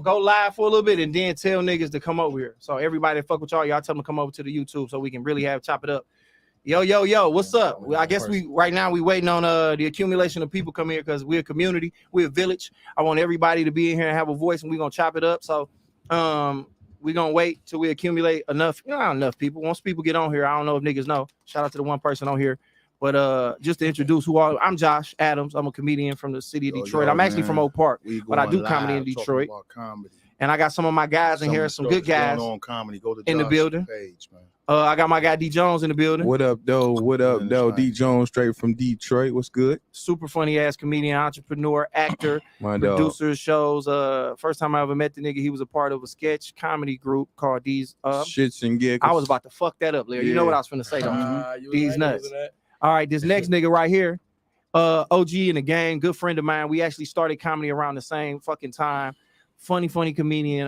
Go live for a little bit and then tell niggas to come over here. So everybody that fuck with y'all tell them to come over to the YouTube so we can really have chop it up. Yo, what's up? Well, I guess we right now we waiting on the accumulation of people come here because we're a community, we're a village. I want everybody to be in here and have a voice, and we're gonna chop it up. So we're gonna wait till we accumulate enough, not enough people. Once people get on here, I don't know if niggas know. Shout out to the one person on here. But just to introduce who are, I'm Josh Adams. I'm a comedian from the city of Detroit. I'm actually from Oak Park, but I do comedy in Detroit. And I got some of my guys in here, some good guys in the building. I got my guy D Jones in the building. What up, though? What up, though? D Jones, straight from Detroit. What's good? Super funny ass comedian, entrepreneur, actor, producer, shows. First time I ever met the nigga, he was a part of a sketch comedy group called These Shits and Giggles. I was about to fuck that up, Larry. Yeah. You know what I was finna say, don't you? These nuts. All right, this next nigga right here, OG in the gang, good friend of mine. We actually started comedy around the same fucking time. Funny comedian.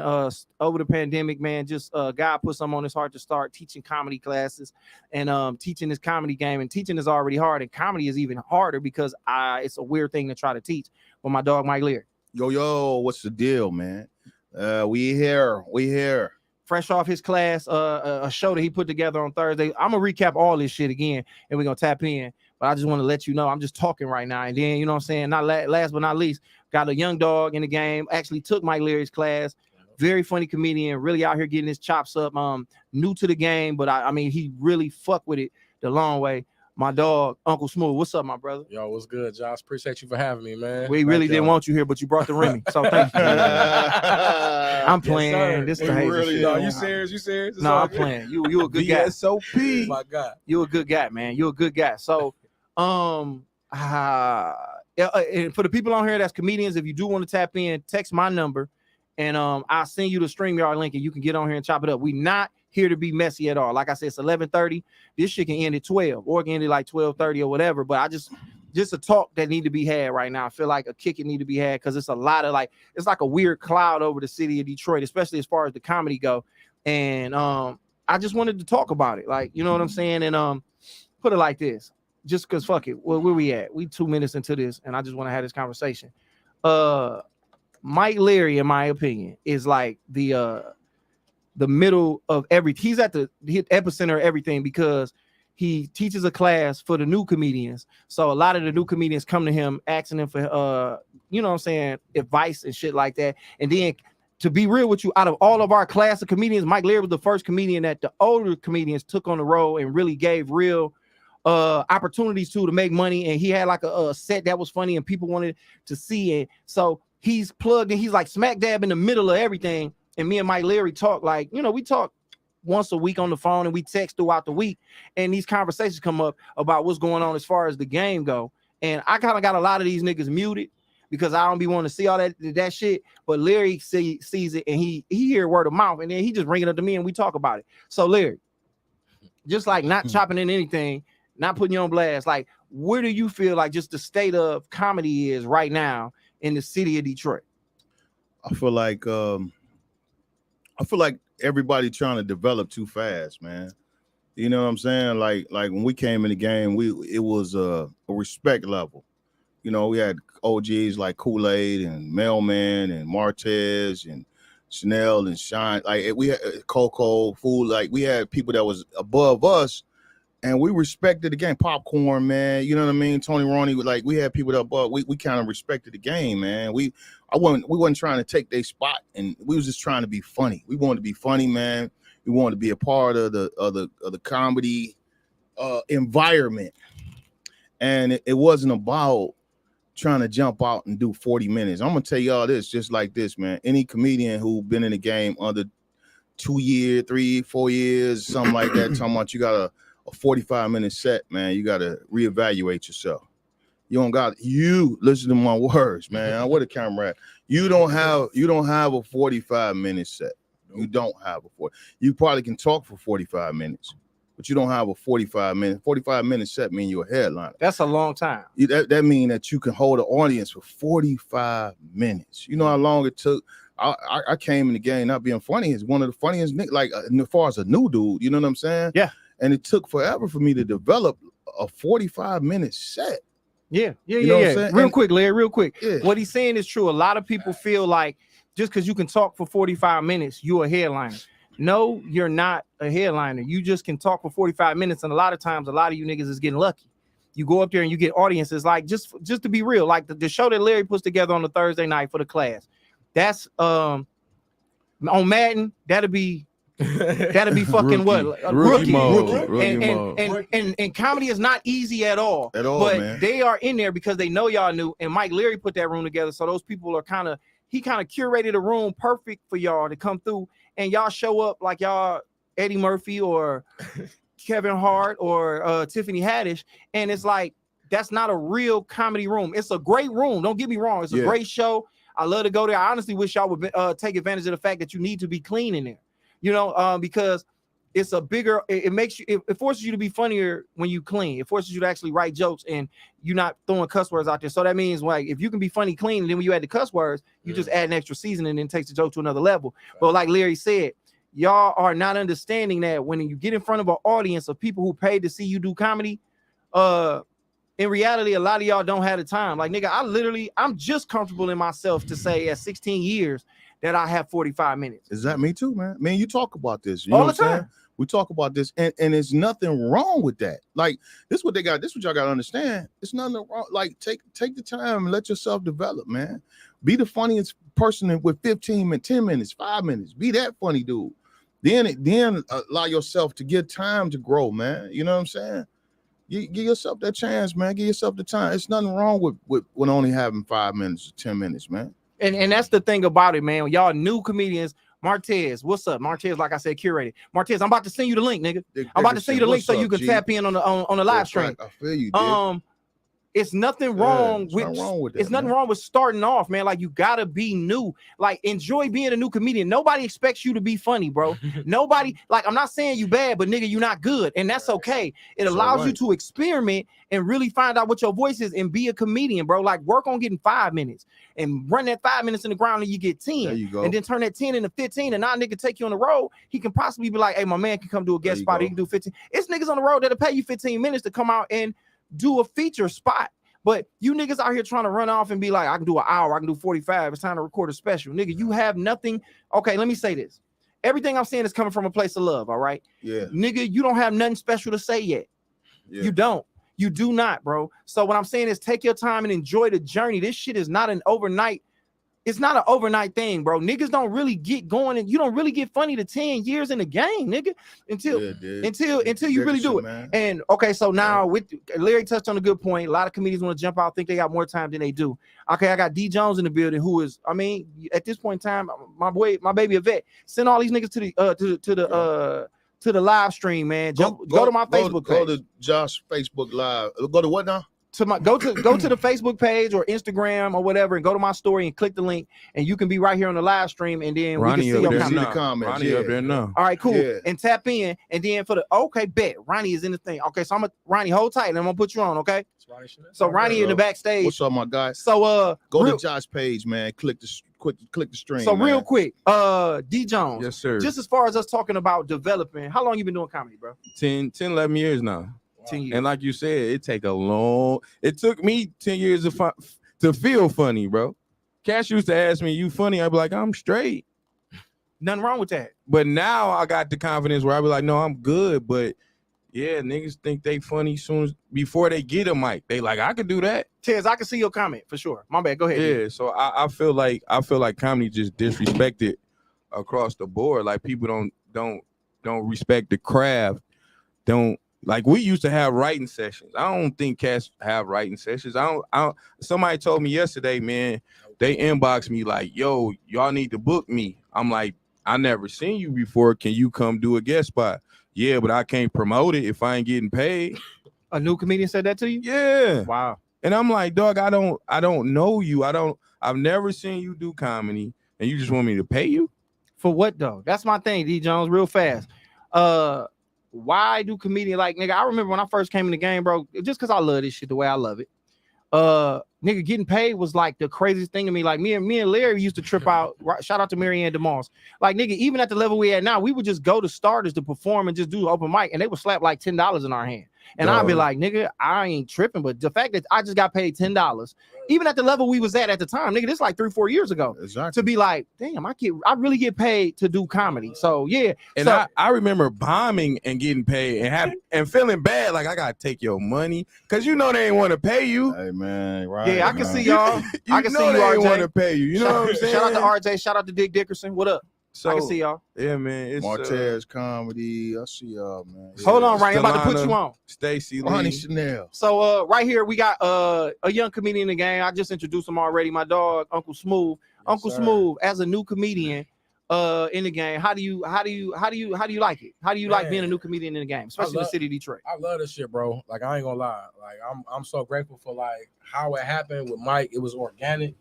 Over the pandemic, man, just God put something on his heart to start teaching comedy classes and teaching this comedy game. And teaching is already hard, and comedy is even harder because it's a weird thing to try to teach. But my dog Mike Leary. Yo, what's the deal, man? We here. Fresh off his class, a show that he put together on Thursday. I'm gonna recap all this shit again, and we're gonna tap in. But I just want to let you know, I'm just talking right now. And then, you know what I'm saying? Not last but not least, got a young dog in the game. Actually took Mike Leary's class. Very funny comedian. Really out here getting his chops up. New to the game, but I mean, he really fucked with it the long way. My dog, Uncle Smooth. What's up, my brother? Yo, what's good, Josh? Appreciate you for having me, man. We really didn't want you here, but you brought the Remy. So thank you. I'm playing. Yes, this the really, no, you serious? No, I'm playing. You a good guy. SOP. My God. You a good guy, man. You a good guy. So and for the people on here that's comedians, if you do want to tap in, text my number and I'll send you the StreamYard link and you can get on here and chop it up. We not here to be messy at all. Like I said, it's 11:30. This shit can end at 12 or can end at like 12:30 or whatever. But I just a talk that need to be had right now. I feel like a kick it need to be had because it's a lot of it's like a weird cloud over the city of Detroit, especially as far as the comedy go. And I just wanted to talk about it. Like, you know what I'm saying? And put it like this. Just because fuck it. Where we at? We 2 minutes into this, and I just want to have this conversation. Mike Leary, in my opinion, is like the middle of everything. He's at the epicenter of everything because he teaches a class for the new comedians. So a lot of the new comedians come to him asking him for you know what I'm saying, advice and shit like that. And then to be real with you, out of all of our class of comedians, Mike Leary was the first comedian that the older comedians took on the road and really gave real opportunities to make money. And he had like a set that was funny and people wanted to see it. So he's plugged in. He's like smack dab in the middle of everything. And me and Mike Leary talk like, you know, we talk once a week on the phone and we text throughout the week. And these conversations come up about what's going on as far as the game go. And I kind of got a lot of these niggas muted because I don't be wanting to see all that shit. But Leary sees it and he hear word of mouth. And then he just bring it up to me and we talk about it. So Leary, just like not chopping in anything, not putting you on blast, like where do you feel like just the state of comedy is right now in the city of Detroit? I feel like everybody trying to develop too fast, man. You know what I'm saying? Like when we came in the game, it was a respect level. You know, we had OGs like Kool-Aid and Mailman and Martez and Chanel and Shine. Like we had Coco, Food. Like we had people that was above us. And we respected the game. Popcorn, man. You know what I mean? Tony Roney, like we had people that above. We kind of respected the game, man. We wasn't trying to take their spot, and we was just trying to be funny. We wanted to be funny, man. We wanted to be a part of the comedy environment. And it wasn't about trying to jump out and do 40 minutes. I'm gonna tell y'all this, just like this, man. Any comedian who been in the game under 2 years, 3, 4 years, something like that, talking about you got a 45-minute set, man, you got to reevaluate yourself. You listen to my words, man. Where the camera at? You don't have a 45-minute set. You don't have a 40. You probably can talk for 45 minutes, but you don't have a 45-minute set mean you're a headliner. That's a long time. That mean that you can hold an audience for 45 minutes. You know how long it took? I came in the game not being funny. Is one of the funniest, like as far as a new dude, you know what I'm saying? Yeah. And it took forever for me to develop a 45-minute set. Yeah. Real quick, Larry, real quick. Yeah. What he's saying is true. A lot of people feel like just because you can talk for 45 minutes, you're a headliner. No, you're not a headliner. You just can talk for 45 minutes, and a lot of times, a lot of you niggas is getting lucky. You go up there and you get audiences. Like just to be real, like the show that Larry puts together on the Thursday night for the class. That's on Madden. That'll be fucking rookie mode. And comedy is not easy at all. But man, they are in there because they know y'all knew. And Mike Leary put that room together, so those people are he kind of curated a room perfect for y'all to come through, and y'all show up like y'all Eddie Murphy or Kevin Hart or Tiffany Haddish, and it's like that's not a real comedy room. It's a great room. Don't get me wrong. It's a great show. I love to go there. I honestly wish y'all would take advantage of the fact that you need to be clean in there. You know, because it's a bigger. It makes you. It forces you to be funnier when you clean. It forces you to actually write jokes and you're not throwing cuss words out there. So that means like if you can be funny clean, and then when you add the cuss words, you just add an extra seasoning and it takes the joke to another level. But like Larry said, y'all are not understanding that when you get in front of an audience of people who paid to see you do comedy, in reality, a lot of y'all don't have the time. Like, nigga, I'm just comfortable in myself to say at 16 years that I have 45 minutes. Is that me too, man? Man, you talk about this. You know all the time. Saying? We talk about this, and there's nothing wrong with that. Like, this is what they got. This is what y'all got to understand. It's nothing wrong. Like, take the time and let yourself develop, man. Be the funniest person with 10 minutes, 5 minutes. Be that funny dude. Then allow yourself to get time to grow, man. You know what I'm saying? Give yourself that chance, man. Give yourself the time. It's nothing wrong with only having 5 minutes or 10 minutes, man. And that's the thing about it, man. Y'all new comedians, Martez, what's up? Martez, like I said, curated. Martez, I'm about to send you the link, nigga. I'm about to send you the link so you can tap in on the live stream. I feel you, dude. It's nothing wrong with that, it's nothing wrong with starting off, man. Like, you gotta be new. Like, enjoy being a new comedian. Nobody expects you to be funny, bro. Nobody, like, I'm not saying you bad, but nigga, you're not good, and that's okay. It allows you to experiment and really find out what your voice is and be a comedian, bro. Like, work on getting 5 minutes and run that 5 minutes in the ground and you get 10. There you go. And then turn that 10 into 15, and now nigga take you on the road. He can possibly be like, hey, my man can come do a guest spot. He can do 15. It's niggas on the road that'll pay you 15 minutes to come out and do a feature spot. But you niggas out here trying to run off and be like, I can do an hour, I can do 45. It's time to record a special. Nigga, you have nothing. Okay, let me say this. Everything I'm saying is coming from a place of love, all right? Yeah. Nigga, you don't have nothing special to say yet. Yeah. You don't. You do not, bro. So what I'm saying is take your time and enjoy the journey. This shit is not an overnight. It's not an overnight thing, bro. Niggas don't really get going, and you don't really get funny to 10 years in the game, nigga, until you really do it. Man. And okay, so now with Larry touched on a good point. A lot of comedians want to jump out, think they got more time than they do. Okay, I got D Jones in the building, who is, I mean, at this point in time, my baby a vet. Send all these niggas to the live stream, man. Go to my Facebook page. Go to Josh Facebook Live. Go to what now? Go to the Facebook page or Instagram or whatever, and go to my story and click the link, and you can be right here on the live stream, and then Ronnie we can see the comments. Ronnie up there now. All right, cool. Yeah. And tap in, and then for the bet Ronnie is in the thing. Okay, so Ronnie, hold tight, and I'm gonna put you on. Okay. So Ronnie in the backstage. What's up, my guy? So go to Josh page, man. Click the stream. So real quick, D Jones. Yes, sir. Just as far as us talking about developing, how long you been doing comedy, bro? 10, 11 years now. 10 years. And like you said, it took me 10 years to feel funny, bro. Cash used to ask me, you funny? I'd be like, I'm straight. Nothing wrong with that. But now I got the confidence where I be like, no, I'm good. But yeah, niggas think they funny before they get a mic. They like, I could do that. Tez, I can see your comment for sure. My bad. Go ahead. Yeah, dude. So I feel like comedy just disrespected across the board. Like, people don't respect the craft. Like, we used to have writing sessions. I don't think cats have writing sessions. Somebody told me yesterday, man, they inboxed me like, yo, y'all need to book me. I'm like, I never seen you before. Can you come do a guest spot? Yeah, but I can't promote it if I ain't getting paid. A new comedian said that to you? Yeah. Wow. And I'm like, dog, I don't know you. I've never seen you do comedy, and you just want me to pay you? For what though? That's my thing, D Jones, real fast. Why do comedians, like, nigga, I remember when I first came in the game, bro, just because I love this shit the way I love it. Nigga, getting paid was like the craziest thing to me. Like, me and Larry used to trip out. Shout out to Marianne DeMoss. Like, nigga, even at the level we at now, we would just go to starters to perform and just do open mic, and they would slap like $10 in our hand. And I'd be Dog. like, nigga, I ain't tripping. But the fact that I just got paid $10, even at the level we was at the time, nigga, this like 3-4 years ago, Exactly. to be like, damn, I really get paid to do comedy. So yeah. And so, I remember bombing and getting paid and feeling bad, like I gotta take your money because you know they ain't want to pay you. Hey man, right? yeah, I can man. see y'all. I can see you, they ain't want RJ. to pay you. You know what I'm saying? Shout out to RJ. Shout out to Dick Dickerson. What up? So I can see y'all. yeah, man. It's Martez comedy. I see y'all, man. Hold on, Ryan. I'm about to put Stellana. you on. Stacy Honey Lee. Chanel. So right here we got a young comedian in the game. I just introduced him already. My dog, Uncle Smooth. Uncle sir. Smooth, as a new comedian in the game, how do you like it? How do you like being a new comedian in the game, especially in the city of Detroit? I love this shit, bro. Like I ain't gonna lie. Like I'm so grateful for like how it happened with Mike. It was organic.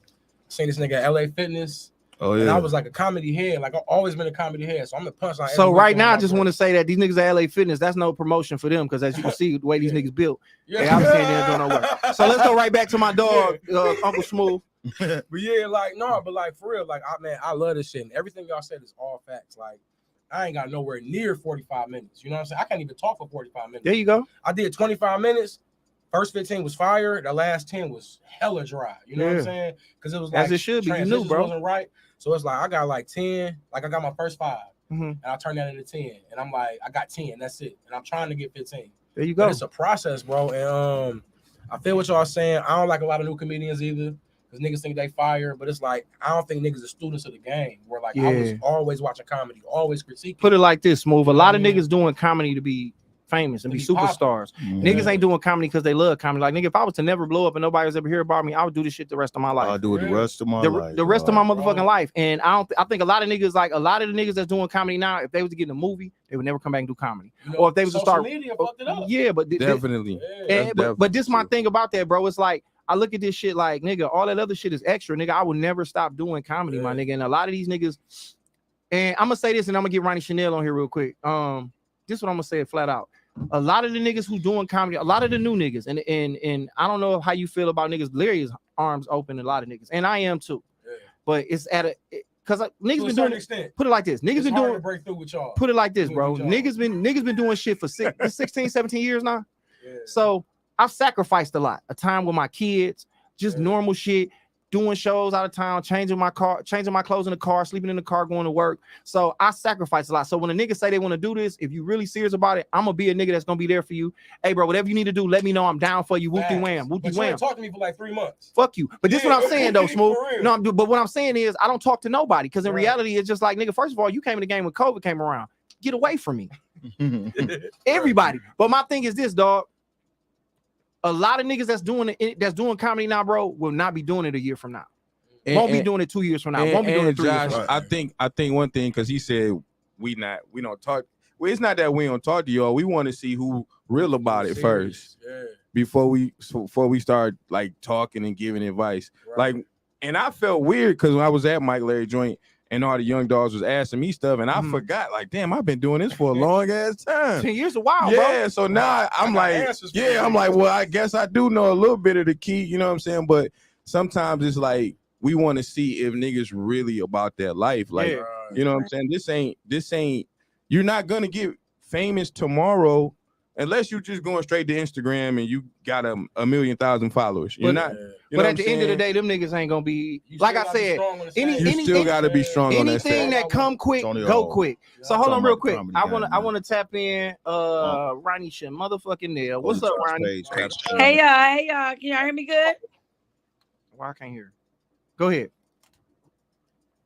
Seen this nigga at LA Fitness. Oh And yeah. I was like a comedy head. Like I've always been a comedy head. So I'm the punchline. So right now, I just want to say that these niggas at LA Fitness, that's no promotion for them because as you can see, the way these niggas built, they obviously ain't doing no work. So let's go right back to my dog, Uncle Smooth. But yeah, like no, but like for real, like I love this shit. And everything y'all said is all facts. Like I ain't got nowhere near 45 minutes. You know what I'm saying? I can't even talk for 45 minutes. There you go. I did 25 minutes. First 15 was fire. The last 10 was hella dry. You know what I'm saying? Because it was like As it should be. You knew, transitions bro. wasn't right. So it's like I got like 10. Like I got my first 5, Mhm. and I turned that into 10. And I'm like, I got 10. That's it. And I'm trying to get 15. There you But go. it's a process, bro. And I feel what y'all saying. I don't like a lot of new comedians either. Because niggas think they fire, but it's like I don't think niggas are students of the game. Where like I was Yeah. always watching comedy, always critiquing. Put it like this, Smooth. A lot of Yeah. niggas doing comedy to be famous and To be be poppin'. superstars. Mhm. Niggas ain't doing comedy because they love comedy. Like, nigga, if I was to never blow up and nobody was ever hear about me, I would do this shit the rest of my life. I'll do it the rest of my life. The rest of my dog. motherfucking life. And I think a lot of niggas, like a lot of the niggas that's doing comedy now, if they was to get in a movie, they would never come back and do comedy. You know, Or if they was to social start, media fucked it up. yeah, but Definitely. Yeah. but this my thing about that, bro. It's like I look at this shit like, nigga, all that other shit is extra, nigga. I would never stop doing comedy, my nigga. And a lot of these niggas, and I'm gonna say this, and I'm gonna get Ronnie Chanel on here real quick. This is what I'm gonna say it flat out. A lot of the niggas who doing comedy, a lot of the new niggas, and I don't know how you feel about niggas. Larry's arms open, a lot of niggas, and I am too. Yeah. But it's at a because niggas To a been certain doing it. extent. Put it like this, niggas It's been hard doing. to break through with y'all. Put it like this, Do a bro. good job. Niggas been doing shit for 16, 17 years now. Yeah. So I've sacrificed a lot. A time with my kids, just Yeah. normal shit, doing shows out of town, changing my clothes in the car, sleeping in the car, going to work. So I sacrificed a lot. So when a nigga say they want to do this, if you really serious about it, I'm gonna be a nigga that's gonna be there for you. Hey, bro, whatever you need to do, let me know. I'm down for you. Whoopty Facts. wham, But whoopty you wham. ain't talked to me for like 3 months. Fuck you. But this is what I'm saying though, Smooth. For real. No, but what I'm saying is I don't talk to nobody because in Right. reality, it's just like, nigga, first of all, you came in the game when COVID came around. Get away from me. Everybody. But my thing is this, dog. A lot of niggas that's doing comedy now, bro, will not be doing it a year from now. Won't be doing it 2 years from now. Won't be doing it 3 years Josh, from now. I think one thing because he said we don't talk. Well, it's not that we don't talk to y'all. We want to see who real about it first Yeah. before we start like talking and giving advice. Right. Like, and I felt weird because when I was at Mike Larry joint and all the young dogs was asking me stuff, and I Mhm. forgot. Like, damn, I've been doing this for a long ass time. 10 years a while, Yeah, bro. so now I'm got like, answers for yeah, you. I'm like, well, I guess I do know a little bit of the key, you know what I'm saying? But sometimes it's like we want to see if niggas really about their life. Like, Yeah. you know what I'm saying? This ain't you're not gonna get famous tomorrow unless you just going straight to Instagram and you got a million thousand followers. You're But- not, Yeah. you But know at the end of the day, them niggas ain't gonna be You like still I gotta be said. strong on the any- stage. you still gotta be strong on that Anything stage. that come quick, Tony go Hawk. quick. So Yeah. hold on Talking real about quick. comedy I game, want to tap in Ronnie Shin, motherfucking Nail. What's up, Ronnie? Hey y'all, can y'all hear me good? Why I can't hear? Go ahead.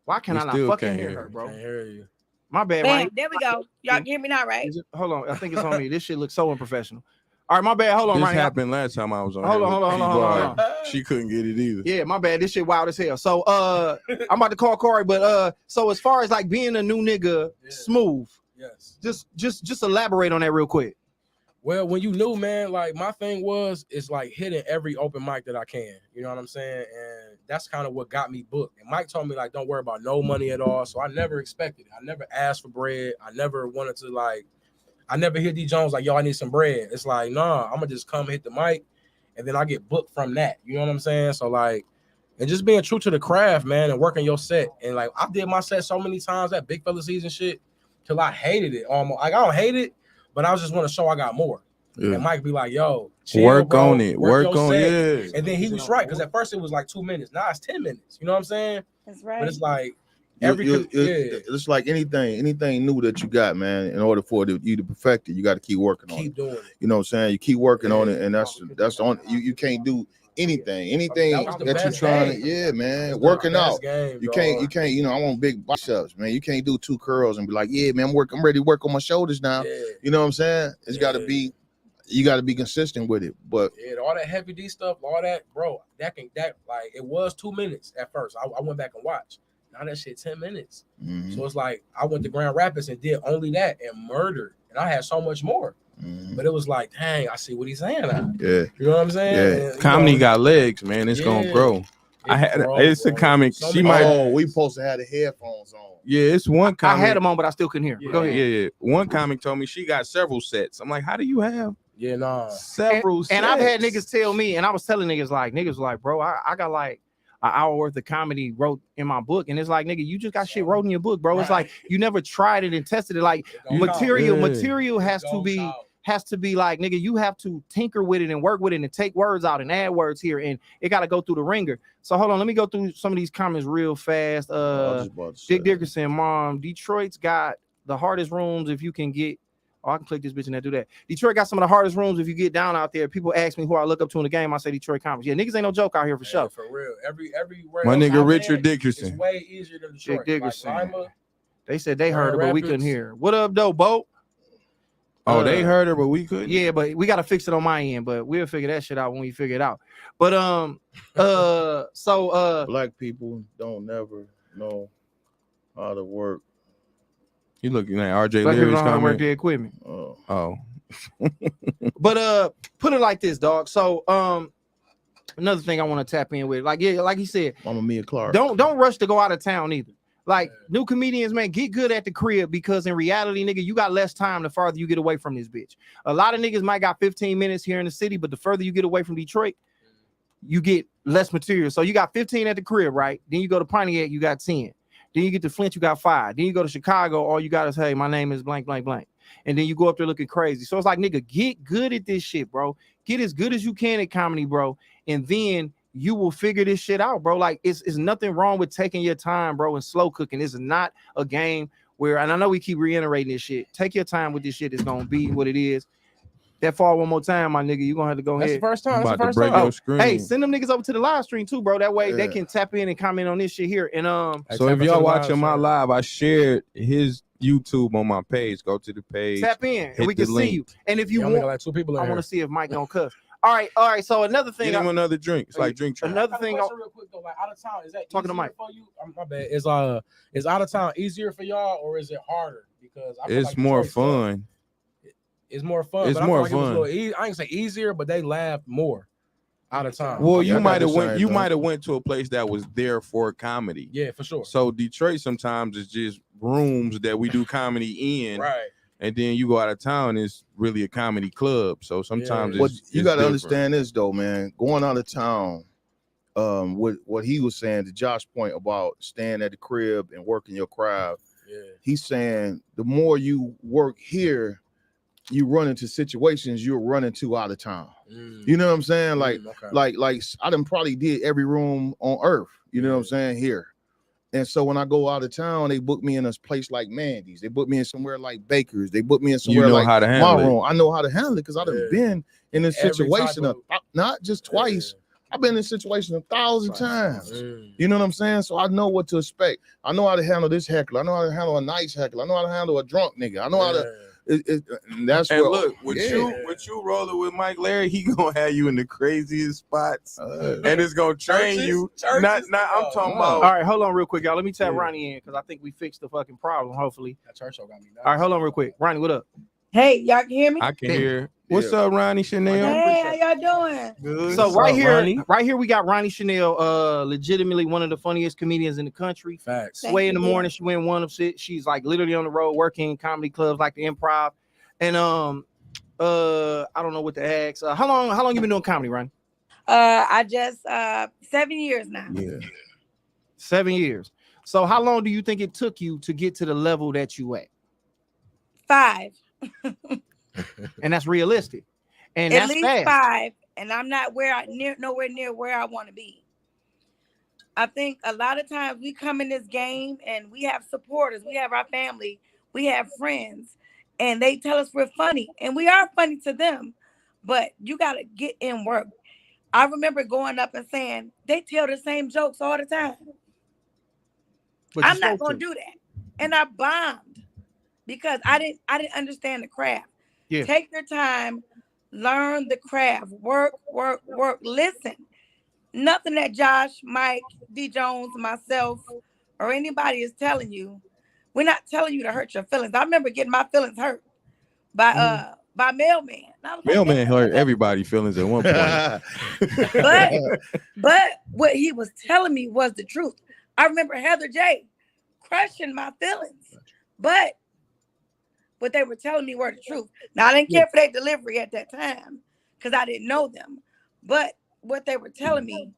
Why can We I not still fucking can't hear hear. her, bro? Can't hear you. My bad, Bam, Ronnie. there we go. Y'all can hear me now, right? Is it- hold on, I think it's on me. This shit looks so unprofessional. All right, my bad. Hold on, This Ronnie. happened last time I was on. Hold here. on, hold on, hold on, hold on, hold She couldn't get it either. Yeah, my bad. This shit wild as hell. So I'm about to call Corey, but so as far as like being a new nigga, Yeah. smooth, Yes. just elaborate on that real quick. Well, when you knew, man, like my thing was, it's like hitting every open mic that I can. You know what I'm saying? And that's kind of what got me booked. And Mike told me, like, don't worry about no money at all. So I never expected it. I never asked for bread. I never wanted to, like, I never hit D Jones like, yo, I need some bread. It's like, nah, I'm gonna just come hit the mic and then I get booked from that. You know what I'm saying? So like, and just being true to the craft, man, and working your set. And like I did my set so many times, that big fella season shit, till I hated it almost. Like I don't hate it, but I just want to show I got more. Yeah. And Mike be like, yo, chill, Work bro. on it. Work Work your on set. it. And then he was right, because at first it was like 2 minutes. Now it's 10 minutes. You know what I'm saying? That's right. But it's like You- yeah, It's like anything new that you got, man. In order for you to perfect it, you got to keep working on keep it. doing it. You know what I'm saying? You keep working on Yeah. it, and that's the only you can't do anything That was the that you best trying to. game. Yeah, man, It's the working best out. game, You dog. can't. You know, I want big biceps, man. You can't do 2 curls and be like, yeah, man, I'm ready to work on my shoulders now. Yeah. You know what I'm saying? It's got to Yeah. be. You got to be consistent with it, but Yeah, all that heavy D stuff, all that, bro. That like it was 2 minutes at first. I went back and watched. Now that shit 10 minutes. mhm, So it's like I went to Grand Rapids and did only that and murdered, and I had so much more. mhm. But it was like, dang, I see what he's saying now. Yeah, You know what I'm saying? Yeah. And, you Comedy know, got legs, man. It's gonna Yeah. grow. It's a bro. comic. So She many might. Oh, we guys. supposed to have the headphones on. Yeah, it's one I comic. had them on, but I still couldn't hear. Yeah. Go ahead. Yeah. One comic told me she got several sets. I'm like, how do you have Yeah, nah. several sets? And I've had niggas tell me, and I was telling niggas like, bro, I got like an hour worth of comedy wrote in my book, and it's like, nigga, you just got shit wrote in your book, bro. It's Right. like you never tried it and tested it. Like It don't count. material Yeah. has It to don't be count. like, nigga, you have to tinker with it and work with it and take words out and add words here, and it got to go through the ringer. So hold on, let me go through some of these comments real fast. I was just about to say. Dick Dickerson, mom, Detroit's got the hardest rooms if you can get. Oh, I can click this bitch and that do that. Detroit got some of the hardest rooms if you get down out there. People ask me who I look up to in the game. I say Detroit Comics. Yeah, niggas ain't no joke out here for sure. For real. Everywhere My else nigga I've Richard been, Dickerson. It's way easier than Detroit. Dick Dickerson. Like Lima, They said they heard it, Grand but we couldn't Rapids. hear. What up, though, Bo? Oh, they heard her, but we couldn't. Yeah, but we gotta fix it on my end. But we'll figure that shit out when we figure it out. But so Black people don't never know how to work. You looking at RJ black people Leary's don't know how to work comment? their equipment. Oh, But put it like this, dog. So another thing I want to tap in with, like he said, Mama Mia Clark. don't rush to go out of town either. Like new comedians, man, get good at the crib, because in reality, nigga, you got less time the farther you get away from this bitch. A lot of niggas might got 15 minutes here in the city, but the further you get away from Detroit, you get less material. So you got 15 at the crib, right? Then you go to Pontiac, you got 10. Then you get to Flint, you got 5. Then you go to Chicago, all you got is, hey, my name is blank, blank, blank. And then you go up there looking crazy. So it's like, nigga, get good at this shit, bro. Get as good as you can at comedy, bro. And then you will figure this shit out, bro. Like, it's nothing wrong with taking your time, bro, and slow cooking. This is not a game where, and I know we keep reiterating this shit. Take your time with this shit. It's going to be what it is. That fall one more time, my nigga. You're going to have to go that's the ahead. first time. I'm That's the about to first break time. your screen. Hey, send them niggas over to the live stream too, bro. That way they Yeah. can tap in and comment on this shit here. And Hey, so tap if into y'all the watching my stream. live, I shared his YouTube on my page. Go to the page. tap in and hit we the can see link. you. And if you You only got want, like 2 people in I here. want to see if Mike don't cuss. All right. So another thing, Get him another drink. It's like drink champ. another I got a thing. question real quick though, like out of town, is that Talking to easier Mike. for you? My bad. Is out of town easier for y'all, or is it harder? Because I feel It's like more Detroit's tough. fun. It's more fun. It's but I more feel like it was a fun. little I ain't say easier, but they laughed more out of town. Well, Yeah, you I got might have the went. same You thing. might have went to a place that was there for comedy. Yeah, for sure. So Detroit sometimes is just rooms that we do comedy in, Right. and then you go out of town. It's really a comedy club. So sometimes But it's, you it's got to different. understand this though, man. Going out of town, what he was saying to Josh's point about staying at the crib and working your craft. Yeah. He's saying the more you work here, you run into situations you're running to out of town. You know what I'm saying? Like okay. like I done probably did every room on earth. You know what I'm saying? Here. And so when I go out of town, they book me in a place like Mandy's. They book me in somewhere like Baker's. They book me in You somewhere know like how to handle my it. room. I know how to handle it because I done Yeah. been in this Every situation, type of- not just twice. I've been in this situation 1,000 times. You know what I'm saying? So I know what to expect. I know how to handle this heckler. I know how to handle a nice heckler. I know how to handle a drunk nigga. I know how to. And that's And what. look, with you rolling with Mike Larry, he gonna have you in the craziest spots, and it's gonna train you. Not, I'm talking All about. right, hold on real quick, y'all. Let me tap Yeah. Ronnie in because I think we fixed the fucking problem. Hopefully. That church show got me. All right, hold on real quick. Ronnie, what up? Hey, y'all can hear me? I can Yeah. hear. What's up, Ronnie Chanel? Hey, how y'all doing? Good. So What's right up, here, Ronnie? right here, we got Ronnie Chanel, legitimately one of the funniest comedians in the country. Facts. Thank Sway in the you. morning, she went one of shit. She's like literally on the road working in comedy clubs like the Improv. And I don't know what to ask. How long you been doing comedy, Ronnie? I just 7 years now. Yeah. 7 years. So how long do you think it took you to get to the level that you at? 5. And that's realistic. And At that's least fast. 5, and I'm not nowhere near where I want to be. I think a lot of times we come in this game and we have supporters, we have our family, we have friends, and they tell us we're funny, and we are funny to them, but you got to get in work. I remember going up and saying, they tell the same jokes all the time. But I'm not going to do that. And I bombed because I didn't understand the craft. Yeah. Take your time, learn the craft, work, listen. Nothing that Josh, Mike, D. Jones, myself, or anybody is telling you. We're not telling you to hurt your feelings. I remember getting my feelings hurt by Mailman. And I was like, Mailman hurt everybody's feelings at one point. but what he was telling me was the truth. I remember Heather J crushing my feelings, but what they were telling me were the truth. Now I didn't care for their delivery at that time because I didn't know them, but what they were telling me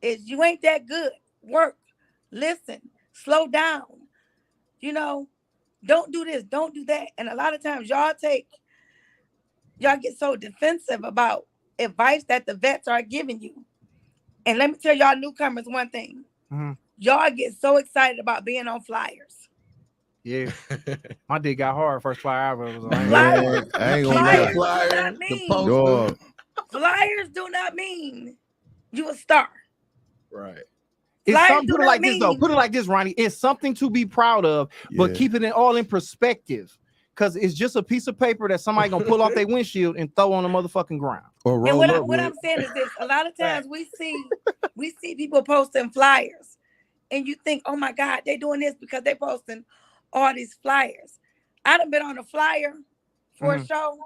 is you ain't that good. Work, listen, slow down. You know, don't do this, don't do that. And a lot of times y'all get so defensive about advice that the vets are giving you. And let me tell y'all newcomers one thing. Mm-hmm. Y'all get so excited about being on flyers. Yeah. My dick got hard first flyer I ever was on. Flyers, I ain't gonna flyers lie. do not mean, Dog. flyers do not mean you a star. Right. It's Flyers something, do put it not like this though. mean- Put it like this, Ronnie. It's something to be proud of, but Yeah. keeping it all in perspective. Because it's just a piece of paper that somebody gonna pull off their windshield and throw on the motherfucking ground. Or And roll what up with. I'm saying is this: a lot of times we see people posting flyers, and you think, "Oh my God, they doing this because they posting all these flyers." I done been on a flyer for a show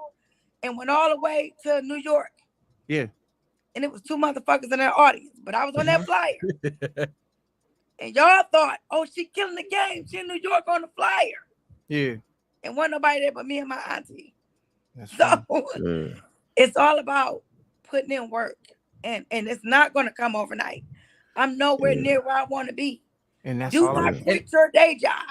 and went all the way to New York. Yeah. And it was 2 motherfuckers in that audience, but I was on that flyer. And y'all thought, "Oh, she killing the game. She in New York on the flyer." Yeah. And wasn't nobody there but me and my auntie. That's So Yeah. it's all about putting in work, and it's not going to come overnight. I'm nowhere near where I want to be. And that's Do all. not quit your day job.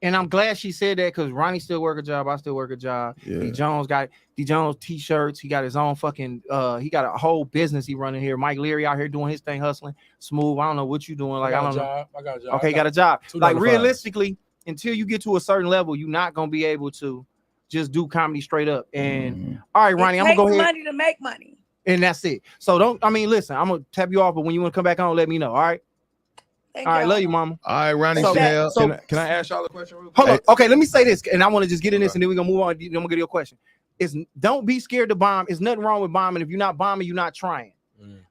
And I'm glad she said that because Ronnie still work a job. I still work a job. Yeah. D. Jones got D. Jones t-shirts. He got his own fucking he got a whole business he running here. Mike Leary out here doing his thing, hustling. Smooth. I don't know what you doing. Like I don't know. I got a job. Okay, got a job. $2 Like $5. realistically, until you get to a certain level, you're not gonna be able to just do comedy straight up. And all right, Ronnie, It I'm gonna go takes ahead. money to make money. And that's it. So listen, I'm gonna tap you off, but when you want to come back on, let me know. All right. Thank All right, y'all. love you, mama. All right, Ronnie So- Chanel. so- Can I ask y'all a question real quick? Hold on. Okay, let me say this, and I want to just get in this, Okay. and then we're gonna move on. Then I'm gonna get to your question. Is don't be scared to bomb. There's nothing wrong with bombing. If you're not bombing, you're not trying.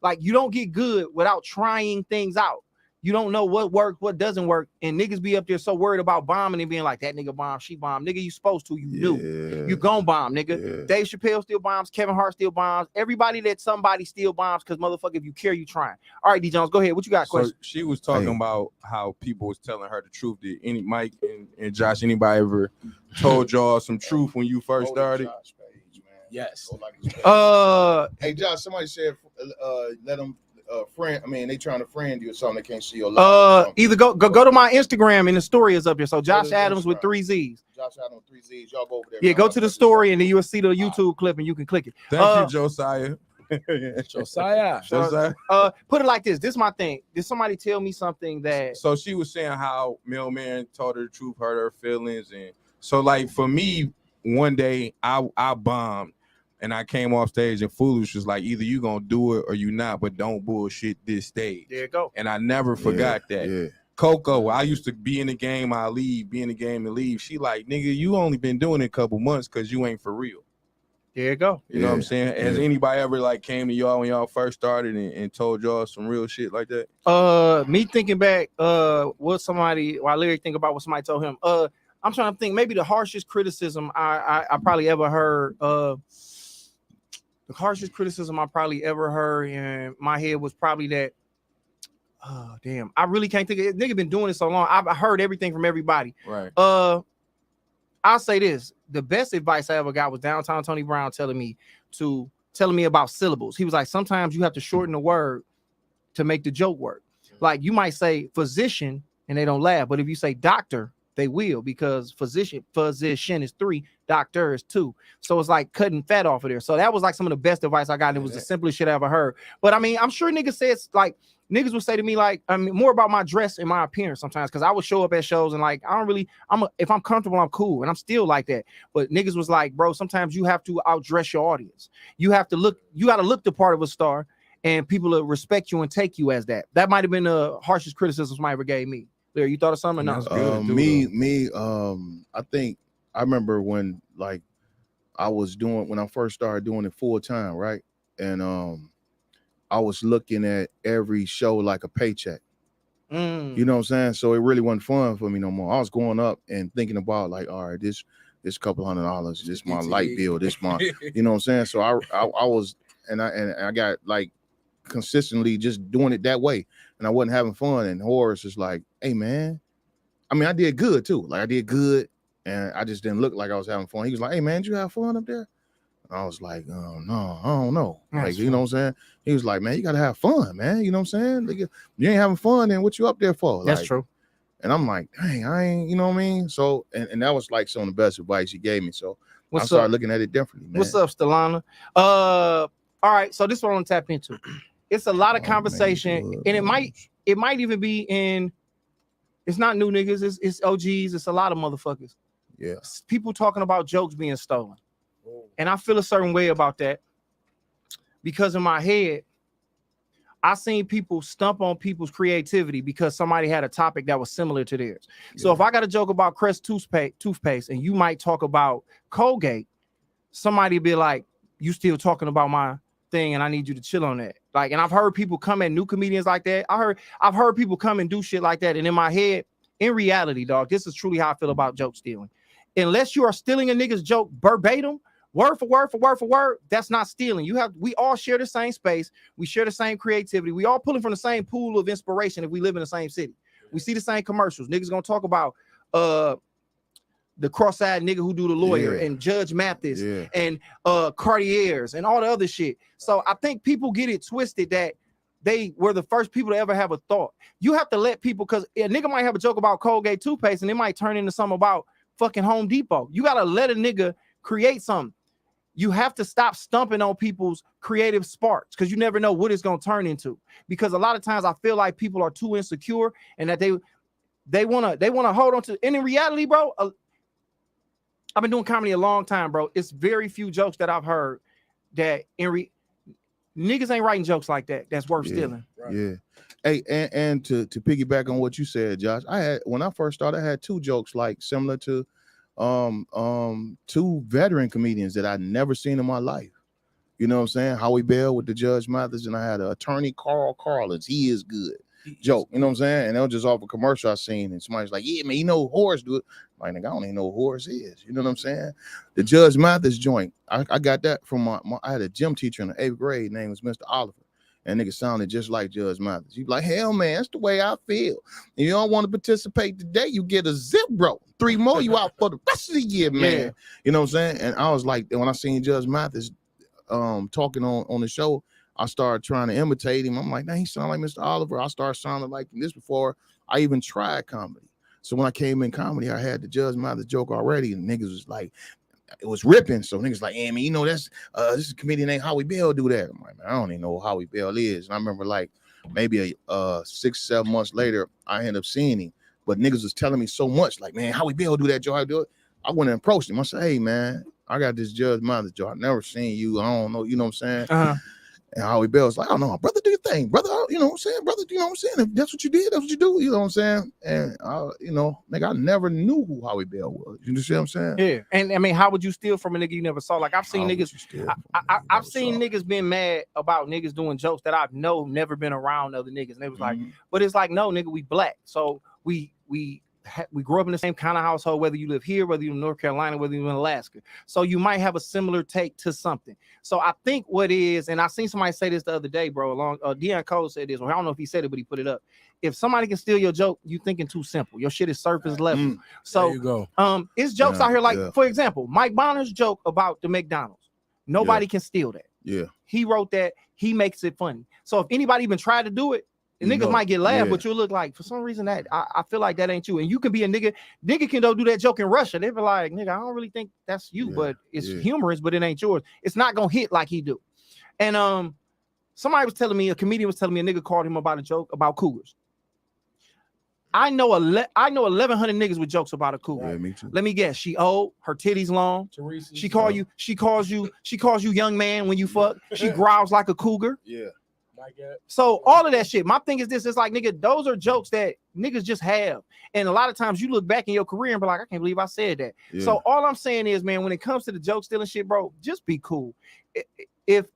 Like you don't get good without trying things out. You don't know what works, what doesn't work, and niggas be up there so worried about bombing and being like that nigga bomb, she bomb, nigga. You supposed to, you do. You gon' bomb, nigga. Yeah. Dave Chappelle still bombs. Kevin Hart still bombs. Everybody that somebody still bombs because motherfucker, if you care, you trying. All right, D Jones, go ahead. What you got? So Question? she was talking Hey. about how people was telling her the truth. Did any Mike and Josh, anybody ever told y'all some truth when you first started? Yes. Hey Josh, somebody said let them friend. I mean, they trying to friend you or something. They can't see your live. Either go to my Instagram and the story is up here. So Josh is Adams with Instagram? 3 Z's. Josh Adams 3 Z's. Y'all go over there. Yeah, man. go to the story and then you'll see the YouTube clip and you can click it. Thank you, Josiah. Josiah. Josiah. Put it like this. This is my thing. Did somebody tell me something that So she was saying how Mailman told her the truth, hurt her feelings, and so like for me, one day I bombed and I came off stage and Foolish was like, either you gonna do it or you not, but don't bullshit this stage. there you go. And I never forgot that. Yeah. Coco, I used to be in the game, I leave, be in the game and leave. She like, nigga, you only been doing it a couple months because you ain't for real. There you go. You know what I'm Yeah. saying? Has anybody ever like came to y'all when y'all first started and told y'all some real shit like that? Me thinking back, what somebody while Larry think about what somebody told him. I'm trying to think maybe the harshest criticism I probably ever heard. The harshest criticism I probably ever heard in my head was probably that. Oh damn! I really can't think of it. Nigga been doing it so long. I've heard everything from everybody. Right. I'll say this: the best advice I ever got was Downtown Tony Brown telling me about syllables. He was like, sometimes you have to shorten the word to make the joke work. Like you might say physician and they don't laugh, but if you say doctor, they will, because physician is 3, doctor is 2. So it's like cutting fat off of there. So that was like some of the best advice I got. And it was the simplest shit I ever heard. But I mean, I'm sure niggas says like niggas would say to me like, I mean, more about my dress and my appearance sometimes, because I would show up at shows and like I don't really, if I'm comfortable, I'm cool, and I'm still like that. But niggas was like, bro, sometimes you have to outdress your audience. You have to look, you got to look the part of a star, and people will respect you and take you as that. That might have been the harshest criticism somebody ever gave me. Larry, you thought of something? No. I think I remember when like when I first started doing it full time, right? And I was looking at every show like a paycheck. You know what I'm saying? So it really wasn't fun for me no more. I was going up and thinking about like, all right, this couple $100, this my light bill, this my, you know what I'm saying? So I was, and I got like consistently just doing it that way, and I wasn't having fun. And Horace is like, hey man, I mean, I did good too. Like I did good, and I just didn't look like I was having fun. He was like, hey man, did you have fun up there? And I was like, oh, no, I don't know. Like, you know what I'm saying? He was like, man, you gotta have fun, man. You know what I'm saying? Like, you ain't having fun, then what you up there for? That's like, true. And I'm like, dang, I ain't, you know what I mean? So, and that was like some of the best advice he gave me. So I started looking at it differently, man. What's up, Stellana? All right, so this is what I want to tap into. It's a lot of conversation, and it might even be in, it's not new niggas, it's OGs, it's a lot of motherfuckers. Yeah. People talking about jokes being stolen. And I feel a certain way about that, because in my head, I seen people stump on people's creativity because somebody had a topic that was similar to theirs. Yeah. So if I got a joke about Crest toothpaste and you might talk about Colgate, somebody be like, you still talking about my thing and I need you to chill on that. Like, and I've heard people come at new comedians like that. I've heard people come and do shit like that. And in my head, in reality, dog, this is truly how I feel about joke stealing. Unless you are stealing a nigga's joke verbatim, word for word, that's not stealing. We all share the same space. We share the same creativity. We all pulling from the same pool of inspiration if we live in the same city. We see the same commercials. Niggas gonna talk about the cross-eyed nigga who do the lawyer and Judge Mathis and Cartiers and all the other shit. So I think people get it twisted that they were the first people to ever have a thought. You have to let people, because a nigga might have a joke about Colgate toothpaste and it might turn into something about fucking Home Depot. You gotta let a nigga create something. You have to stop stumping on people's creative sparks, because you never know what it's going to turn into. Because a lot of times I feel like people are too insecure and that they want to hold on to. And in reality, bro, I've been doing comedy a long time, bro. It's very few jokes that I've heard that niggas ain't writing jokes like that. That's worth stealing. Right. Yeah. Hey, and to piggyback on what you said, Josh, when I first started, I had 2 jokes like similar to 2 veteran comedians that I'd never seen in my life. You know what I'm saying? Howie Bell with the Judge Mathis, and I had an attorney, Carl Carlins. He is good. Joke, you know what I'm saying? And it was just off a commercial I seen, and somebody's like, yeah, man, you know Horace do it. I'm like, nigga, I don't even know who Horace is. You know what I'm saying? The Judge Mathis joint, I got that from I had a gym teacher in the 8th grade, name was Mr. Oliver. And nigga sounded just like Judge Mathis. He'd be like, hell, man, that's the way I feel. And you don't want to participate today, you get a 0. 3 more, you out for the rest of the year, man. Yeah. You know what I'm saying? And I was like, when I seen Judge Mathis talking on the show, I started trying to imitate him. I'm like, nah, he sound like Mr. Oliver. I started sounding like this before I even tried comedy. So when I came in comedy, I had the Judge Mathis joke already, and niggas was like, it was ripping. So niggas like, hey man, you know, that's this is a comedian named Howie Bell do that. I'm like, man, I don't even know who Howie Bell is. And I remember like maybe 6-7 months later, I ended up seeing him. But niggas was telling me so much, like, man, Howie Bell do that joke, I do it. I went and approached him. I said, hey man, I got this Judge Mathis joke. I never seen you. I don't know, you know what I'm saying? And Howie Bell was like, I don't know, brother, do your thing, brother. You know what I'm saying, brother? You know what I'm saying? If that's what you did, that's what you do. You know what I'm saying? And you know, nigga, I never knew who Howie Bell was. You see what I'm saying? Yeah. And I mean, how would you steal from a nigga you never saw? Like I've seen niggas. I've seen niggas being mad about niggas doing jokes that I've never been around other niggas, and they was like, but it's like, no, nigga, we black, so we grew up in the same kind of household, whether you live here, whether you're in North Carolina, whether you're in Alaska. So you might have a similar take to something. So I think what is, and I seen somebody say this the other day, bro, Deion Cole said this, or I don't know if he said it, but he put it up. If somebody can steal your joke, you thinking too simple. Your shit is surface level. So there you go. It's jokes out here like, for example, Mike Bonner's joke about the McDonald's. Nobody can steal that. Yeah. He wrote that. He makes it funny. So if anybody even tried to do it, You niggas know, might get laughed, yeah. but you look like for some reason that I feel like that ain't you. And you can be a nigga can go do that joke in Russia. They be like, nigga, I don't really think that's you, Yeah, but it's yeah. humorous, but it ain't yours. It's not gonna hit like he do. And somebody was telling me, a comedian was telling me, a nigga called him about a joke about cougars. I know 1,100 niggas with jokes about a cougar. Yeah, me too. Let me guess, she old, her titties long. Teresa, She calls you young man when you fuck. She growls like a cougar. Yeah. my God. So all of that shit. My thing is this: it's like, nigga, those are jokes that niggas just have, and a lot of times you look back in your career and be like, I can't believe I said that. Yeah. So all I'm saying is, man, when it comes to the joke stealing shit, bro, just be cool. If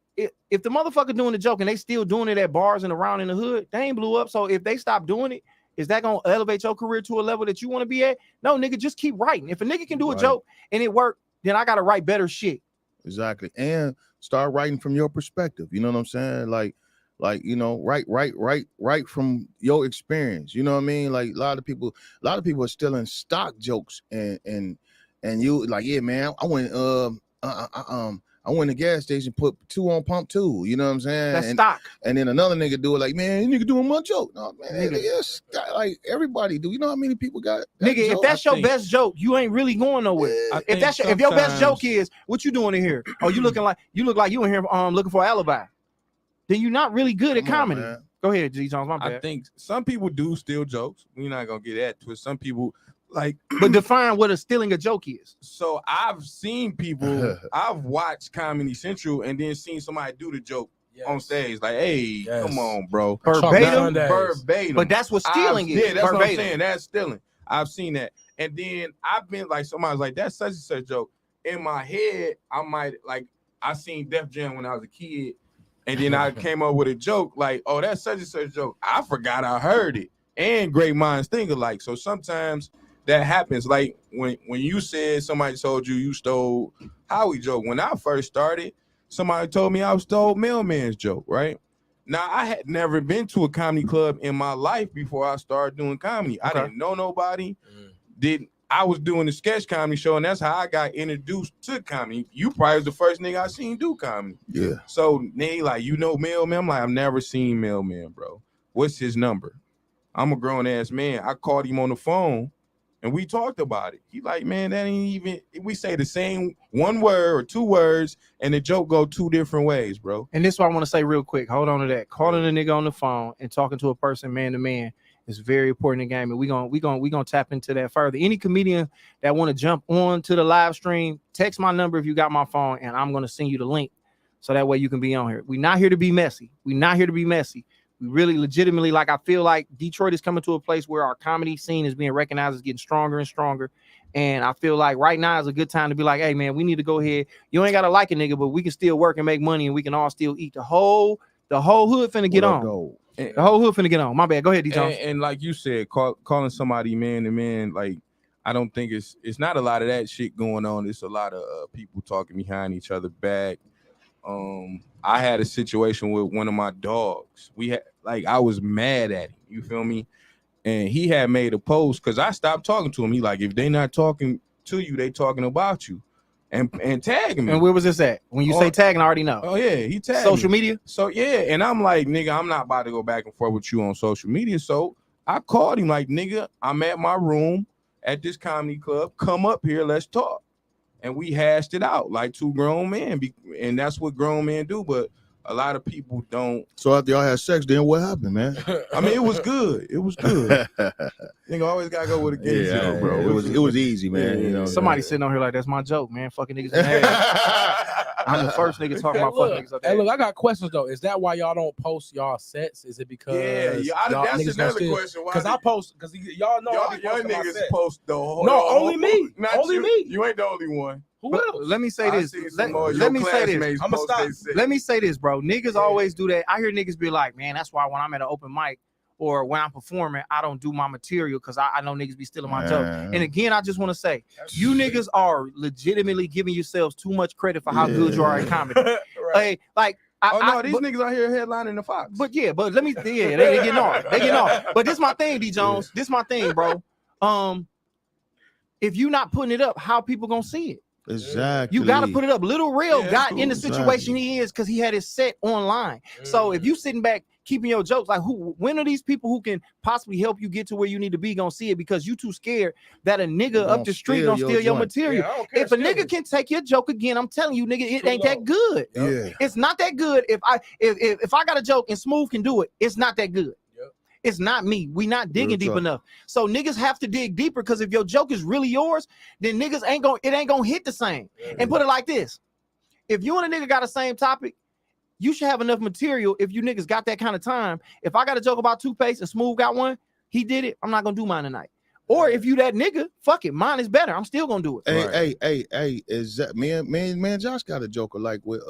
the motherfucker doing the joke and they still doing it at bars and around in the hood, they ain't blew up. So if they stop doing it, is that gonna elevate your career to a level that you want to be at? No, nigga, just keep writing. If a nigga can do a Right. joke and it worked, then I gotta write better shit. Exactly. And start writing from your perspective. You know what I'm saying? Like, you know, write from your experience. You know what I mean? Like a lot of people are stealing stock jokes and you like, yeah, man, I went to the gas station, put 2 on pump 2. You know what I'm saying? That's and, stock. and then another nigga do it like, man, you nigga doing my joke. No, man, Nigga. yes, like everybody do. You know how many people got that Nigga, if joke? that's your think- best joke, you ain't really going nowhere. Yeah. I If that's think if your best joke sometimes- is what you doing in here, oh, you look like you in here looking for an alibi, then you're not really good at Come on, comedy. man. Go ahead, G Jones, my I bad. think some people do steal jokes. We're not gonna get that to it. Some people like But define what a stealing a joke is. so I've seen people, I've watched Comedy Central and then seen somebody do the joke Yes. on stage. Like, hey, Yes. come on, bro. Verbatim, Sundays. Verbatim. but that's what stealing is. Yeah, that's what I'm verbatim. saying. That's stealing. I've seen that. And then I've been like, somebody's like, that's such and such joke. In my head, I might like, I seen Def Jam when I was a kid. And then I came up with a joke like, oh, that's such and such joke. I forgot I heard it. And great minds think alike. So sometimes that happens. Like when you said somebody told you stole Howie joke. When I first started, somebody told me I stole Mailman's joke, right? Now, I had never been to a comedy club in my life before I started doing comedy. I Okay. didn't know nobody. I was doing a sketch comedy show, and that's how I got introduced to comedy. You probably was the first nigga I seen do comedy. Yeah. So they like, you know Mailman? I'm like, I've never seen Mailman, bro. What's his number? I'm a grown ass man. I called him on the phone and we talked about it. He like, man, that ain't even, we say the same one word or 2 words and the joke go 2 different ways, bro. And this is what I want to say real quick. Hold on to that. Calling a nigga on the phone and talking to a person man to man is very important in the game. And we gonna tap into that further. Any comedian that want to jump on to the live stream, text my number if you got my phone, and I'm gonna send you the link so that way you can be on here. We're not here to be messy. We really legitimately, like, I feel like Detroit is coming to a place where our comedy scene is being recognized as getting stronger and stronger. And I feel like right now is a good time to be like, hey man, we need to go ahead. You ain't gotta like a nigga, but we can still work and make money and we can all still eat. The whole hood finna get What up, on. though? And, The whole hood finna get on. My bad. Go ahead, D Jones. and like you said, calling somebody man to man, like, I don't think it's not a lot of that shit going on. It's a lot of people talking behind each other back. I had a situation with one of my dogs. I was mad at him. You feel me? And he had made a post because I stopped talking to him. He like, if they not talking to you, they talking about you, and tagging me. And where was this at? When you say tagging, I already know. Oh yeah, he tagged Social me. media. So yeah, and I'm like, nigga, I'm not about to go back and forth with you on social media. So I called him like, nigga, I'm at my room at this comedy club. Come up here, let's talk. And we hashed it out like 2 grown men, and that's what grown men do. But a lot of people don't. So after y'all had sex, then what happened, man? I mean, it was good. It was good. Nigga always gotta go with a good Yeah, joke, bro. It was easy, man. Yeah, You know, Somebody sitting on here like, that's my joke, man. Fucking niggas in the ass. I'm the first nigga talking about fucking niggas up Hey, there. look, I got questions though. Is that why y'all don't post y'all sets? Is it because y'all that's niggas another don't question. Because I post, because y'all know I be y'all posting my niggas sets. post the whole. No, only me. Not Only you. me. You ain't the only one. Who But else? let me say I this. seen some more of Let your me say this. classmates I'ma post stop. they set. Let me say this, bro. Niggas always do that. I hear niggas be like, man, that's why when I'm at an open mic or when I'm performing, I don't do my material because I know niggas be stealing my jokes. And again, I just want to say, you niggas are legitimately giving yourselves too much credit for how good you are at comedy. Right. Hey, like, These niggas out here headlining the Fox. But let me, they getting off. They getting off. But this my thing, D Jones. This my thing, bro. If you not putting it up, how people gonna see it? Exactly. You gotta put it up. Little Real Yeah, got cool, in the situation exactly. he is because he had his set online. So if you sitting back, keeping your jokes. Like, when are these people who can possibly help you get to where you need to be gonna see it? Because you too scared that a nigga up the street gonna steal your material. Yeah, I don't care, If a steal nigga it. can take your joke again, I'm telling you, nigga, it Too ain't that low. good. Yeah. It's not that good. If I got a joke and Smooth can do it, it's not that good. Yep. It's not me. We not digging Real deep talk. enough. So niggas have to dig deeper, because if your joke is really yours, then niggas ain't gonna hit the same. And put it like this: if you and a nigga got the same topic, you should have enough material. If you niggas got that kind of time, if I got a joke about toothpaste and Smooth got one, he did it, I'm not gonna do mine tonight. Or if you that nigga, fuck it, mine is better, I'm still gonna do it. Hey, is that man? Josh got a joker like with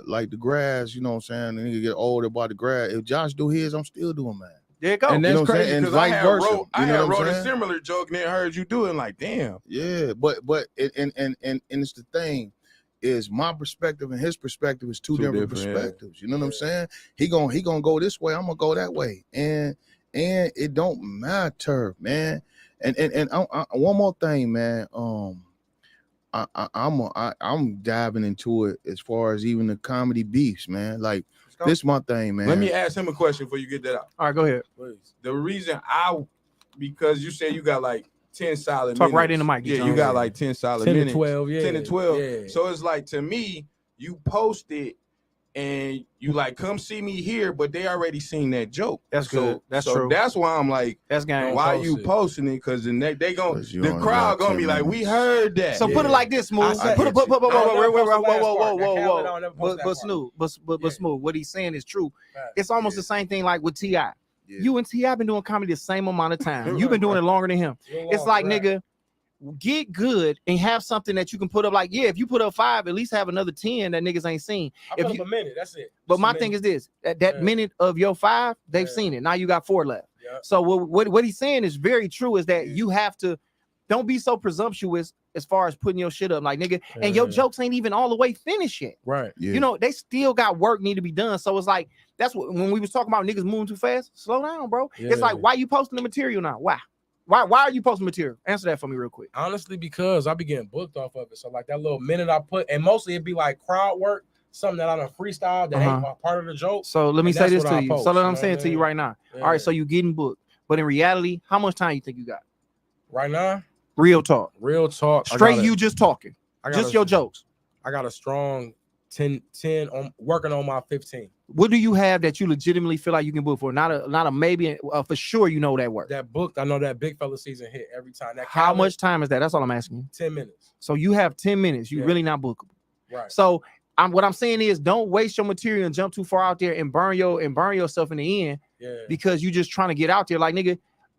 like the grass, you know what I'm saying? The nigga get older about the grass. If Josh do his, I'm still doing mine. There it go. And You know that's what I'm crazy saying? And because I vice had versa. wrote, I You know had what I'm wrote a saying? similar joke and then heard you do it. Like, damn. Yeah, but and it's the thing is my perspective and his perspective is two different different, yeah. perspectives. You know what I'm saying? He gonna go this way, I'm gonna go that way, and it don't matter, man. And one more thing, man. I'm diving into it as far as even the comedy beefs, man. Like this my thing, man. Let me ask him a question before you get that out. All right, go ahead. Please. The reason because you said you got like 10 solid Talk minutes. right in the mic, Yeah, John. you got like 10 solid 10 to minutes. 12, yeah. 10 to 12. Yeah. So it's like, to me, you posted and you like, come see me here, but they already seen that joke. That's good. That's so true. That's why I'm like, That's game. why post you it. posting it? Because the next they gon' 'Cause you the only crowd got gonna be 10 like, we minutes. heard that. So put it like this, Smooth. I said Put it. whoa, whoa, I'll never whoa, post the last whoa, part. That Khaled, whoa. I'll never post that But part. Smooth, but Yeah. Smooth, what he's saying is true. Facts. It's almost the same thing like with T.I. Yeah. You and T.I. been doing comedy the same amount of time. You've been doing it longer than him. It's like, nigga, get good and have something that you can put up. Like, yeah, if you put up 5, at least have another 10 that niggas ain't seen. I if put you- up a minute. That's it. But Just my a thing minute. is this: that Yeah. minute of your 5, they've Yeah. seen it. Now you got 4 left. Yeah. So what he's saying is very true. Is that Yeah. you have to don't be so presumptuous as far as putting your shit up, like, nigga. And your Yeah. jokes ain't even all the way finished yet. Right. Yeah. You know, they still got work need to be done. So it's like, that's what, when we was talking about niggas moving too fast, slow down, bro. It's like, Yeah. why you posting the material now? Why are you posting material? Answer that for me real quick. Honestly, because I be getting booked off of it. So like that little minute I put, and mostly it'd be like crowd work, something that I done freestyle that ain't a part of the joke. So let me And say that's this what to I you. post, So let you I'm know saying what I to you mean? right now. Yeah. All right, so you getting booked. But in reality, how much time you think you got? Right now, Real talk. real talk. Straight you just talking. I got Just a- your jokes. I got a strong 10 on working on my 15. What do you have that you legitimately feel like you can book for? Not a maybe, for sure you know that work. That booked, I know that big fella season hit every time. That How Khaled, much time is that? That's all I'm asking you. 10 minutes. So you have 10 minutes. You Yeah. really not bookable. Right. So what I'm saying is, don't waste your material and jump too far out there and burn yourself in the end Yeah. because you just trying to get out there. Like, nigga,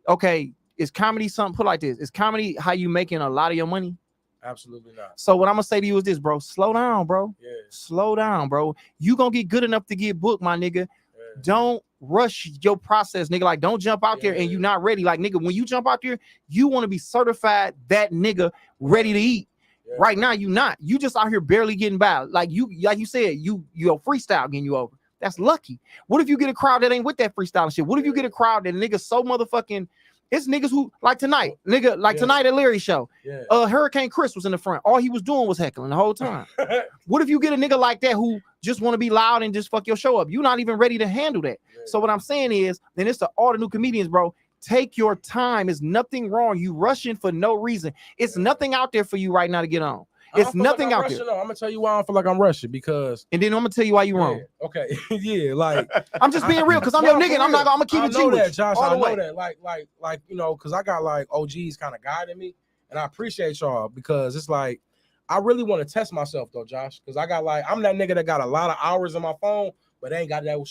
okay, is comedy something? Put it like this: is comedy how you making a lot of your money? Absolutely not. So what I'm gonna say to you is this, bro: slow down, bro. Yeah. Slow down, bro. You gonna get good enough to get booked, my nigga. Yeah. Don't rush your process, nigga. Like, don't jump out there and Yeah. you not ready. Like, nigga, when you jump out there, you want to be certified that nigga ready to eat. Yeah. Right now, you not. You just out here barely getting by. Like you said, your freestyle getting you over. That's lucky. What if you get a crowd that ain't with that freestyle shit? What if you get a crowd that niggas so motherfucking? It's niggas who like tonight, nigga, like Yeah. tonight at Larry's show. Yeah. Hurricane Chris was in the front. All he was doing was heckling the whole time. What if you get a nigga like that who just want to be loud and just fuck your show up? You're not even ready to handle that. So what I'm saying is, then it's to all the new comedians, bro. Take your time. It's nothing wrong. You rushing for no reason. It's nothing out there for you right now to get on. It's nothing out there. I'm gonna tell you why I don't feel like I'm rushing because And then I'm gonna tell you why you wrong. yeah, okay, yeah, like I'm just being real because I'm No, your nigga. for And I'm gonna keep I it know G that, with you Josh. all I the know way. that, like you know, because I got like OGs kind of guiding me, and I appreciate y'all because it's like I really want to test myself though, Josh, because I got like I'm that nigga that got a lot of hours on my phone, but they ain't got that.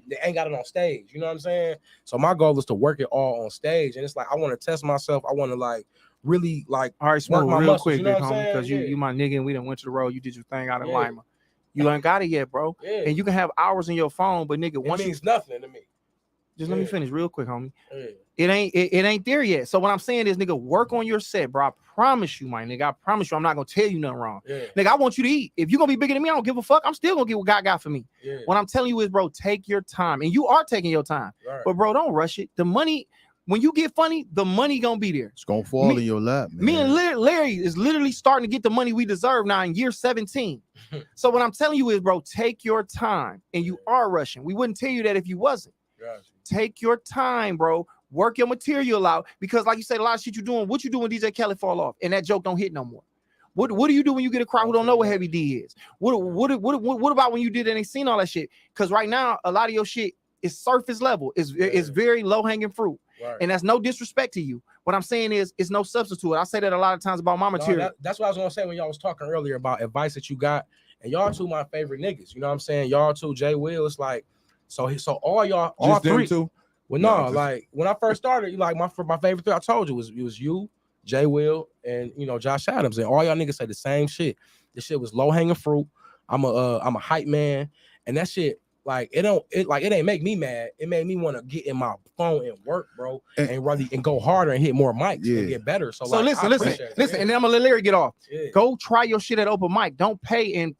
They ain't got it on stage. You know what I'm saying? So my goal is to work it all on stage, and it's like I want to test myself. I want to like really like All right, Smooth, my real muscles, quick, you know big what I'm homie, saying? because Yeah. you my nigga and we done went to the road. You did your thing out in Yeah. Lima. You ain't got it yet, bro. yeah. And you can have hours in your phone, but nigga, It once you means nothing to me. just let me Yeah. finish real quick, homie. Yeah. It ain't there yet. So what I'm saying is, nigga, work on your set, bro. I promise you, my nigga. I promise you, I'm not gonna tell you nothing wrong. Yeah. Nigga, I want you to eat. If you're gonna be bigger than me, I don't give a fuck. I'm still gonna get what God got for me. Yeah. What I'm telling you is, bro, take your time. And you are taking your time. Right. But bro, don't rush it. The money when you get funny, the money gonna be there. It's gonna fall Me- in your lap, man. Me and Larry is literally starting to get the money we deserve now in year 17. So what I'm telling you is, bro, take your time, and you are rushing. We wouldn't tell you that if you wasn't. Gotcha. Take your time, bro. Work your material out, because like you said, a lot of shit you doing. What you do when DJ Khaled fall off and that joke don't hit no more? What do you do when you get a crowd who don't know what Heavy D is? What about when you did and they seen all that shit? Because right now a lot of your shit is surface level. It's very low hanging fruit, Right. and that's no disrespect to you. What I'm saying is, it's no substance to it. I say that a lot of times about my material. That's what I was gonna say when y'all was talking earlier about advice that you got, and y'all two my favorite niggas. You know what I'm saying? Y'all two, Jay Will. It's like so all y'all, all Just them three. two? Well, No, no, just- like when I first started, like my favorite three, I told you it was you, Jay Will, and Josh Adams, and all y'all niggas say the same shit. This shit was low hanging fruit. I'm a hype man, and that shit like it ain't make me mad. It made me want to get in my phone and work, bro, and go harder and hit more mics Yeah. and get better. So So like, I listen, appreciate it. and then I'm gonna let Larry get off. Yeah. Go try your shit at open mic. Don't pay and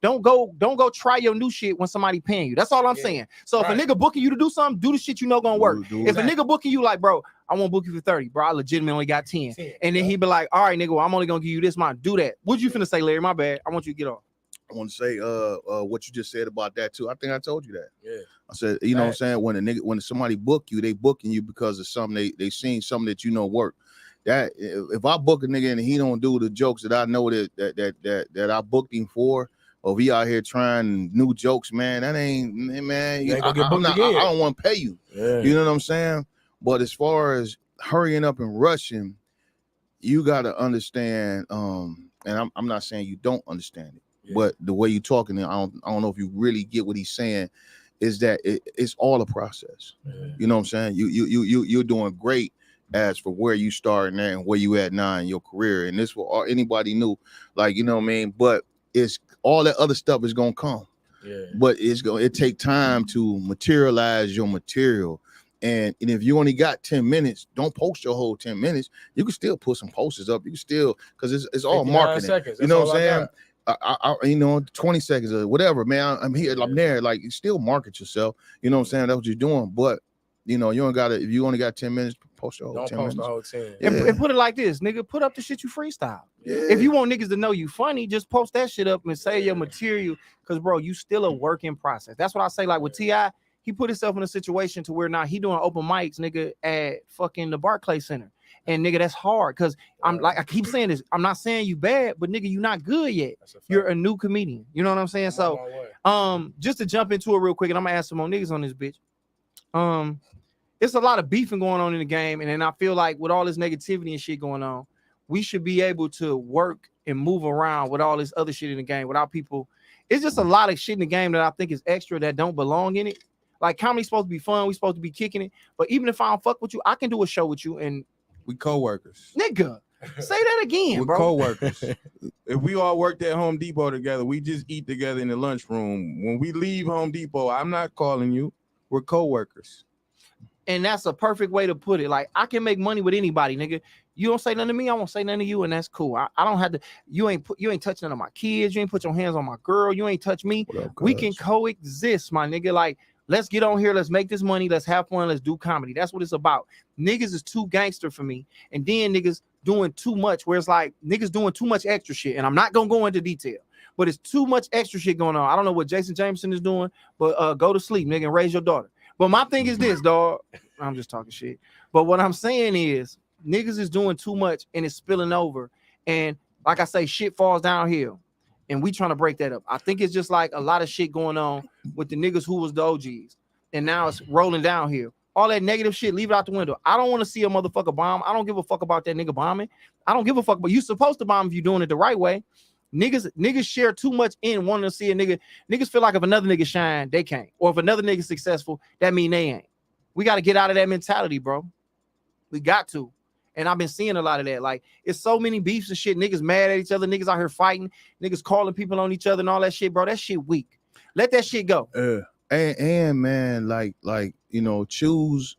don't go try your new shit when somebody paying you. That's all I'm Yeah. saying. So Right. if a nigga booking you to do something, do the shit you know gonna work. Do If it. a nigga booking you like, bro, I won't book you for 30, bro, I legitimately only got 10. And then he be like, all right, nigga, well, I'm only gonna give you this amount. Do that. What you finna say, Larry? My bad. I want you to get off. I want to say what you just said about that too. I think I told you that. Yeah. I said, you know what I'm saying, when somebody book you, they booking you because of something they seen something that work. That if I book a nigga and he don't do the jokes that I know that I booked him for, or if he out here trying new jokes, man, that ain't man. You ain't gonna get I booked again. don't want to pay you. Yeah. You know what I'm saying? But as far as hurrying up and rushing, you got to understand. And I'm not saying you don't understand it. Yeah. But the way you're talking, I don't know if you really get what he's saying. Is that it's all a process? Yeah. You know what I'm saying? You're doing great as for where you starting at and where you at now in your career. And this for anybody new, like, you know what I mean. But it's all that other stuff is gonna come. Yeah. But it take time to materialize your material. And if you only got 10 minutes, don't post your whole 10 minutes. You can still put some posters up. You can still, because it's all 59 marketing. seconds. You That's know all what I'm I saying? got. I 20 seconds or whatever, man. I'm here, I'm there. Like, you still market yourself. You know what I'm saying? That's what you're doing. But you don't gotta, if you only got 10 minutes, post your whole Don't 10 post minutes. the whole 10. Yeah. And put it like this, nigga, put up the shit you freestyle. Yeah. If you want niggas to know you funny, just post that shit up and say your material. Cause bro, you still a work in process. That's what I say. Like with T.I., he put himself in a situation to where now he doing open mics, nigga, at fucking the Barclays Center. And nigga, that's hard. Cause I'm like, I keep saying this. I'm not saying you bad, but nigga, you not good yet. That's a fact. You're a new comedian. You know what I'm saying? I'm So on my way. just to jump into it real quick, and I'm gonna ask some more niggas on this bitch. It's a lot of beefing going on in the game, and then I feel like with all this negativity and shit going on, we should be able to work and move around with all this other shit in the game without people. It's just a lot of shit in the game that I think is extra that don't belong in it. Like, comedy's supposed to be fun, we supposed to be kicking it, but even if I don't fuck with you, I can do a show with you, and We co-workers. nigga, say that again, We're bro. co-workers. If we all worked at Home Depot together, we just eat together in the lunchroom. When we leave Home Depot, I'm not calling you. We're co-workers. And that's a perfect way to put it. Like, I can make money with anybody, nigga. You don't say nothing to me, I won't say nothing to you, and that's cool. I don't have to. You ain't touch none of my kids. You ain't put your hands on my girl. You ain't touch me. What up, We cuz? can coexist, my nigga. Like, let's get on here. Let's make this money. Let's have fun. Let's do comedy. That's what it's about. Niggas is too gangster for me, and then niggas doing too much. Where it's like niggas doing too much extra shit, and I'm not gonna go into detail, but it's too much extra shit going on. I don't know what Jason Jameson is doing, but go to sleep, nigga, and raise your daughter. But my thing is this, dog. I'm just talking shit. But what I'm saying is, niggas is doing too much and it's spilling over. And like I say, shit falls downhill. And we trying to break that up. I think it's just like a lot of shit going on with the niggas who was the OGs. And now it's rolling downhill. All that negative shit, leave it out the window. I don't want to see a motherfucker bomb. I don't give a fuck about that nigga bombing. I don't give a fuck. But you supposed to bomb if you're doing it the right way. Niggas share too much in wanting to see a nigga. Niggas feel like if another nigga shine, they can't. Or if another nigga successful, that mean they ain't. We got to get out of that mentality, bro. We got to. And I've been seeing a lot of that. Like, it's so many beefs and shit. Niggas mad at each other. Niggas out here fighting. Niggas calling people on each other and all that shit, bro. That shit weak. Let that shit go. And man, like choose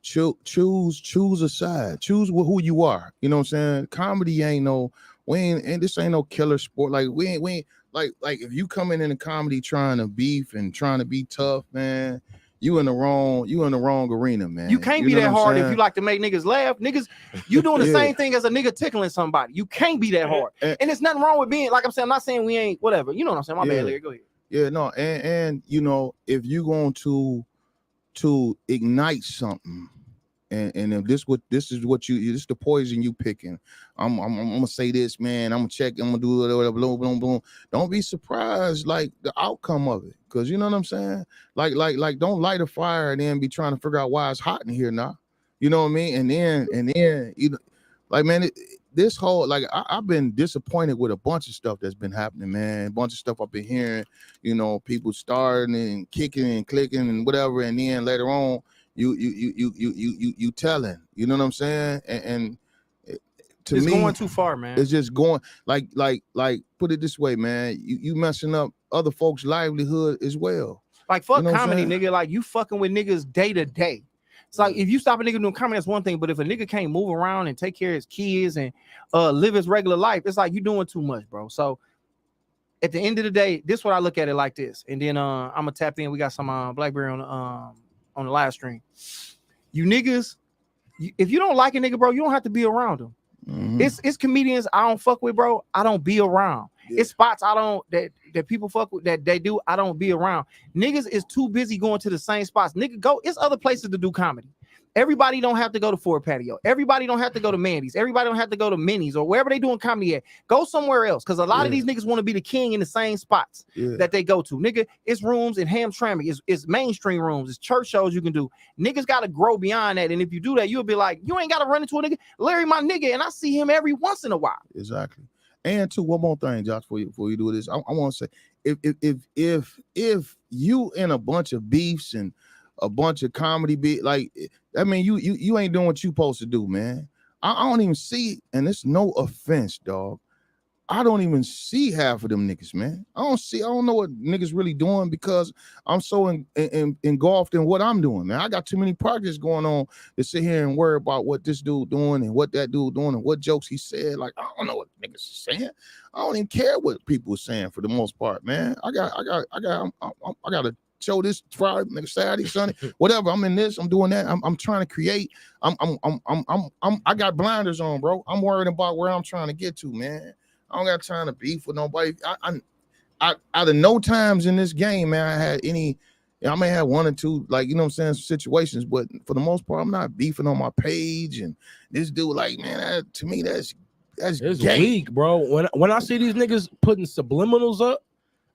a side. Choose who you are. You know what I'm saying? Comedy ain't no. And this ain't no killer sport. Like we ain't like if you coming in a comedy trying to beef and trying to be tough, man, you in the wrong arena, man. You can't be know that what I'm hard if saying? you like to make niggas laugh. Niggas, you doing the Yeah. same thing as a nigga tickling somebody. You can't be that hard. And there's nothing wrong with being, like I'm saying, I'm not saying we ain't whatever. You know what I'm saying? My bad, Larry. Go ahead. Yeah, no, and you know, if you going to ignite something, and if this is the poison you picking. I'm gonna say this, man. I'm gonna check. I'm gonna do whatever. Boom, boom, boom. Don't be surprised, like the outcome of it, because you know what I'm saying. Like, don't light a fire and then be trying to figure out why it's hot in here now. You know what I mean? And then you know, like, man, this whole, like, I've been disappointed with a bunch of stuff that's been happening, man. A bunch of stuff I've been hearing. You know, people starting and kicking and clicking and whatever, and then later on, you telling. You know what I'm saying? And to It's me, going too far, man. it's just going like put it this way, man. You messing up other folks' livelihood as well. Like, fuck You know what I'm comedy, saying? nigga. Like, you fucking with niggas day to day. It's like, if you stop a nigga doing comedy, that's one thing. But if a nigga can't move around and take care of his kids and live his regular life, it's like you doing too much, bro. So at the end of the day, this is what I look at it like this. And then I'm gonna tap in. We got some Blackberry on the live stream. You niggas, if you don't like a nigga, bro, you don't have to be around him. Mhm. It's comedians I don't fuck with, bro. I don't be around. Yeah. It's spots I don't that people fuck with that they do. I don't be around. Niggas is too busy going to the same spots. Nigga, go. It's other places to do comedy. Everybody don't have to go to Ford Patio. Everybody don't have to go to Mandy's. Everybody don't have to go to Minnie's or wherever they doing comedy at. Go somewhere else, because a lot of these niggas want to be the king in the same spots that they go to. Nigga, it's rooms in Hamtramck. It's mainstream rooms. It's church shows you can do. Niggas got to grow beyond that. And if you do that, you'll be like, you ain't got to run into a nigga. Larry, my nigga, and I see him every once in a while. Exactly. And too, one more thing, Josh, before you do this, I want to say, if you in a bunch of beefs and a bunch of comedy beat, like, I mean, you ain't doing what you supposed to do, man. I don't even see, and it's no offense, dog. I don't even see half of them niggas, man. I don't know what niggas really doing, because I'm so engulfed in what I'm doing, man. I got too many projects going on to sit here and worry about what this dude doing and what that dude doing and what jokes he said. Like, I don't know what niggas is saying. I don't even care what people are saying for the most part, man. I got to show this Friday, next Saturday, Sunday, whatever. I'm in this, I'm doing that. I'm trying to create. I got blinders on, bro. I'm worried about where I'm trying to get to, man. I don't got time to beef with nobody. I out of no times in this game, man, I may have one or two, like, you know what I'm saying, situations, but for the most part, I'm not beefing on my page. And this dude, like, man, to me, that's It's gay. weak, bro. When I see these niggas putting subliminals up,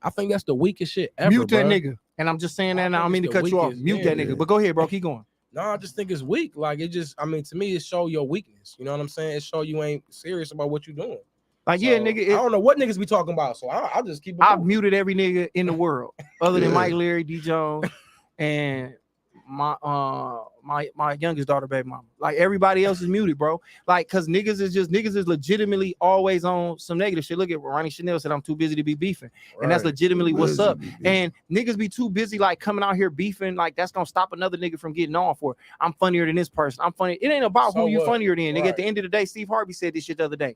I think that's the weakest shit ever. Mute that bro. nigga. And I'm just saying that now. I don't mean to think cut it's you the off. weakest. Mute that Yeah. nigga. But go ahead, bro. Keep going. No, I just think it's weak. Like, it just, I mean, to me, it show your weakness. You know what I'm saying? It show you ain't serious about what you're doing. Like, yeah, So, nigga. I don't know what niggas be talking about, so I'll just keep it I've moving. muted every nigga in the world other than Yeah. Mike Leary, D Jones, and my youngest daughter, baby mama. Like, everybody else is muted, bro. Like, cause niggas is legitimately always on some negative shit. Look at what Ronnie Chanel said, I'm too busy to be beefing. And that's Right. legitimately what's up. Yeah. And niggas be too busy like coming out here beefing, like that's gonna stop another nigga from getting on for I'm funnier than this person. I'm funny. It ain't about So who you what? funnier than. Nigga, Right. at the end of the day, Steve Harvey said this shit the other day.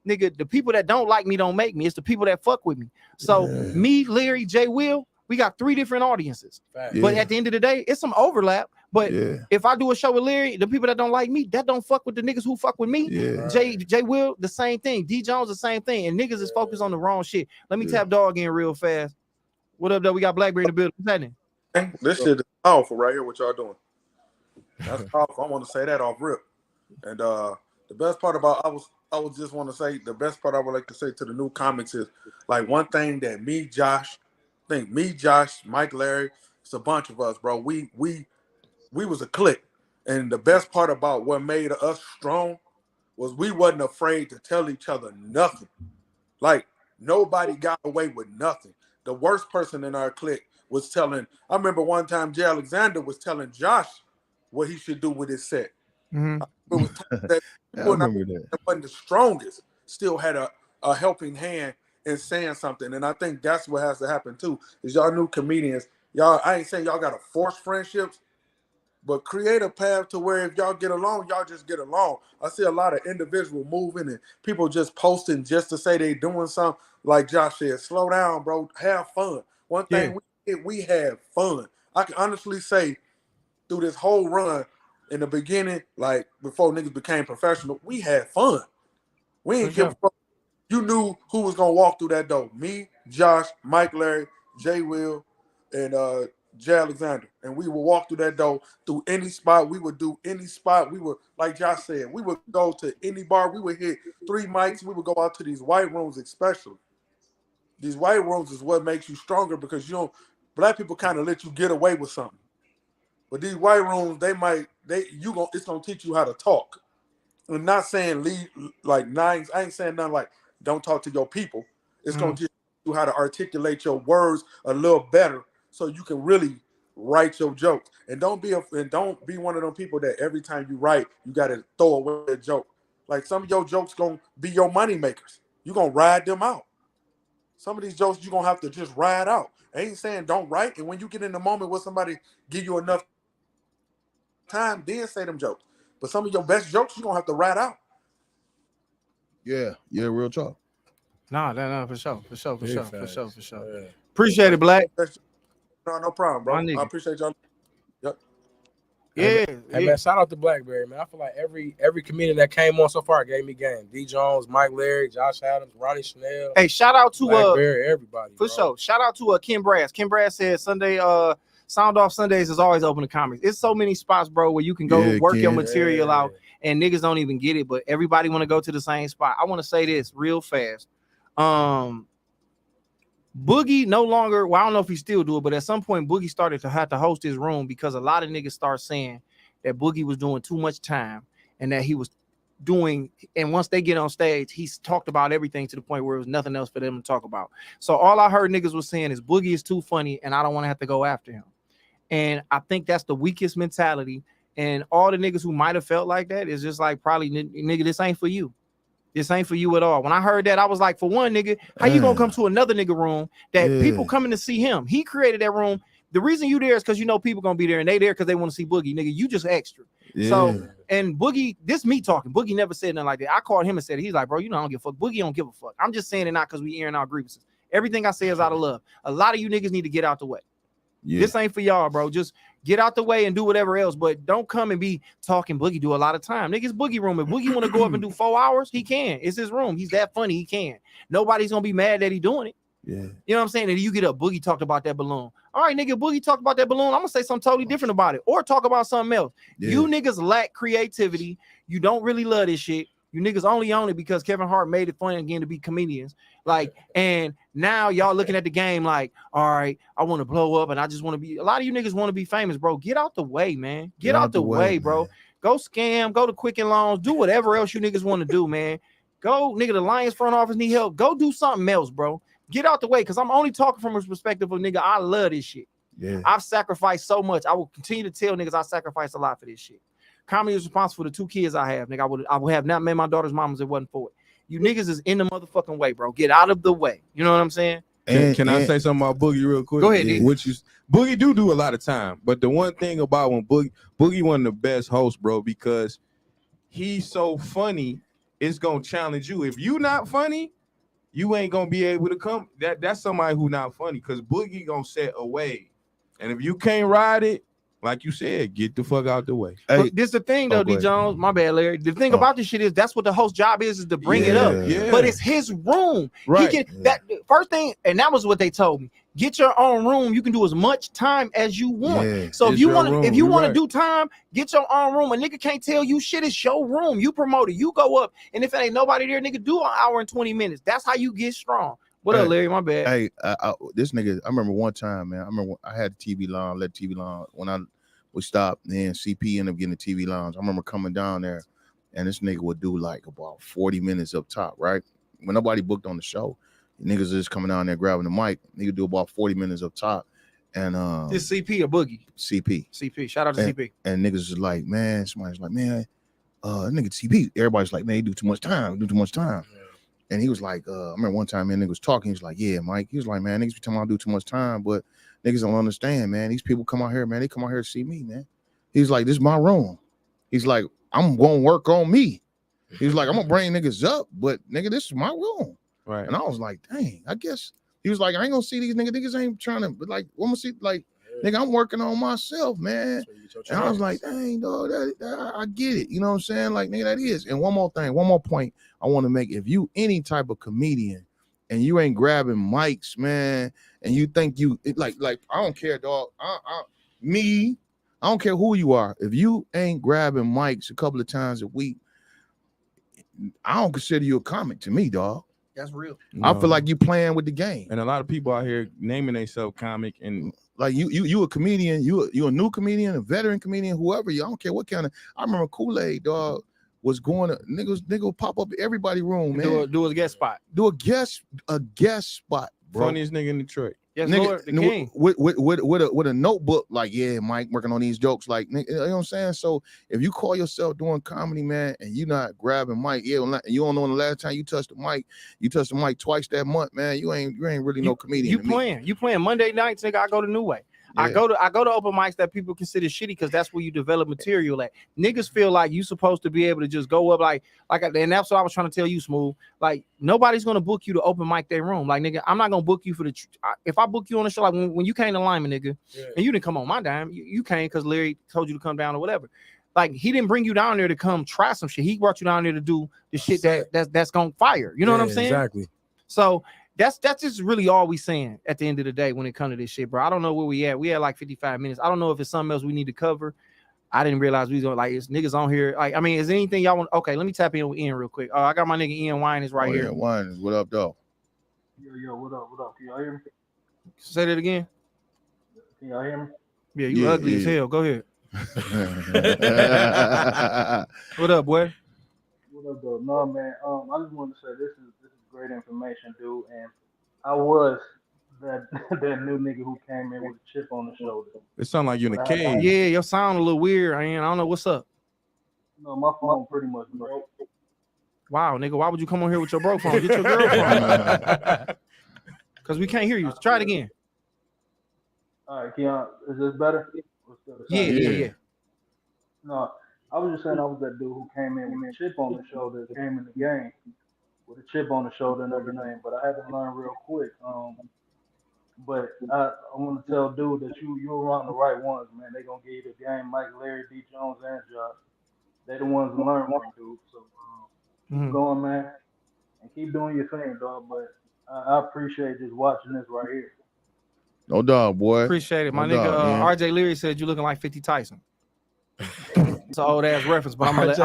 Nigga, the people that don't like me don't make me. It's the people that fuck with me. So Yeah. me, Larry, Jay Will, we got 3 different audiences. Fact. Yeah. But at the end of the day, it's some overlap. But Yeah. if I do a show with Larry, the people that don't like me, that don't fuck with the niggas who fuck with me. Yeah. Right. Jay Will, the same thing. D Jones, the same thing. And niggas is focused on the wrong shit. Let me Yeah. tap dog in real fast. What up, though? We got Blackberry in the building. What's happening? This shit is powerful right here. What y'all doing? That's powerful. I want to say that off rip. And the best part about I would just want to say the best part I would like to say to the new comics is, like, one thing that Josh, Mike, Larry, it's a bunch of us, bro. We was a clique. And the best part about what made us strong was we wasn't afraid to tell each other nothing. Like, nobody got away with nothing. The worst person in our clique was telling, I remember one time Jay Alexander was telling Josh what he should do with his set. Mm-hmm. It was that I remember that. wasn't the strongest, still had a helping hand in saying something. And I think that's what has to happen too, is y'all new comedians, y'all, I ain't saying y'all got to force friendships, but create a path to where if y'all get along, y'all just get along. I see a lot of individual moving and people just posting just to say they doing something. Like Josh said, slow down, bro. Have fun. One thing we have fun. I can honestly say through this whole run, in the beginning, like before niggas became professional, we had fun. We For ain't give a sure. fuck. You knew who was gonna walk through that door. Me, Josh, Mike Larry, Jay Will, and Jay Alexander. And we would walk through that door through any spot. We would do any spot. We would, like Josh said, we would go to any bar. We would hit 3 mics. We would go out to these white rooms, especially. These white rooms is what makes you stronger because you don't. Black people kind of let you get away with something. But these white rooms, it's gonna teach you how to talk. I'm not saying leave like nines. I ain't saying nothing like don't talk to your people. It's gonna teach you how to articulate your words a little better so you can really write your jokes. And don't be one of them people that every time you write, you gotta throw away a joke. Like some of your jokes gonna be your money makers. You gonna ride them out. Some of these jokes you gonna have to just ride out. I ain't saying don't write. And when you get in the moment where somebody give you enough time, then say them jokes. But some of your best jokes you gonna have to ride out. Yeah, real talk. No, for sure. Big facts. Yeah. Appreciate it, Black. No problem, bro. My nigga. I appreciate y'all. Yep. Yeah, Hey man, shout out to Blackberry, man. I feel like every comedian that came on so far gave me game. D Jones, Mike Larry, Josh Adams, Ronnie Chanel. Hey, shout out to Blackberry, everybody. for sure. Shout out to Ken Brass. Ken Brass said Sunday Sound Off Sundays is always open to comics. It's so many spots, bro, where you can go work your material out, and niggas don't even get it, but everybody want to go to the same spot. I want to say this real fast. Boogie no longer, well, I don't know if he still do it, but at some point Boogie started to have to host his room because a lot of niggas start saying that Boogie was doing too much time and that he was doing, and once they get on stage, he's talked about everything to the point where it was nothing else for them to talk about. So all I heard niggas was saying is Boogie is too funny and I don't want to have to go after him. And I think that's the weakest mentality. And all the niggas who might have felt like that is just like, probably, nigga, this ain't for you. This ain't for you at all. When I heard that, I was like, for one, nigga, how you gonna come to another nigga room that people coming to see him? He created that room. The reason you there is because you know people gonna be there and they there because they want to see Boogie, nigga. You just extra. So, and Boogie, this me talking. Boogie never said nothing like that. I called him and said, he's like, bro, you know, I don't give a fuck. Boogie don't give a fuck. I'm just saying it not because we airing our grievances. Everything I say is out of love. A lot of you niggas need to get out the way. This ain't for y'all, bro. Just get out the way and do whatever else, but don't come and be talking. Boogie do a lot of time. Niggas Boogie room. If Boogie want to go up and do 4 hours, he can. It's his room. He's that funny. He can. Nobody's gonna be mad that he doing it. Yeah. You know what I'm saying? And you get up, Boogie talked about that balloon. All right, nigga, Boogie talked about that balloon. I'm gonna say something totally different about it, or talk about something else. You niggas lack creativity. You don't really love this shit. You niggas only own it because Kevin Hart made it fun again to be comedians. Like, and now y'all looking at the game like, all right, I want to blow up and I just want to be. A lot of you niggas want to be famous, bro. Get out the way, man. Get out the way, bro. Go scam, go to Quicken Loans, do whatever else you niggas want to do, man. Go, nigga, the Lions front office need help. Go do something else, bro. Get out the way, because I'm only talking from a perspective of, nigga, I love this shit. Yeah. I've sacrificed so much. I will continue to tell niggas I sacrificed a lot for this shit. Comedy is responsible for the 2 kids I have, nigga. I would have not met my daughter's mamas if it wasn't for it. You niggas is in the motherfucking way, bro. Get out of the way. You know what I'm saying? Can I say something about Boogie real quick? Go ahead, D. Boogie do a lot of time, but the one thing about when Boogie one of the best hosts, bro, because he's so funny, it's gonna challenge you. If you not funny, you ain't gonna be able to come. That's somebody who not funny, because Boogie gonna set a wave, and if you can't ride it, like you said, get the fuck out the way. Hey, but this the thing though, D Jones. My bad, Larry. The thing about this shit is that's what the host job is to bring it up. Yeah. But it's his room. Right. He can that first thing, and that was what they told me. Get your own room. You can do as much time as you want. Yeah. So if you want to right. do time, get your own room. A nigga can't tell you shit. It's your room. You promote it. You go up. And if it ain't nobody there, nigga, do an hour and 20 minutes. That's how you get strong. What up, Larry? My bad. Hey, this nigga, I remember one time, man. I remember I had the TV lounge, let TV lounge when we stopped, then CP ended up getting the TV lounge. I remember coming down there, and this nigga would do like about 40 minutes up top, right? When nobody booked on the show, niggas are just coming down there grabbing the mic. Nigga do about 40 minutes up top, and This CP or Boogie? CP. Shout out to CP. And niggas is like, man, somebody's like, man, nigga CP. Everybody's like, man, he do too much time. Yeah. And he was like, I remember one time, man, nigga was talking. He was like, yeah, Mike. He was like, man, niggas be telling me I do too much time, but niggas don't understand, man. These people come out here, man. They come out here to see me, man. He's like, this is my room. He's like, I'm going to work on me. He's like, I'm going to bring niggas up, but nigga, this is my room. Right. And I was like, dang, I guess. He was like, I ain't going to see these niggas. Niggas ain't trying to, but like, I'm going to see, like, Nigga, I'm working on myself, man. So you get your And I was chance. like, dang, dog, I get it. You know what I'm saying? Like, nigga, that is. And one more point I want to make. If you any type of comedian and you ain't grabbing mics, man, and you think like I don't care, dog. I don't care who you are. If you ain't grabbing mics a couple of times a week, I don't consider you a comic to me, dog. That's real. I feel like you playing with the game. and a lot of people out here naming themselves comic, and Like you a comedian, you a new comedian, a veteran comedian, whoever you. I don't care what kind of. I remember Kool-Aid, dog, was going to nigga would pop up in everybody room, man. Do a guest spot. Do a guest spot, bro. funniest nigga in Detroit. Yes, Nigga, Lord, the king. with a notebook, like, yeah, Mike working on these jokes, like, nigga, you know what I'm saying? So if you call yourself doing comedy, man, and you not grabbing Mike, yeah, you don't know when the last time you touched the mic twice that month, man. You ain't really no comedian. You playing Monday nights, nigga. I go to New Way. Yeah. I go to open mics that people consider shitty because that's where you develop material at. Niggas feel like you supposed to be able to just go up and that's what I was trying to tell you, Smooth. Like, nobody's gonna book you to open mic their room. Like, nigga, I'm not gonna book you for if I book you on the show, like when you came to Lyman, nigga, and you didn't come on my dime, you came because Larry told you to come down or whatever. Like, he didn't bring you down there to come try some shit. He brought you down there to do the shit that's gonna fire. You know what I'm saying? Exactly. So that's just really all we saying at the end of the day when it comes to this shit, bro. I don't know where we at. We had like 55 minutes. I don't know if it's something else we need to cover. I didn't realize we was gonna it's niggas on here. Like, I mean, is there anything y'all want? Okay, let me tap in with Ian real quick. I got my nigga Ian Wine is right here. Yeah, Wine, what up, dog? Yo, what up? Can y'all hear me? Say that again. Can y'all hear me? Yeah, you Yeah, ugly as yeah. hell. Go ahead. What up, boy? What up, though? No, man. I just wanted to say this is great information, dude. And I was that new nigga who came in with a chip on the shoulder. It sound like you in a cave. Yeah, your sound a little weird. I don't know what's up. No, my phone pretty much broke. Wow, nigga, why would you come on here with your broke phone? Get your girl phone. Because we can't hear you. Try it again. All right, Keon, is this better? Yeah. No, I was just saying I was that dude who came in with a chip on the shoulder, came in the game with a chip on the shoulder and everything. But I had to learn real quick. But I want to tell dude that you're around the right ones, man. They gonna give you the game, Mike, Larry, D. Jones, and Josh. They the ones to learn from, dude. So keep going, man, and keep doing your thing, dog. But I appreciate just watching this right here. No dog, boy. Appreciate it. My No nigga doubt, RJ Leary said you looking like 50 Tyson. It's an old ass reference, but I'm gonna let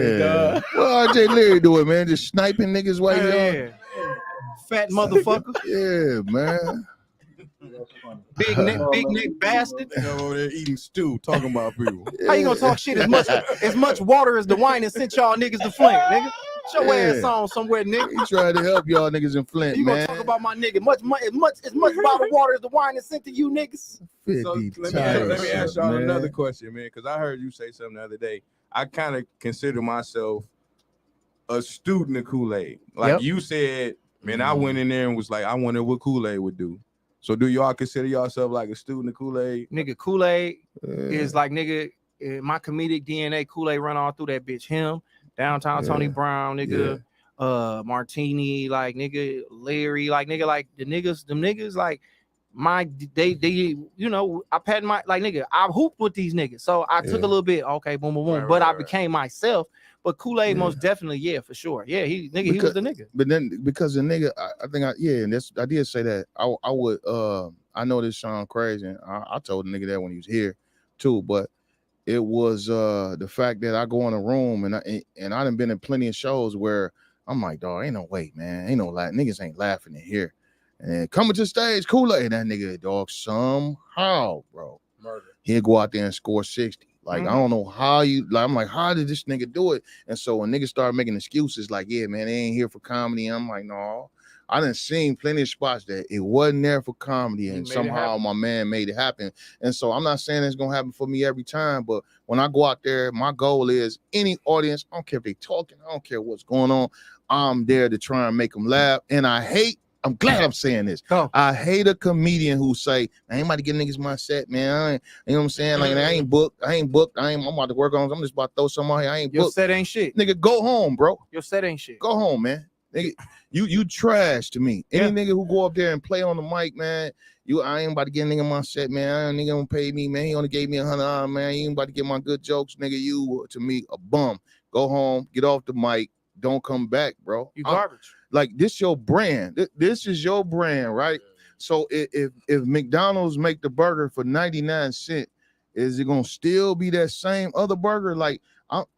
Yeah. Well, RJ Leary do it, man. Just sniping niggas while you on. yeah. Fat motherfucker. Yeah, man. That's funny. Big neck bastard. Over there eating stew, talking about people. How you gonna talk shit as much water as the wine and sent y'all niggas to Flint, nigga? Get your ass on somewhere, nigga. He tried to help y'all niggas in Flint, You man. gonna talk about my nigga as much bottled water as the wine is sent to you niggas? 50 So let me ask y'all man. another question, man, because I heard you say something the other day. I kind of consider myself a student of Kool-Aid. Like Yep. you said, man, I went in there and was like, I wonder what Kool-Aid would do. So do y'all consider yourself like a student of Kool-Aid? Nigga, Kool-Aid Yeah. is like, nigga, my comedic DNA, Kool-Aid run all through that bitch. Him, Downtown Yeah. Tony Brown, nigga, Martini, like, nigga, Larry, like, nigga, like them niggas, like, they you know, I pat my, like, nigga, I hooped with these niggas. So I took Yeah. a little bit, okay, boom, boom, boom. Right, but right, I right. became myself. But Kool-Aid Yeah. most definitely, yeah, for sure. Yeah, he was Because- the nigga. But then because the nigga, I think and I did say that. I would I know this sound crazy. And I told the nigga that when he was here too, but it was the fact that I go in a room and I done been in plenty of shows where I'm like, dog, ain't no way, man. Ain't no niggas ain't laughing in here. And coming to the stage, Kool-Aid, that nigga, dog, somehow, bro, Murder. he'll go out there and score 60. Like, I don't know how I'm like, how did this nigga do it? And so when niggas start making excuses like, yeah, man, they ain't here for comedy. I'm like, no, I done seen plenty of spots that it wasn't there for comedy, and made it somehow happen. my man made it happen. And so I'm not saying it's gonna happen for me every time, but when I go out there, my goal is any audience, I don't care if they talking, I don't care what's going on, I'm there to try and make them laugh. And I'm glad I'm saying this. Go. I hate a comedian who say, I ain't about to get niggas my set, man. I ain't, you know what I'm saying? Like, I ain't booked. I'm about to work on it. I'm just about to throw something out here. I ain't Your booked. set ain't shit. Nigga, go home, bro. Your set ain't shit. Go home, man. Nigga, you trash to me. Any Yeah. nigga who go up there and play on the mic, man, I ain't about to get a nigga my set, man. I ain't nigga gonna pay me, man. He only gave me $100, man. You ain't about to get my good jokes, nigga. You to me a bum. Go home, get off the mic, don't come back, bro. You garbage. Like this your brand. This is your brand, right? So if McDonald's make the burger for 99 cents, is it gonna still be that same other burger? Like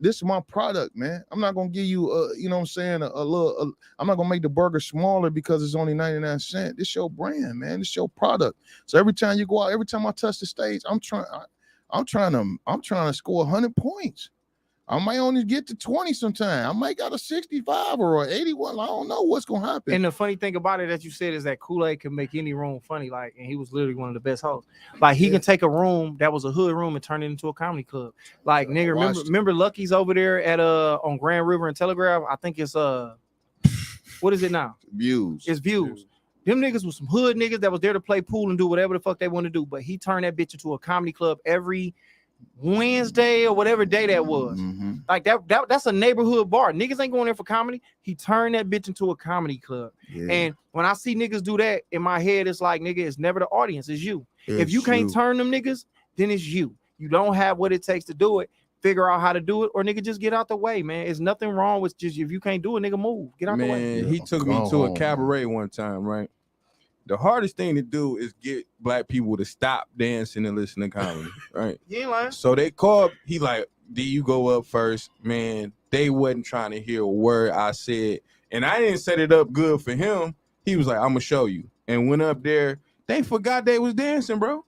this is my product, man. I'm not gonna give you you know what I'm saying, I'm not gonna make the burger smaller because it's only 99 cents. This your brand, man. This your product. So every time you go out, every time I touch the stage, I'm trying to score 100 points. I might only get to 20 sometime. I might got a 65 or an 81. I don't know what's gonna happen. And the funny thing about it that you said is that Kool-Aid can make any room funny. Like, and he was literally one of the best hosts. Like, he can take a room that was a hood room and turn it into a comedy club. Like, nigga, remember Lucky's over there at on Grand River and Telegraph? I think it's what is it now? Views. It's Views. Them niggas was some hood niggas that was there to play pool and do whatever the fuck they want to do. But he turned that bitch into a comedy club every Wednesday or whatever day that was. Mm-hmm. Like that's a neighborhood bar. Niggas ain't going there for comedy. He turned that bitch into a comedy club. Yeah. And when I see niggas do that, in my head, it's like, nigga, it's never the audience, it's you. If you can't turn them niggas, then it's you. You don't have what it takes to do it. Figure out how to do it, or nigga, just get out the way, man. There's nothing wrong with just if you can't do it, nigga, move. Get out the way. Man, he took me to a cabaret one time, right? The hardest thing to do is get black people to stop dancing and listen to comedy, right? You ain't lying. So they called, he like, do you go up first? Man, they wasn't trying to hear a word I said. And I didn't set it up good for him. He was like, I'm gonna show you. And went up there, they forgot they was dancing, bro.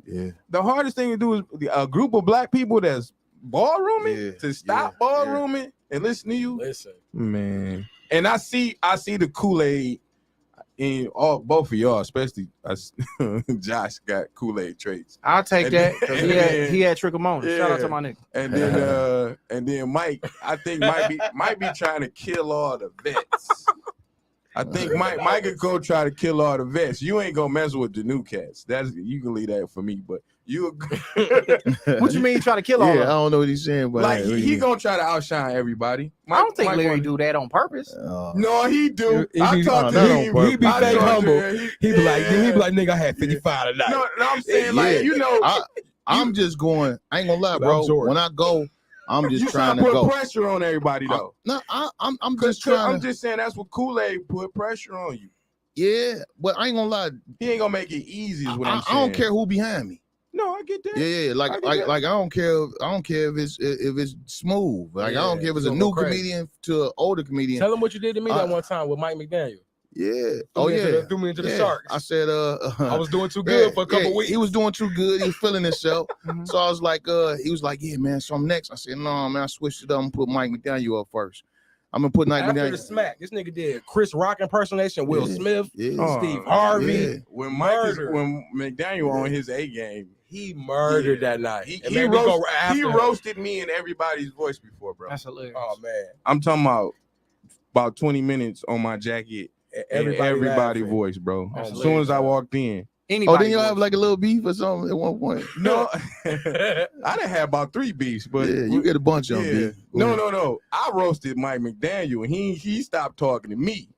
Yeah. The hardest thing to do is a group of black people that's ballrooming to stop ballrooming and listen to you. Listen, man. And I see the Kool-Aid in both of y'all, especially Josh got Kool-Aid traits. I'll take And that. then- He had Trickamona. Shout out to my nigga. And then Mike, I think might be trying to kill all the vets. I think Mike could go try to kill all the vets. You ain't gonna mess with the new cats. You can leave that for me. But you, what you mean try to kill all of I them? don't know what he's saying, but like he gonna try to outshine everybody. I don't think Larry do that on purpose. No, he do. He I be- talked not to on him. purpose. He be I fake talked to humble. him. He be like, nigga, I had 55 tonight. No, I'm saying like Yeah. you know, I'm just going. I ain't gonna lie, bro. absorbed. When I go, I'm just you trying to to put go. pressure on everybody though. No, I'm Cause just trying. I'm just saying that's what Kool-Aid put pressure on you. Yeah, but I ain't gonna lie. He ain't gonna make it easy. Is what I'm I saying. don't care who behind me. No, I get that. Yeah, like I get that. I don't care. I don't care if it's smooth. Like I don't Yeah, care if it's a it's gonna new go crazy. comedian to an older comedian. tell him what you did to me that one time with Mike McDaniel. Yeah. Threw me into the Yeah. Sharks. I said I was doing too good for a couple weeks. He was doing too good. He was feeling himself. Mhm. So I was like, he was like, yeah, man. So I'm next. I said, no, man. I switched it up and put Mike McDaniel up first. I'm gonna put Mike After the McDaniel. smack, this nigga did Chris Rock impersonation, Will Yeah. Smith, Yeah. Steve Harvey. Yeah. When Murder. when McDaniel on his A game, He murdered Yeah. that night. he And made me go after he him. roasted me in everybody's voice before, bro. That's hilarious. Oh man, I'm talking about 20 minutes on my jacket. Everybody laughing. voice, bro. That's As soon as I hilarious. walked in. Anybody Oh, then you'll would. have like a little beef or something at one point. No, I done had about 3 beefs, but yeah, you get a bunch of them. yeah. B. No. I roasted Mike McDaniel, and he stopped talking to me.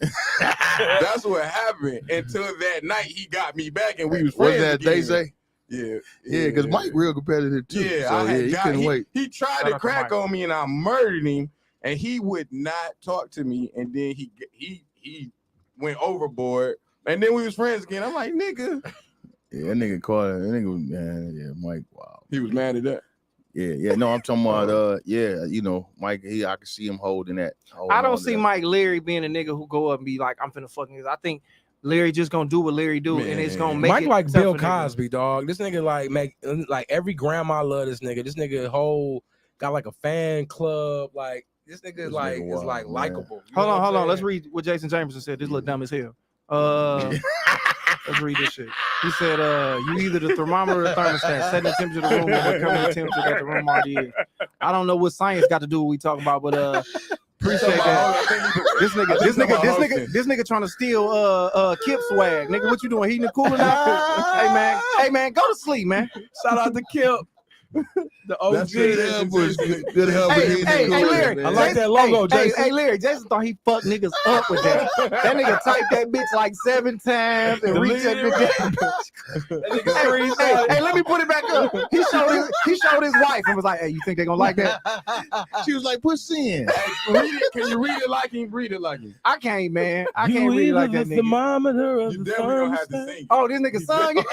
That's what happened. Until that night, he got me back, and we was Was friends that again. Daisy? Yeah, Yeah, because Mike real competitive too. Yeah, so, I had he got, couldn't wait. He tried Shout to out to crack Mike. on me, and I murdered him. And he would not talk to me. And then he went overboard. And then we was friends again. I'm like, nigga. Yeah, that nigga caught it. That nigga was, man, yeah, Mike, wow. He was mad at that. Yeah. No, I'm talking about Mike, I can see him holding that. I don't see Mike Larry being a nigga who go up and be like, I'm finna fucking this. I think Larry just gonna do what Larry do, and it's gonna Man. make Mike it like tough Bill for niggas. Cosby, dog. This nigga like every grandma love this nigga. This nigga got like a fan club. Like this nigga This like nigga is wild, like man. likable. You know Hold what on. I'm Let's saying? read what Jason Jamerson said. This look dumb as hell. Let's read this shit. He said, you either the thermometer or the thermostat, setting the temperature of the room or becoming the temperature that the room already is. I don't know what science got to do with what we talking about, but appreciate that. This nigga trying to steal Kip swag. Nigga, what you doing? Heating the cooler now? Hey man, go to sleep, man. Shout out to Kip. The OG. That's good help. Good help. Hey, Larry. I like that logo, Jason. Hey, Larry. Jason thought he fucked niggas up with that. That nigga typed that bitch like 7 times and reached that bitch. Hey, let me put it back up. He showed his wife and was like, "Hey, you think they gonna like that?" She was like, "Push in." Read it. Can you read it like him? Read it like him. I can't, man. I can't read it like that, nigga. Thermometer of You the definitely gonna have to sing. Oh, this nigga sung it.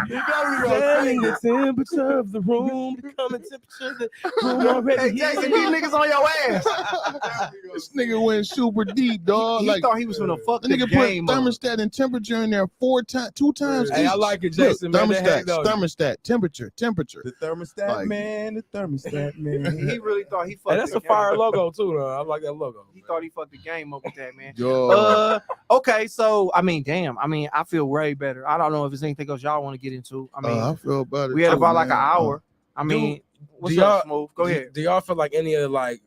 You definitely gonna Setting sing the it. temperature of the room, the coming temperature of the room already. Hey, Jason, these niggas on your ass. This nigga went super deep, dog. He Like thought he was gonna fuck the the nigga game put up. thermostat and temperature in there 2 times. Hey, I each. like it, Look, Jason. Man, that thermostat, heck, though. thermostat, temperature. The thermostat Like- man, the thermostat man. He really thought he fucked. Hey, that's the a fire game. logo too, though. I like that logo. He thought he fucked the game up with that, man. Yo, Okay, so I mean, damn. I mean, I feel way better. I don't know if there's anything else y'all want to get into. I mean, I feel about it. we had too, about like an man. hour. I mean, what's do up, y'all- Smooth? Go ahead. Do y'all feel like any of the like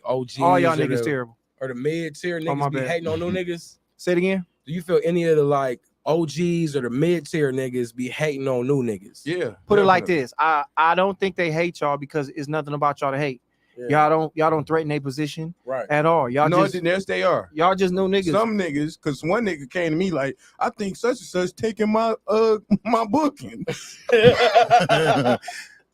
OGs All y'all or niggas the, terrible. or the mid tier Oh, my niggas be bad. hating on new niggas? Say it again. Do you feel any of the like OGs or the mid tier niggas be hating on new niggas? Yeah. Put it like definitely. this. I don't think they hate y'all because it's nothing about y'all to hate. Yeah. Y'all don't threaten their position Right. at all. Y'all No, just yes, they are. y'all just know niggas. Some niggas, because one nigga came to me like, I think such and such taking my my booking.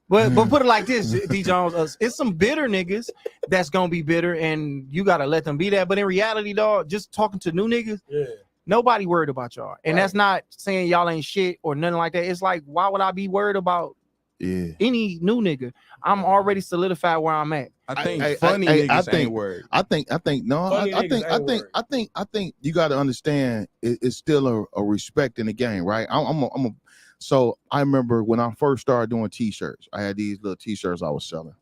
But put it like this, D Jones, it's some bitter niggas that's gonna be bitter, and you gotta let them be that. But in reality, dog, just talking to new niggas, Yeah. nobody worried about y'all. And that's not saying y'all ain't shit or nothing like that. It's like, why would I be worried about Yeah. any new nigga? I'm already solidified where I'm at. I think I- funny I niggas think- ain't worried. I think no. Funny I think niggas ain't I think you got to understand it's still a respect in the game, right? So I remember when I first started doing t-shirts, I had these little t-shirts I was selling.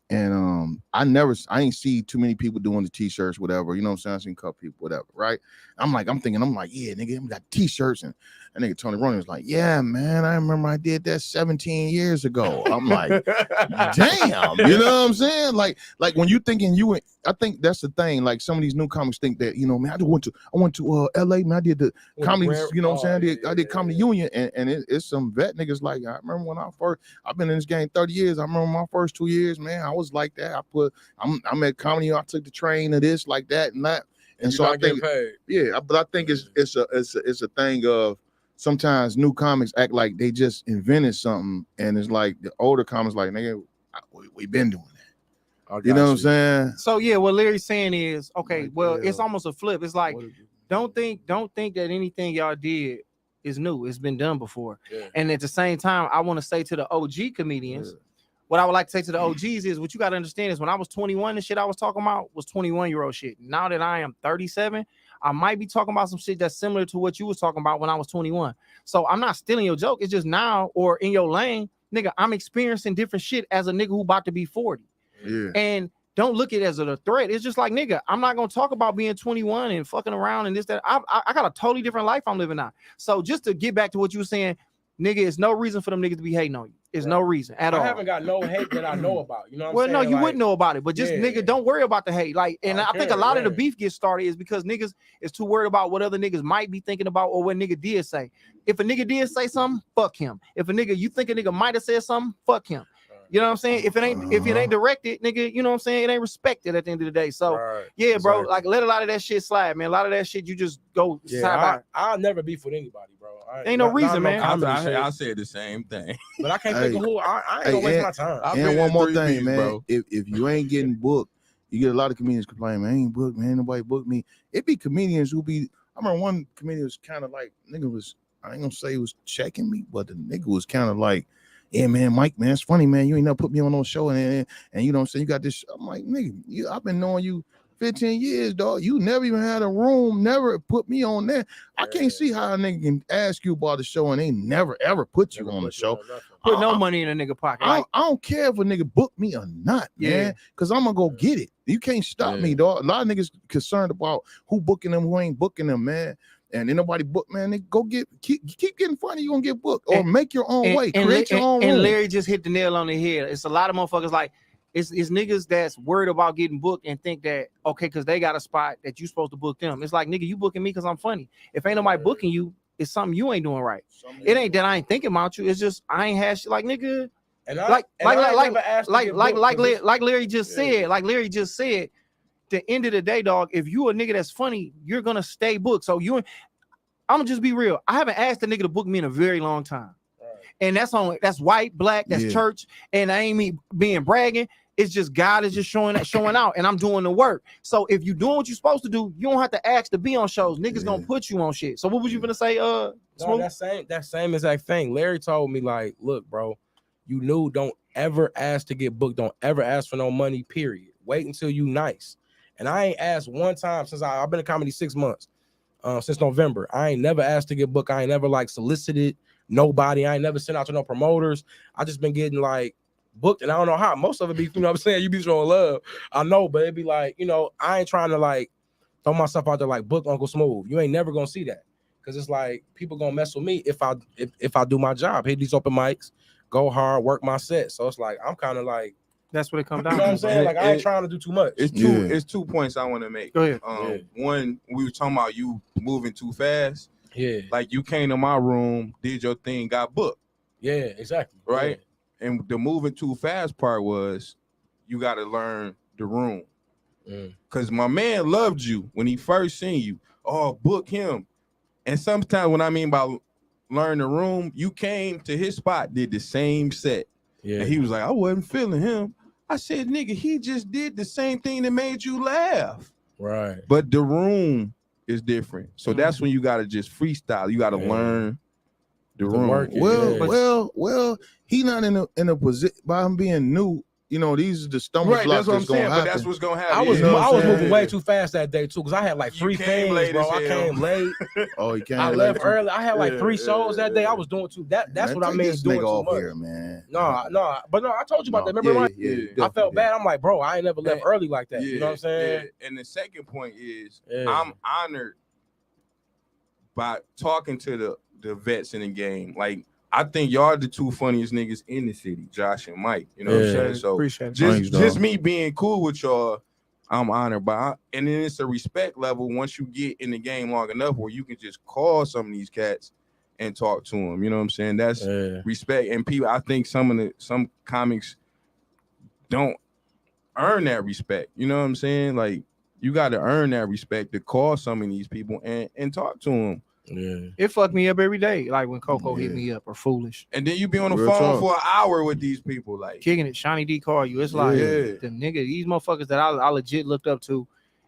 And I ain't see too many people doing the t-shirts, whatever. You know what I'm saying? I seen a couple people, whatever, right? I'm like, yeah, nigga, I got t-shirts. And that nigga Tony Ronan was like, yeah, man, I remember I did that 17 years ago. I'm like, damn, you know what I'm saying? Like when you thinking I think that's the thing. Like some of these new comics think that, you know, man, I went to LA, man, I did the comedy, you know what I'm saying? I did Comedy Union, and it's some vet niggas like, I remember when I've been in this game 30 years. I remember my first 2 years, man, I was like that. I'm at Comedy, I took the train to this, like that, and that. And so I think, yeah, but I think it's a thing of sometimes new comics act like they just invented something, and it's like the older comics like, nigga, we been doing that. You know what I'm saying? So yeah, what Larry's saying is, okay, Like, well, yeah. it's almost a flip. It's like, don't think that anything y'all did is new. It's been done before. Yeah. And at the same time, I want to say to the OG comedians, what I would like to say to the OGs is, what you got to understand is, when I was 21, the shit I was talking about was 21-year-old shit. Now that I am 37, I might be talking about some shit that's similar to what you was talking about when I was 21. So I'm not stealing your joke. It's just now, or in your lane, nigga, I'm experiencing different shit as a nigga who about to be 40. Yeah. And don't look at it as a threat. It's just like, nigga, I'm not gonna talk about being 21 and fucking around and this, that. I got a totally different life I'm living now. So just to get back to what you were saying, nigga, it's no reason for them niggas to be hating on you. It's no reason at all. I haven't got no hate that I know about. You know what I'm Well, saying? no, you Like, wouldn't know about it, but just yeah. nigga, don't worry about the hate. Like, and I I think a care, lot of the yeah. beef gets started is because niggas is too worried about what other niggas might be thinking about or what nigga did say. If a nigga did say something, fuck him. If you think a nigga might have said something, fuck him. You know what I'm saying? If it ain't directed, nigga, you know what I'm saying? It ain't respected at the end of the day. So Right. yeah, bro, Exactly. like let a lot of that shit slide, man. A lot of that shit you just go side Yeah, by. I'll never beef with anybody, bro. Ain't no reason, man. I said the same thing. But I can't think of who. I ain't gonna waste my time. I've been And one in more 3 thing, beefs, man. bro. If you ain't getting booked, you get a lot of comedians complaining, man, I ain't booked, man. Nobody booked me. It be comedians who be. I remember one comedian was kind of like, nigga was. I ain't gonna say he was checking me, but the nigga was kind of like, yeah, man, Mike, man, it's funny, man. You ain't never put me on no show, and you know what I'm saying? You got this. I'm like, nigga, I've been knowing you 15 years, dog. You never even had a room, never put me on there. I can't see how a nigga can ask you about the show and they never ever put you on the show. Put no money in a nigga pocket. I Like, don't care if a nigga book me or not, Yeah. man, because I'm gonna go get it. You can't stop me, dog. A lot of niggas concerned about who booking them, who ain't booking them, man. And ain't nobody book, man. They go keep getting funny, you gonna get booked, or make your own way, create your own and room. Larry just hit the nail on the head. It's a lot of motherfuckers like it's niggas that's worried about getting booked and think that okay, because they got a spot that you supposed to book them. It's like, nigga, you booking me because I'm funny. If ain't nobody booking you, it's something you ain't doing right. It ain't that I ain't thinking about you. It's just I ain't had shit. Like, nigga, And like like Larry just said, the end of the day, dog, if you a nigga that's funny, you're gonna stay booked. So I'm gonna just be real. I haven't asked a nigga to book me in a very long time. And that's white, black, that's church, and I ain't me being bragging. It's just God is just showing out, and I'm doing the work. So if you doing what you're supposed to do, you don't have to ask to be on shows. Niggas gonna put you on shit. So what was you gonna say? No, that same exact thing. Larry told me, like, look, bro, you knew, don't ever ask to get booked. Don't ever ask for no money. Period. Wait until you nice. And I ain't asked one time since I've been in comedy 6 months, since November. I ain't never asked to get booked. I ain't never like solicited nobody. I ain't never sent out to no promoters. I just been getting like booked, and I don't know how. Most of it be, you know what I'm saying? You be showing love. I know, but it be like, you know, I ain't trying to like throw myself out there like book Uncle Smooth. You ain't never gonna see that. Cause it's like people gonna mess with me if I do my job, hit these open mics, go hard, work my set. So it's like I'm kind of like, that's what it comes down you know to. what I'm saying? Like I ain't trying to do too much. It's 2 points I want to make. Go ahead. One, we were talking about you moving too fast. Yeah. Like you came to my room, did your thing, got booked. Yeah, exactly. Right. Yeah. And the moving too fast part was you got to learn the room. Cause my man loved you when he first seen you. Oh, book him. And sometimes when I mean by learn the room, you came to his spot, did the same set. Yeah. And he was like, I wasn't feeling him. I said, nigga, he just did the same thing that made you laugh. Right. But the room is different. So that's when you got to just freestyle. You got to learn the room. Well, he not in a position by him being new. You know, these are the stumbling blocks that's going to happen. But that's what's going to happen. I was moving way too fast that day too, because I had like 3 things, bro. I came late. Oh, you came I left early. I had like 3 shows that day. I was doing too. That's what I mean doing too much. Here, man. No, I told you about that. Remember, I felt bad. I'm like, bro, I ain't never left early like that. You know what I'm saying? And the second point is, I'm honored by talking to the vets in the game. Like, I think y'all are the 2 funniest niggas in the city, Josh and Mike. You know what I'm saying? So appreciate just me being cool with y'all, I'm honored by. And then it's a respect level once you get in the game long enough where you can just call some of these cats and talk to them. You know what I'm saying? That's respect. And people, I think some comics don't earn that respect. You know what I'm saying? Like, you got to earn that respect to call some of these people and talk to them. Yeah, it fucked me up every day. Like when Coco hit me up or Foolish, and then you be on the phone for an hour with these people, like kicking it. Shawnee D call you. It's like the nigga, these motherfuckers that I legit looked up to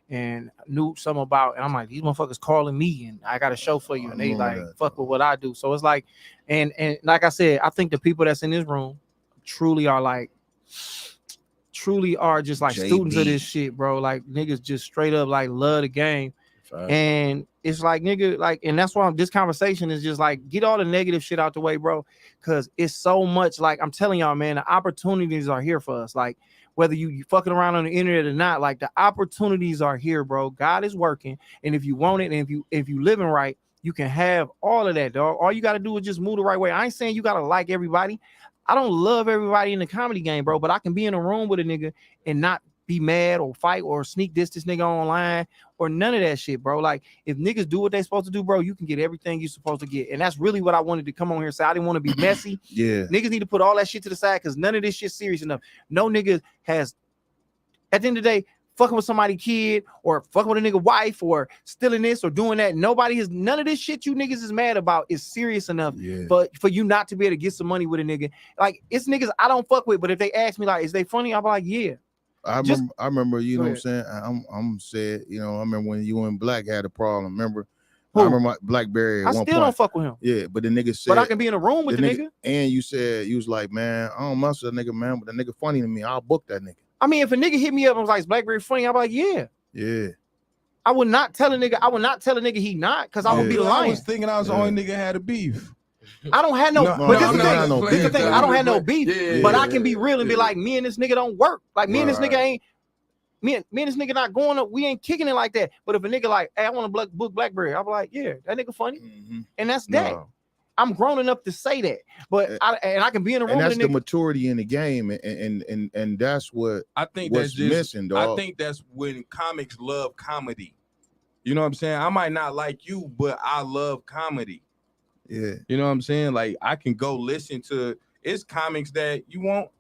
and knew something about, and I'm like, these motherfuckers calling me, and I got a show for you, and they like fuck with what I do. So it's like, and like I said, I think the people that's in this room truly are just like JB. Students of this shit, bro. Like niggas just straight up like love the game. And it's like, nigga, like, and that's why this conversation is just like, get all the negative shit out the way, bro. Cause it's so much, like, I'm telling y'all, man, the opportunities are here for us. Like, whether you fucking around on the internet or not, like, the opportunities are here, bro. God is working. And if you want it, and if you living right, you can have all of that, dog. All you got to do is just move the right way. I ain't saying you got to like everybody. I don't love everybody in the comedy game, bro, but I can be in a room with a nigga and not be mad or fight or sneak this nigga online or none of that shit, bro. Like, if niggas do what they supposed to do, bro, you can get everything you're supposed to get. And that's really what I wanted to come on here and say. I didn't want to be messy. Niggas need to put all that shit to the side because none of this shit's serious enough. No nigga has, at the end of the day, fucking with somebody's kid or fucking with a nigga wife or stealing this or doing that. None of this shit you niggas is mad about is serious enough for you not to be able to get some money with a nigga. Like, it's niggas I don't fuck with, but if they ask me, like, is they funny? I'll be like, yeah. I remember, you know what I'm saying? I'm said, you know, I remember when you and Black had a problem. Remember? Who? I remember Blackberry. I still don't fuck with him. Yeah, but the nigga said, but I can be in a room with the nigga. And you said, you was like, man, I don't mess with that nigga, man, but the nigga funny to me. I'll book that nigga. I mean, if a nigga hit me up and was like, Blackberry funny, I'm like, yeah. Yeah. I would not tell a nigga he not, because I would be lying. I was thinking I was the only nigga had a beef. I don't have no, but this is the thing. I don't have no beef, but I can be real and be like, me and this nigga don't work. Like, me and this nigga ain't. Me and this nigga not going up. We ain't kicking it like that. But if a nigga like, hey, I want to book Blackberry, I'll be like, yeah, that nigga funny, and that's that. I'm grown enough to say that, but I can be in a room. And that's with a the maturity in the game, and that's what I think what's missing, dog. I think that's when comics love comedy. You know what I'm saying? I might not like you, but I love comedy. Yeah. You know what I'm saying? Like, I can go listen to it's comics that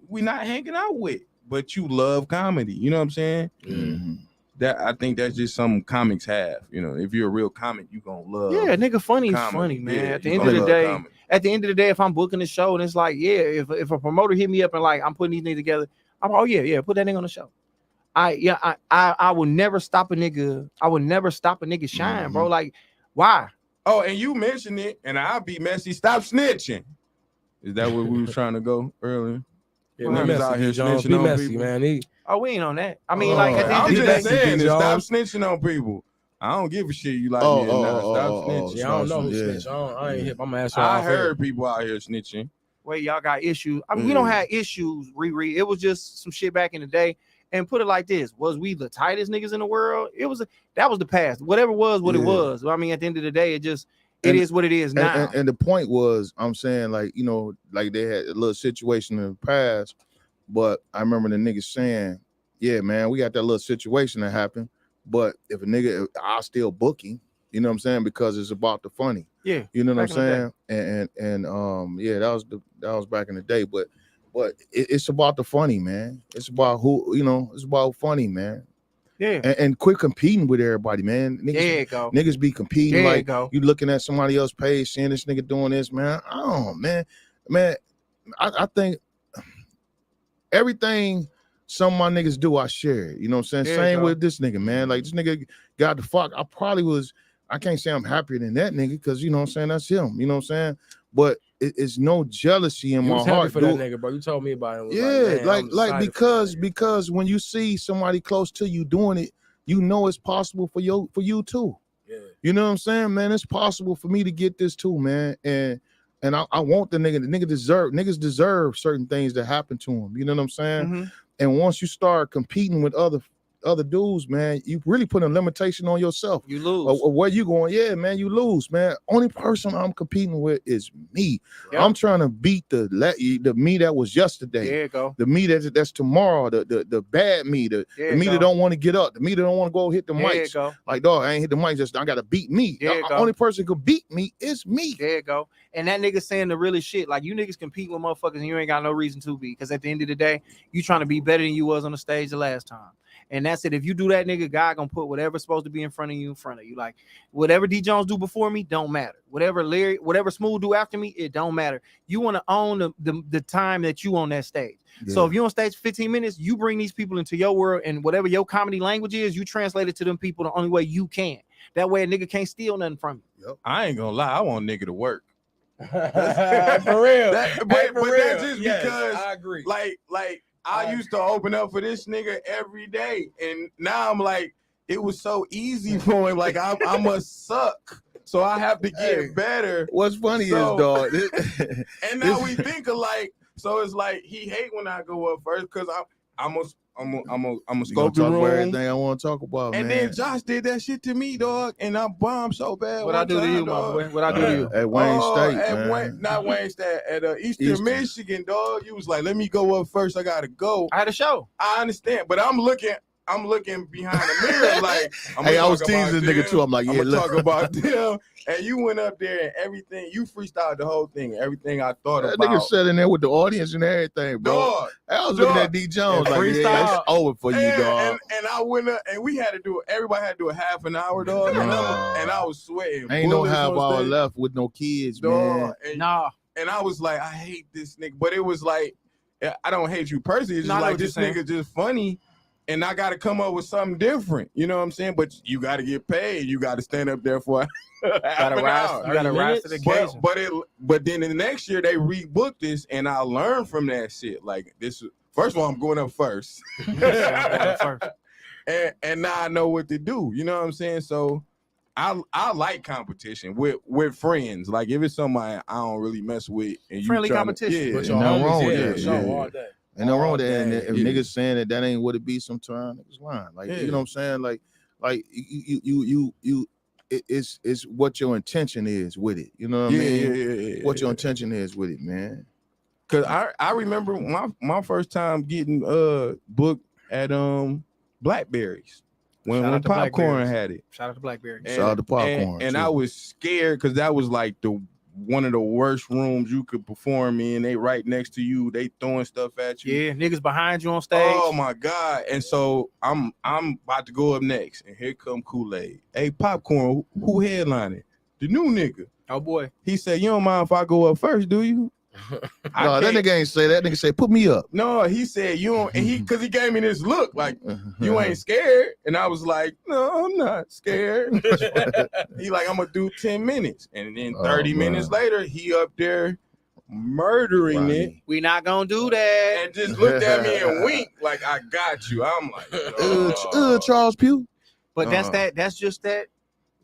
we not hanging out with, but you love comedy. You know what I'm saying? Mhm. That I think that's just something comics have. You know, if you're a real comic, you gonna love. Yeah, nigga, funny is comedy. funny, man. Yeah, At the you end of gonna the love day, comedy. if I'm booking the show and it's like, yeah, if a promoter hit me up and like I'm putting these niggas together, I'm put that nigga on the show. I will never stop a nigga. I would never stop a nigga shine, bro. Like, why? Oh, and you mentioned it, and I'll be messy. Stop snitching. Is that where we was trying to go earlier? Yeah, Niggas be messy, out here Jones. snitching Be on messy, people. man. Oh, we ain't on that. I mean, like at the end I'm of the just day, saying, Jones. stop snitching on people. I don't give a shit. You like me or not? Stop snitching. Yeah, I don't know who Yeah. snitch. I ain't hip. I'm gonna ask y'all. I off air. heard people out here snitching. wait, y'all got issues. I mean, we don't have issues, Riri. It was just some shit back in the day. And put it like this: was we the tightest niggas in the world? That was the past. Whatever was what it was. I mean, at the end of the day, it is what it is now. And the point was, I'm saying, like, you know, like they had a little situation in the past, but I remember the niggas saying, yeah, man, we got that little situation that happened, but if a nigga, I'll still book him, you know what I'm saying, because it's about the funny. Yeah, you know what I'm back in saying. And yeah, that was back in the day, but it's about the funny, man. It's about it's about funny, man. Yeah. And quit competing with everybody, man. Niggas, there you go. Niggas be competing There you like go. you looking at somebody else's page, seeing this nigga doing this, man. Oh, man. I think everything some of my niggas do, I share it. You know what I'm saying? There you Same go. with this nigga, man. Like, this nigga got the fuck. I can't say I'm happier than that nigga because, you know what I'm saying, that's him. You know what I'm saying? But it's no jealousy in You my was happy heart. for that nigga, bro. You told me about it. Yeah, Man, I'm excited for that nigga. because when you see somebody close to you doing it, you know it's possible for you too. Yeah. You know what I'm saying, man? It's possible for me to get this too, man. And I want niggas deserve certain things that happen to them. You know what I'm saying? Mm-hmm. And once you start competing with other dudes, man, you really put a limitation on yourself. You lose. Or where you going? Yeah, man, you lose, man. Only person I'm competing with is me. Yep. I'm trying to beat the me that was yesterday. There you go. The me that's tomorrow. The bad me. The me that don't want to get up. The me that don't want to go hit the There you mics. go. Like, dog, I ain't hit the mics. Just I gotta beat me. There you The go. only person who can beat me is me. There you go. And that nigga saying the realest shit. Like, you niggas compete with motherfuckers and you ain't got no reason to be. Because at the end of the day, you trying to be better than you was on the stage the last time. And that's it. If you do that, nigga, God gonna put whatever's supposed to be in front of you. Like, whatever D Jones do before me, don't matter. Whatever Smooth do after me, it don't matter. You want to own the time that you on that stage. Yeah. So if you're on stage 15 minutes, you bring these people into your world, and whatever your comedy language is, you translate it to them people the only way you can. That way a nigga can't steal nothing from you. I ain't gonna lie. I want nigga to work. For real. But that's just because I agree. Like I used to open up for this nigga every day, and now I'm like, it was so easy for him. Like I must suck, so I have to get better. What's funny is, dog. And now we think alike. So it's like he hate when I go up first because I'm a scope the talk about room. everything I want to talk about, And man. then Josh did that shit to me, dog, and I bombed so bad. What I do to you, my boy? What I do to you? At Wayne State, at man. not Wayne State, at Eastern Michigan, dog. You was like, let me go up first. I gotta go. I had a show. I understand, but I'm looking behind the mirror like. Hey, I was teasing this nigga too. I'm like, yeah, I'm talk about them. And you went up there and everything. You freestyled the whole thing. Everything I thought that about. nigga sat in there with the audience and everything, bro. Dog, I was looking at D Jones like, freestyle. yeah, it's over for you, dog. And I went up and we had to do it. Everybody had to do a half an hour, dog. And I was sweating. Ain't no bullets half on hour stage. left with no kids, Dog. man. And, Nah. and I was like, I hate this nigga. But it was like, I don't hate you personally. It's No, just I know like what you're this saying. nigga just funny. And I got to come up with something different. You know what I'm saying? But you got to get paid. You got to stand up there for half an hour. You gotta rise to the occasion. But then in the next year they rebooked this, and I learned from that shit. Like this, first of all, I'm going up first, and now I know what to do. You know what I'm saying? So I like competition with friends. Like if it's somebody I don't really mess with, and you Friendly tryna- competition. yeah, But Ain't your nothing homies, wrong with yeah, that. show Yeah. all day. Ain't no wrong with that. Oh, And if yeah. niggas saying that ain't what it be sometimes, niggas lying. Like, Yeah. you know what I'm saying? Like you it's what your intention is with it. You know what I mean? yeah. What your intention is with it, man. Cause I remember my first time getting booked at Blackberries when Shout out to Popcorn Blackberries. had it. Shout out to Blackberry. Shout out to Popcorn, And too. I was scared because that was like the one of the worst rooms you could perform in. They right next to you. They throwing stuff at you. Yeah, niggas behind you on stage. Oh my God. And so I'm about to go up next. And here come Kool-Aid. Hey, Popcorn, who headlining? The new nigga. Oh boy. He said, you don't mind if I go up first, do you? No, that nigga ain't say that. Nigga say, put me up. No, he said you don't, and because he gave me this look like you ain't scared, and I was like, no, I'm not scared. He like, I'm gonna do 10 minutes, and then 30 minutes later, he up there murdering it. We not gonna do that. And just looked at me and winked like I got you. I'm like, Charles Pugh. But that's just that.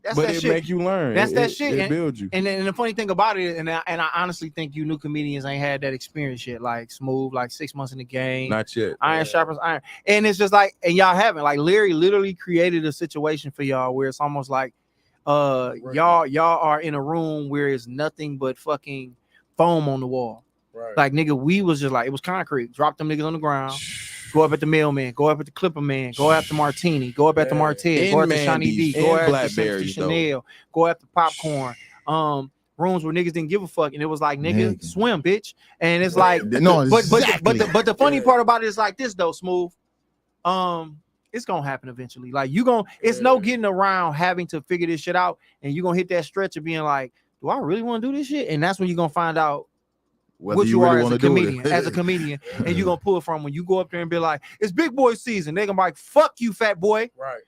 That's but that it shit. make you learn. That's that shit. It builds you. And the funny thing about it, and I honestly think you new comedians ain't had that experience yet. Like Smooth, like 6 months in the game. Not yet. Iron sharpens iron. And it's just like, and y'all haven't. Like Larry literally created a situation for y'all where it's almost like y'all are in a room where it's nothing but fucking foam on the wall. Right. Like nigga, we was just like, it was concrete. Drop them niggas on the ground. Go up at the Mailman, go up at the Clipper Man, go after Martini, go up at the Martez, go after Shawnee D, go after Chanel, go after Popcorn. Rooms where niggas didn't give a fuck, and it was like, nigga, swim, bitch. And it's like, no, but the funny part about it is like this though, Smooth. It's gonna happen eventually. Like it's no getting around having to figure this shit out, and you're gonna hit that stretch of being like, do I really want to do this shit? And that's when you're gonna find out what you really are as a comedian, and you're gonna pull from when you go up there and be like, it's big boy season. They're gonna be like, fuck you, fat boy. Right.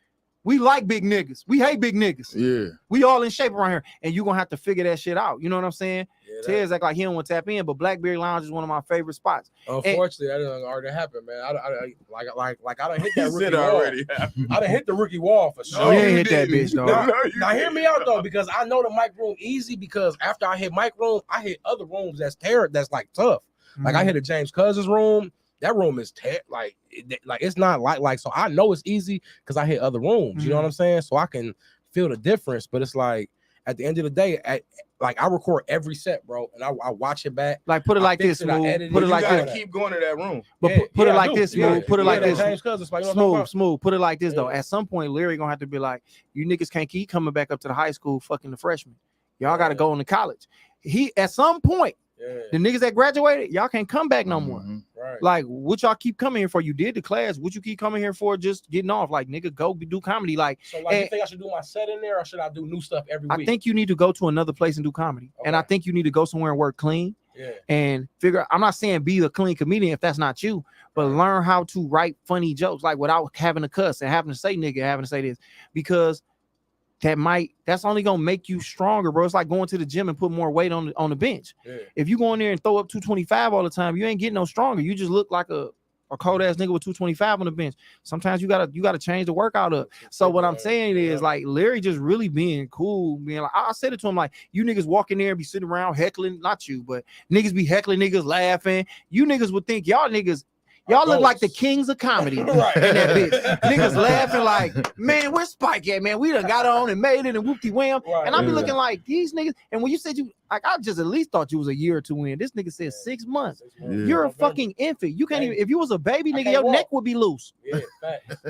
We like big niggas. We hate big niggas. Yeah. We all in shape around here, and you're gonna have to figure that shit out. You know what I'm saying? Yeah, Ted's act like he don't want to tap in, but Blackberry Lounge is one of my favorite spots. Unfortunately, that didn't already happen, man. I done hit that rookie wall. Already I done hit the rookie wall for sure. No, you ain't hit that bitch, though. Now hear me out though, because I know the mic room easy, because after I hit mic room, I hit other rooms that's like tough. Like I hit a James Cousins room. That room is like it's not like so I know it's easy because I hit other rooms. You know what I'm saying? So I can feel the difference. But it's like at the end of the day, I record every set, bro, and I watch it back. Like put it like this, Smooth. Put it like this. Keep going to that room. But put it like this, Smooth. Put it like this. James Cousins, like, Smooth. Put it like this though. At some point, Larry gonna have to be like, you niggas can't keep coming back up to the high school, fucking the freshmen. Y'all got to go into college. He at some point. The niggas that graduated, y'all can't come back no more. Right. Like, what y'all keep coming here for? You did the class. What you keep coming here for? Just getting off. Like, nigga, go do comedy. Like, so you think I should do my set in there, or should I do new stuff every week? I think you need to go to another place and do comedy. Okay. And I think you need to go somewhere and work clean. Yeah. And figure. I'm not saying be the clean comedian if that's not you, but learn how to write funny jokes, like without having to cuss and having to say nigga, having to say this, because that's only gonna make you stronger, bro. It's like going to the gym and put more weight on the bench. Yeah. If you go in there and throw up 225 all the time, you ain't getting no stronger. You just look like a cold ass nigga with 225 on the bench. Sometimes you gotta change the workout up. So what I'm saying is like Larry just really being cool, being like, I said it to him like, you niggas walk in there and be sitting around heckling, not you, but niggas be heckling niggas, laughing. You niggas would think y'all look like the kings of comedy. Right. In that bitch. Niggas laughing like, man, where's Spike at, man? We done got on and made it and whoop-de-wham. Right. And I be looking like, these niggas, and when you said I just at least thought you was a year or two in. This nigga said 6 months. Yeah. You're a fucking infant. You can't even, if you was a baby, nigga, your neck would be loose. Yeah,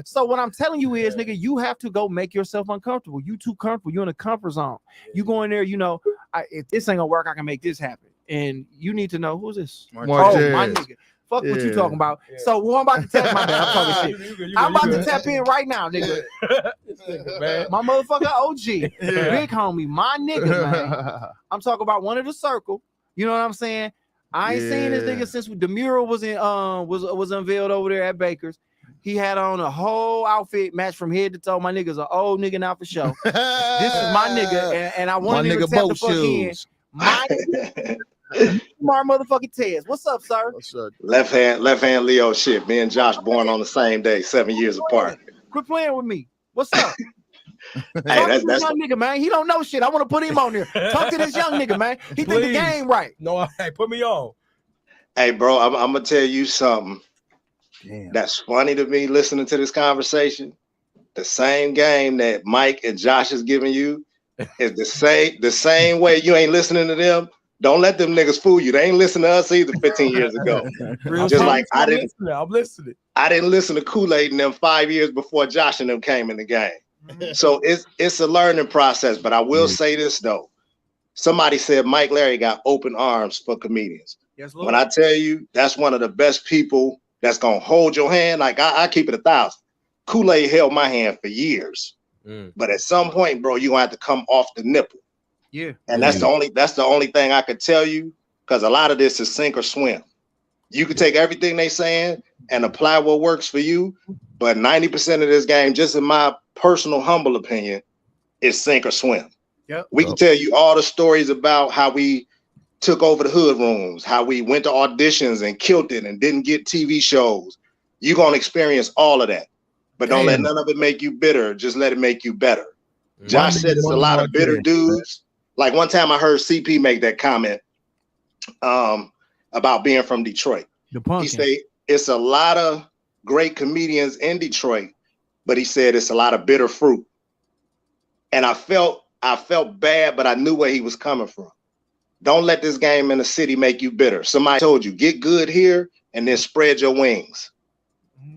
so what I'm telling you is, nigga, you have to go make yourself uncomfortable. You too comfortable. You're in a comfort zone. Yeah. You go in there, if this ain't gonna work, I can make this happen. And you need to know, who's this? My nigga. Fuck what you talking about. Yeah. So I'm about to tap my bad. I'm talking shit. I'm about to tap in right now, nigga. My motherfucker OG, big homie, my nigga, man. I'm talking about one of the circle. You know what I'm saying? I ain't seen this nigga since the mural was in was unveiled over there at Baker's. He had on a whole outfit matched from head to toe. My nigga's an old nigga now for sure. This is my nigga, and I wanted him to tap the fuck in. My Smart motherfucking Tez. What's up, sir? What's up? Left hand Leo shit. Me and Josh born on the same day, 7 years apart. Quit playing with me. What's up? Hey, that's young nigga, man. He don't know shit. I want to put him on there. Talk to this young nigga, man. He think the game right. No, hey, put me on. Hey, bro, I'm gonna tell you something. Damn. That's funny to me listening to this conversation. The same game that Mike and Josh is giving you is the same way you ain't listening to them. Don't let them niggas fool you. They ain't listen to us either 15 years ago. Just like I'm listening. I didn't listen to Kool-Aid in them 5 years before Josh and them came in the game. So it's a learning process. But I will say this though. somebody said Mike Larry got open arms for comedians. Yes, Lord. When I tell you that's one of the best people that's gonna hold your hand, like I keep it 1,000. Kool-Aid held my hand for years. But at some point, bro, you're gonna have to come off the nipple. Yeah. And that's the only thing I could tell you, because a lot of this is sink or swim. You can take everything they saying and apply what works for you, but 90% of this game, just in my personal humble opinion, is sink or swim. Yep. We can tell you all the stories about how we took over the hood rooms, how we went to auditions and killed it and didn't get TV shows. You're gonna experience all of that. But don't let none of it make you bitter. Just let it make you better. Josh said it's a lot of bitter dudes. Like one time I heard CP make that comment about being from Detroit. He said it's a lot of great comedians in Detroit, but he said it's a lot of bitter fruit. And I felt bad, but I knew where he was coming from. Don't let this game in the city make you bitter. Somebody told you, get good here and then spread your wings.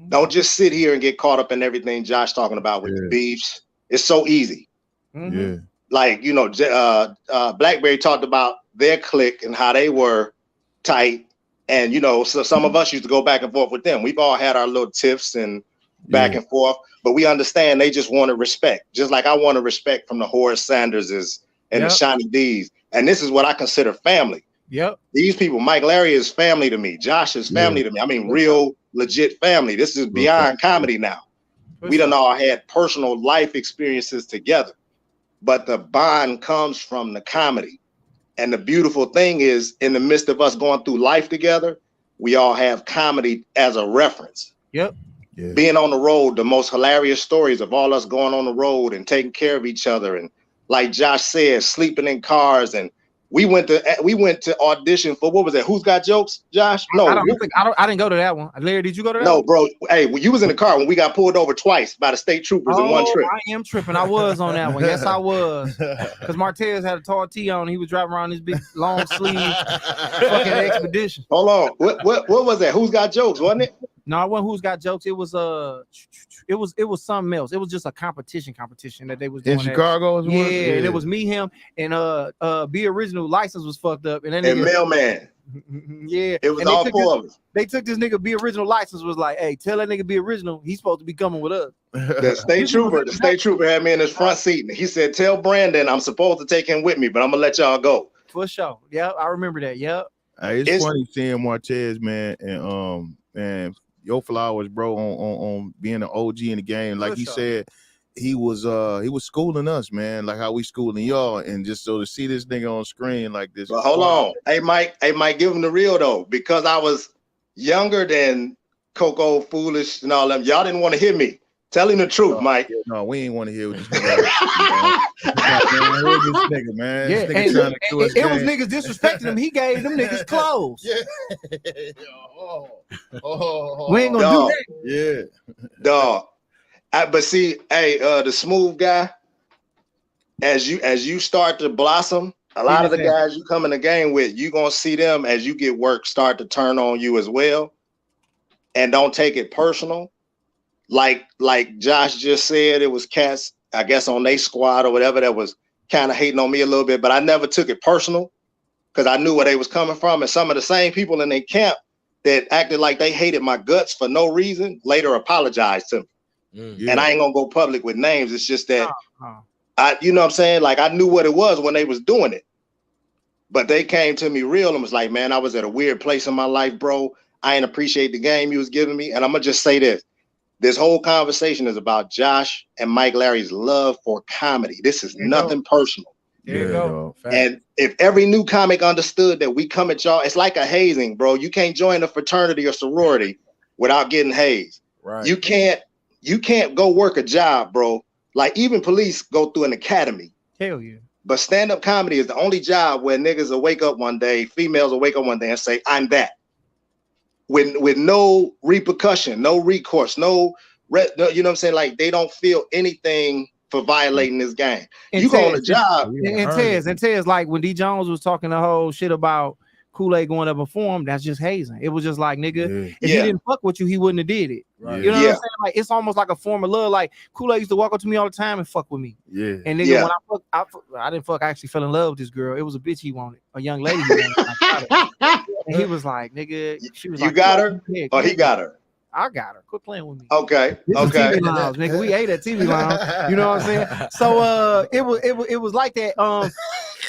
Don't just sit here and get caught up in everything Josh talking about with the beefs. It's so easy. Yeah. Like, you know, Blackberry talked about their clique and how they were tight. And, you know, so some of us used to go back and forth with them. We've all had our little tiffs and back and forth, but we understand they just wanted respect. Just like I wanted respect from the Horace Sanderses and the Shawnee D's. And this is what I consider family. Yep. These people, Mike Larry is family to me. Josh is family to me. I mean, real legit family. This is beyond comedy now. We done all had personal life experiences together, but the bond comes from the comedy. And the beautiful thing is, in the midst of us going through life together, we all have comedy as a reference. Yep. Yeah. Being on the road, the most hilarious stories of all us going on the road and taking care of each other. And like Josh said, sleeping in cars. And we went to audition for, what was that? Who's Got Jokes, Josh? No, I didn't go to that one. Larry, did you go to that? No, one? bro. Hey, you was in the car when we got pulled over twice by the state troopers in one trip. I am tripping. I was on that one. Yes, I was. Because Martez had a tall tee on. He was driving around this big long sleeve fucking expedition. Hold on. What was that? Who's Got Jokes, wasn't it? No, it wasn't Who's Got Jokes. It was something else. It was just a competition that they was doing in Chicago as well. Yeah, and it was me, him, and Be Original license was fucked up, and then Mailman. Yeah, it was all four of us. They took this nigga Be Original license, was like, hey, tell that nigga Be Original, he's supposed to be coming with us. The state trooper had me in his front seat. And he said, tell Brandon I'm supposed to take him with me, but I'm gonna let y'all go. For sure. Yeah, I remember that. Yep. Hey, it's funny seeing Martez, man, and Yo Flowers, bro, on being an OG in the game. Like he said, he was schooling us, man, like how we schooling y'all, and just so to see this nigga on screen like this. But hold on. Hey Mike, give him the real though, because I was younger than Coco, Foolish, and all them. Y'all didn't want to hear me. Tell him the truth, Mike. No, we ain't want to hear what this nigga, man. Yeah, and it was niggas disrespecting him. He gave them niggas clothes. Yeah. We ain't gonna do that. Yeah. Dog. But see, hey, the smooth guy, as you start to blossom, a lot of the guys you come in the game with, you gonna see them as you get work start to turn on you as well. And don't take it personal. Like Josh just said, it was cats, I guess, on their squad or whatever that was kind of hating on me a little bit, but I never took it personal because I knew where they was coming from. And some of the same people in their camp that acted like they hated my guts for no reason later apologized to me. Yeah. And I ain't gonna go public with names. It's just that you know what I'm saying? Like I knew what it was when they was doing it, but they came to me real and was like, man, I was at a weird place in my life, bro. I ain't appreciate the game you was giving me. And I'm gonna just say this whole conversation is about Josh and Mike Larry's love for comedy. This is nothing personal. There you go. And if every new comic understood that we come at y'all, it's like a hazing, bro. You can't join a fraternity or sorority without getting hazed. Right. You can't go work a job, bro. Like even police go through an academy. Hell yeah. But stand-up comedy is the only job where niggas will wake up one day, females will wake up one day and say, I'm that. With no repercussion, no recourse, you know what I'm saying? Like they don't feel anything for violating this game. And you go on a job. And Tez, like when D Jones was talking the whole shit about Kool-Aid going up and form, that's just hazing. It was just like, nigga, if he Yeah. didn't fuck with you, he wouldn't have did it. Right. You know what Yeah. I'm saying? Like, it's almost like a form of love. Like, Kool-Aid used to walk up to me all the time and fuck with me. Yeah. And nigga, Yeah. when I didn't fuck, I actually fell in love with this girl. It was a bitch he wanted, a young lady he wanted. I got her. And he was like, nigga, she was You like, got her? yeah, Or he got her? I got her. Quit playing with me. Okay. This is Okay. TV Lounge, nigga. We ate at TV Lounge. You know what I'm saying? So it was like that.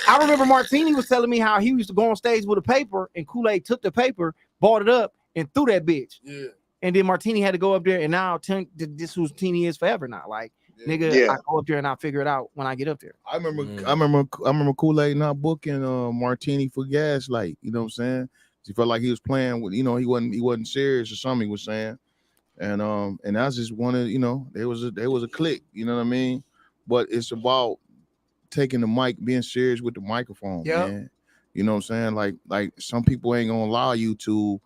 I remember Martini was telling me how he used to go on stage with a paper, and Kool-Aid took the paper, bought it up, and threw that bitch. Yeah. And then Martini had to go up there, and now this who's Teeny is forever now. Like, nigga, Yeah. I go up there and I'll figure it out when I get up there. I remember Kool-Aid not booking Martini for Gaslight. You know what I'm saying? He felt like he was playing with, he wasn't serious or something he was saying. And I just wanted, there was a click, you know what I mean? But it's about taking the mic, being serious with the microphone, man. You know what I'm saying? Like some people ain't gonna allow you to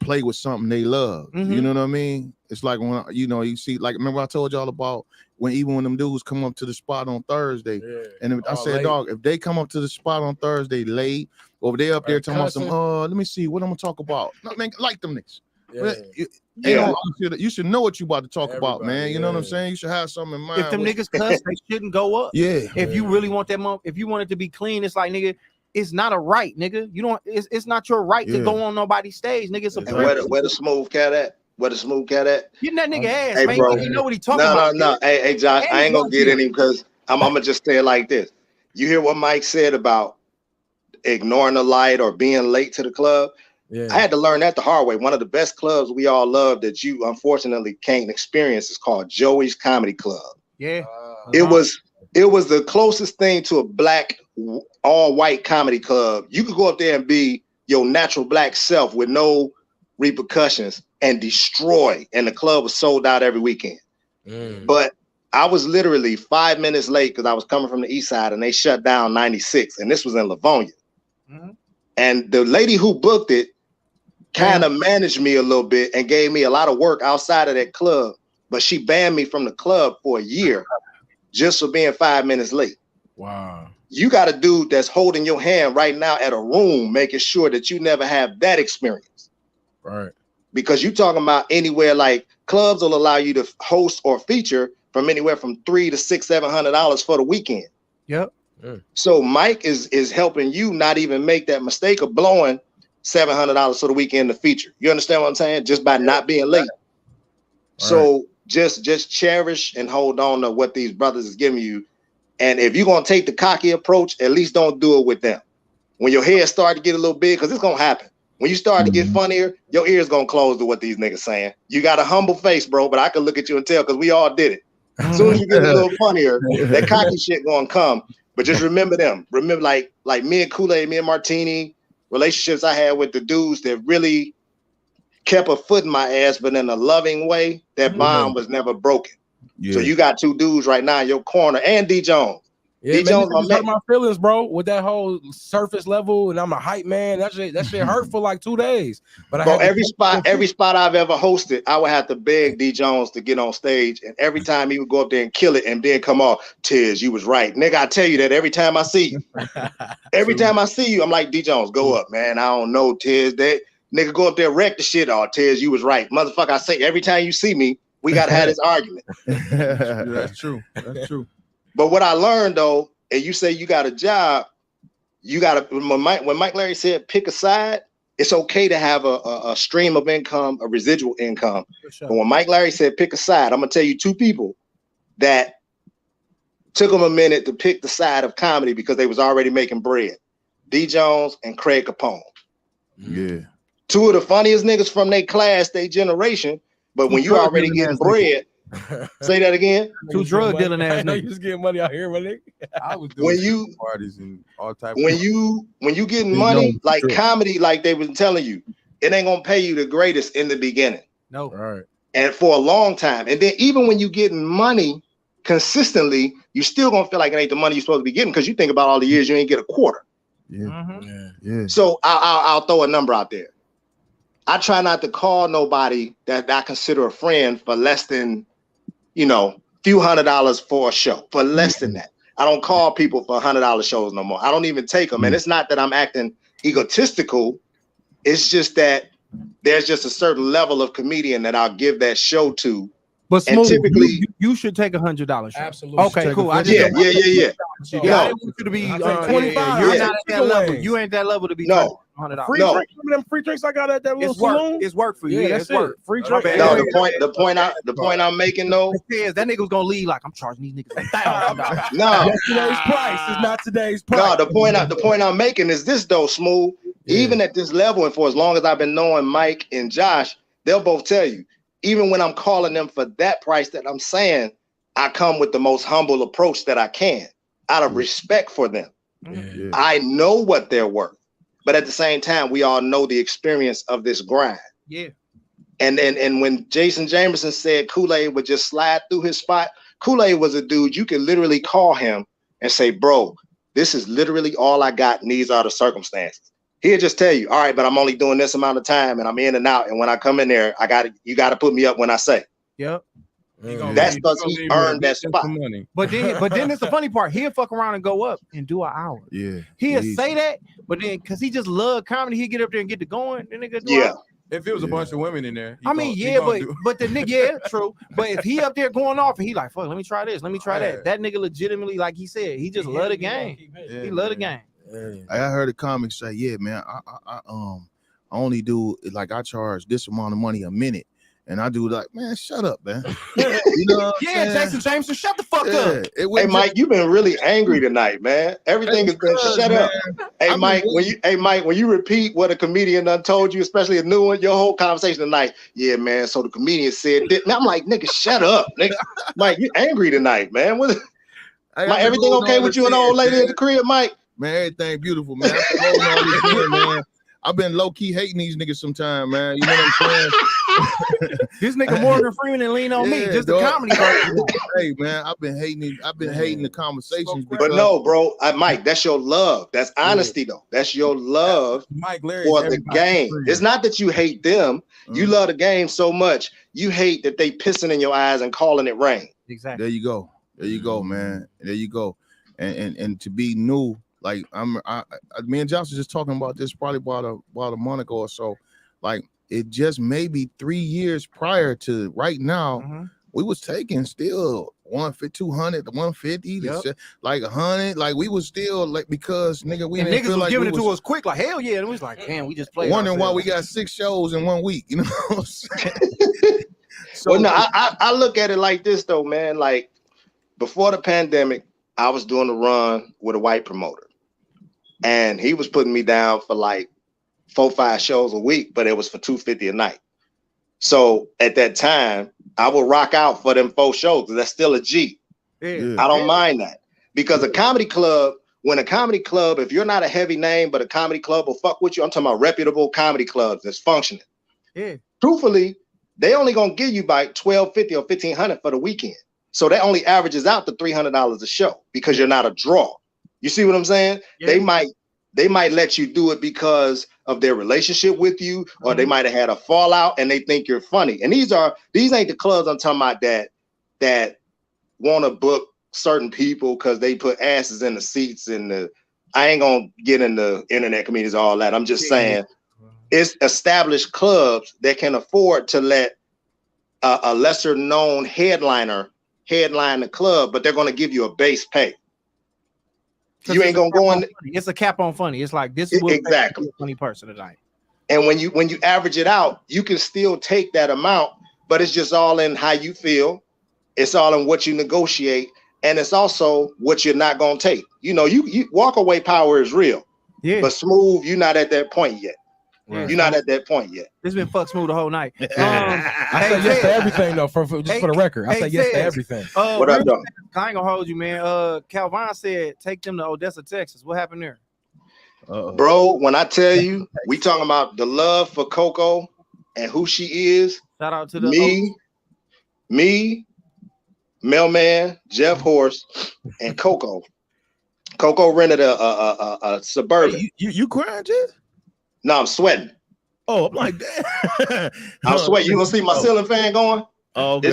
play with something they love. You know what I mean? It's like when you see, like, remember I told y'all about when them dudes come up to the spot on Thursday, and I said, dog, if they come up to the spot on Thursday late, or if they up there talking about some, let me see what I'm gonna talk about. No, man, like them niggas. You should know what you about to talk about, man. You know what I'm saying? You should have something in mind. If them niggas cuss, they shouldn't go up. Yeah. If you really want that if you want it to be clean, it's like, nigga, it's not a right, nigga. You don't. It's not your right to go on nobody's stage, nigga. It's a And where the smooth cat at? Where the smooth cat at? Getting that nigga ass, Hey, man. bro. You know what he talking about. No. Hey, Josh, I ain't gonna get in him because I'm gonna just say it like this. You hear what Mike said about ignoring the light or being late to the club? Yeah. I had to learn that the hard way. One of the best clubs we all love that you unfortunately can't experience is called Joey's Comedy Club. Yeah. It was the closest thing to a black all white comedy club. You could go up there and be your natural black self with no repercussions and destroy. And the club was sold out every weekend. But I was literally 5 minutes late because I was coming from the east side and they shut down 96. And this was in Livonia. And the lady who booked it kind of managed me a little bit and gave me a lot of work outside of that club. But she banned me from the club for a year just for being 5 minutes late. Wow. You got a dude that's holding your hand right now at a room, making sure that you never have that experience. Right. Because you talking about anywhere, like clubs will allow you to host or feature from anywhere from $300 to $700 for the weekend. Yep. So Mike is helping you not even make that mistake of blowing $700 for the weekend to feature. You understand what I'm saying? Just by not being late. So just cherish and hold on to what these brothers is giving you. And if you're gonna take the cocky approach, at least don't do it with them. When your head start to get a little big, because it's gonna happen. When you start to get funnier, your ears gonna close to what these niggas saying. You got a humble face, bro, but I can look at you and tell because we all did it. As soon as you get a little funnier, that cocky shit gonna come. But just remember them. Remember, like me and Kool-Aid, me and Martini, relationships I had with the dudes that really kept a foot in my ass, but in a loving way. That bond was never broken. So you got two dudes right now in your corner, and D Jones. Yeah, D Jones, man, hurt my feelings, bro, with that whole surface level, and I'm a hype man. That shit hurt for like 2 days. But bro, every spot I've ever hosted, I would have to beg D Jones to get on stage, and every time he would go up there and kill it, and then come off, Tiz, you was right, nigga. I tell you that every time I see you. Every time I see you, I'm like, D Jones, go up, man. I don't know, Tiz. That nigga go up there, wreck the shit. Oh, Tiz, you was right, motherfucker. I say every time you see me, we gotta have this argument. That's true. That's true. But what I learned though, and you say you got a job, you got to. When Mike Larry said pick a side, it's okay to have a stream of income, a residual income. But when Mike Larry said pick a side, I'm gonna tell you two people that took them a minute to pick the side of comedy because they was already making bread. D Jones and Craig Capone. Yeah. Two of the funniest niggas from their class, their generation. But when you already getting bread, say that again. Two drug dealing ass niggas. You niggas. was getting money out here, my nigga. I was doing parties and all types. When you getting money, like comedy, like they was telling you, it ain't gonna pay you the greatest in the beginning. No. Right. And for a long time. And then even when you getting money consistently, you still gonna feel like it ain't the money you're supposed to be getting because you think about all the years you ain't get a quarter. Yeah. So I'll throw a number out there. I try not to call nobody that I consider a friend for less than, few $100s for a show. For less than that, I don't call people for $100 shows no more. I don't even take them. And it's not that I'm acting egotistical. It's just that there's just a certain level of comedian that I'll give that show to. But And Smooth, typically- you should take $100. Absolutely. Okay, cool. I just Yeah. don't want Yeah. So, Yeah, I No. didn't want you to be I take 25. You're You're Yeah. not at that level. You ain't that level to be No. $100. Free No. drinks. Remember them free drinks I got at that little It's work. saloon? It's work for you. Yeah, Yeah, that's it's work. it. Free My drink. bad. No, Yeah. the point I'm making though. That nigga's gonna leave like I'm charging these niggas $1,000. No, Yesterday's price is not today's price. no. The point I'm making is this though, Smooth. Even at this level, and for as long as I've been knowing Mike and Josh, they'll both tell you. Even when I'm calling them for that price that I'm saying, I come with the most humble approach that I can, out of respect for them. Yeah. I know what they're worth, but at the same time, we all know the experience of this grind. Yeah. And when Jason Jamerson said Kool-Aid would just slide through his spot, Kool-Aid was a dude you could literally call him and say, bro, this is literally all I got, and these are the circumstances. He'll just tell you, all right, but I'm only doing this amount of time, and I'm in and out. And when I come in there, you got to put me up when I say. Yep. That's because he earned that spot. But then it's the funny part. He'll fuck around and go up and do an hour. Yeah. He'll Easy. say that, but then because he just love comedy, he'll get up there and get to going. Then nigga do Yeah. If it was a bunch of women in there, I mean, but the nigga, yeah, true. But if he up there going off and he like, fuck, let me try this, let me try that. That nigga legitimately, like he said, he just love the game. He love the game. I heard a comic say, yeah, man, I only do like I charge this amount of money a minute. And I do like, man, shut up, man. You know what I'm saying? Jason Jameson, shut the fuck up. Hey, Mike, you've been really angry tonight, man. Everything has been shut up. Hey, Mike, when you repeat what a comedian done told you, especially a new one, your whole conversation tonight, yeah, man. So the comedian said this. Now I'm like, nigga, shut up, nigga. Mike, you angry tonight, man. Mike, everything okay with you and the old lady at the crib, Mike? Man, everything beautiful, man. I've been holding all this in, man. I've been low key hating these niggas sometime, man. You know what I'm saying? This nigga Morgan Freeman and lean on me, just the comedy version. Hey, man, I've been hating the conversations. But no, bro, Mike, that's your love. That's honesty, though. That's your love for the game. It's not that you hate them. You love the game so much. You hate that they pissing in your eyes and calling it rain. Exactly. There you go. There you go, man. There you go. And to be new, like me and Josh was just talking about this probably about a month ago or so. Like it just maybe 3 years prior to right now, we was taking still 150, 200, 150, like 100. Like we was still like because nigga, we didn't niggas feel was like giving we it was to us quick, like hell yeah. And we was like, damn, we just played. wondering why we got 6 shows in 1 week. You know what I'm saying? So well, no, I look at it like this though, man. Like before the pandemic, I was doing a run with a white promoter. And he was putting me down for like 4-5 shows a week, but it was for $250 a night. So at that time, I would rock out for them 4 shows. That's still a G. Yeah. I don't mind that because a comedy club, if you're not a heavy name, but a comedy club will fuck with you. I'm talking about reputable comedy clubs that's functioning. Yeah. Truthfully, they only gonna give you by $1,250 or $1,500 for the weekend. So that only averages out to $300 a show because you're not a draw. You see what I'm saying? Yeah. They might let you do it because of their relationship with you, or they might have had a fallout and they think you're funny. And these ain't the clubs I'm talking about that want to book certain people because they put asses in the seats and I ain't gonna get into internet comedians, all that. I'm just saying it's established clubs that can afford to let a lesser known headliner headline the club, but they're gonna give you a base pay. You ain't gonna go on. It's a cap on funny. It's like this is exactly a funny person tonight. And when you average it out, you can still take that amount, but it's just all in how you feel. It's all in what you negotiate, and it's also what you're not gonna take. You know, you walk away power is real. Yeah. But Smooth, you're not at that point yet. Right. You're not at that point yet. It's been fuck Smooth the whole night. I say yes to everything though. For the record, I say yes to everything. What up, though? I ain't gonna hold you, man. Calvin said take them to Odessa, Texas. What happened there? Bro, when I tell you, we talking about the love for Coco and who she is. Shout out to the me, Mailman, Jeff Horst, and Coco. Coco rented a Suburban. Hey, you crying, Jeff? No, I'm sweating. Oh, I'm like that. I'm sweating. You gonna see my ceiling fan going? Oh, okay.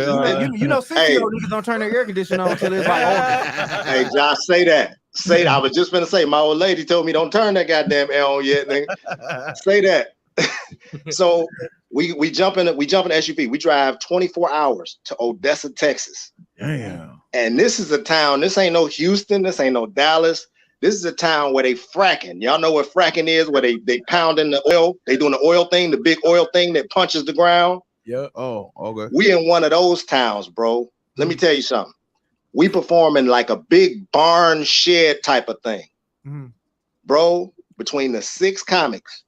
You know, 60-year-old niggas don't turn their air conditioner on until it's like over. Hey, Josh, say that. Say, I was just gonna say, my old lady told me don't turn that goddamn L on yet, nigga. Say that. So we jump in the SUV. We drive 24 hours to Odessa, Texas. Damn. And this is a town. This ain't no Houston. This ain't no Dallas. This is a town where they fracking. Y'all know what fracking is? Where they pounding the oil. They doing the oil thing, the big oil thing that punches the ground. Yeah. Oh, okay. We in one of those towns, bro. Let me tell you something. We perform in like a big barn shed type of thing. Bro, between the 6 comics.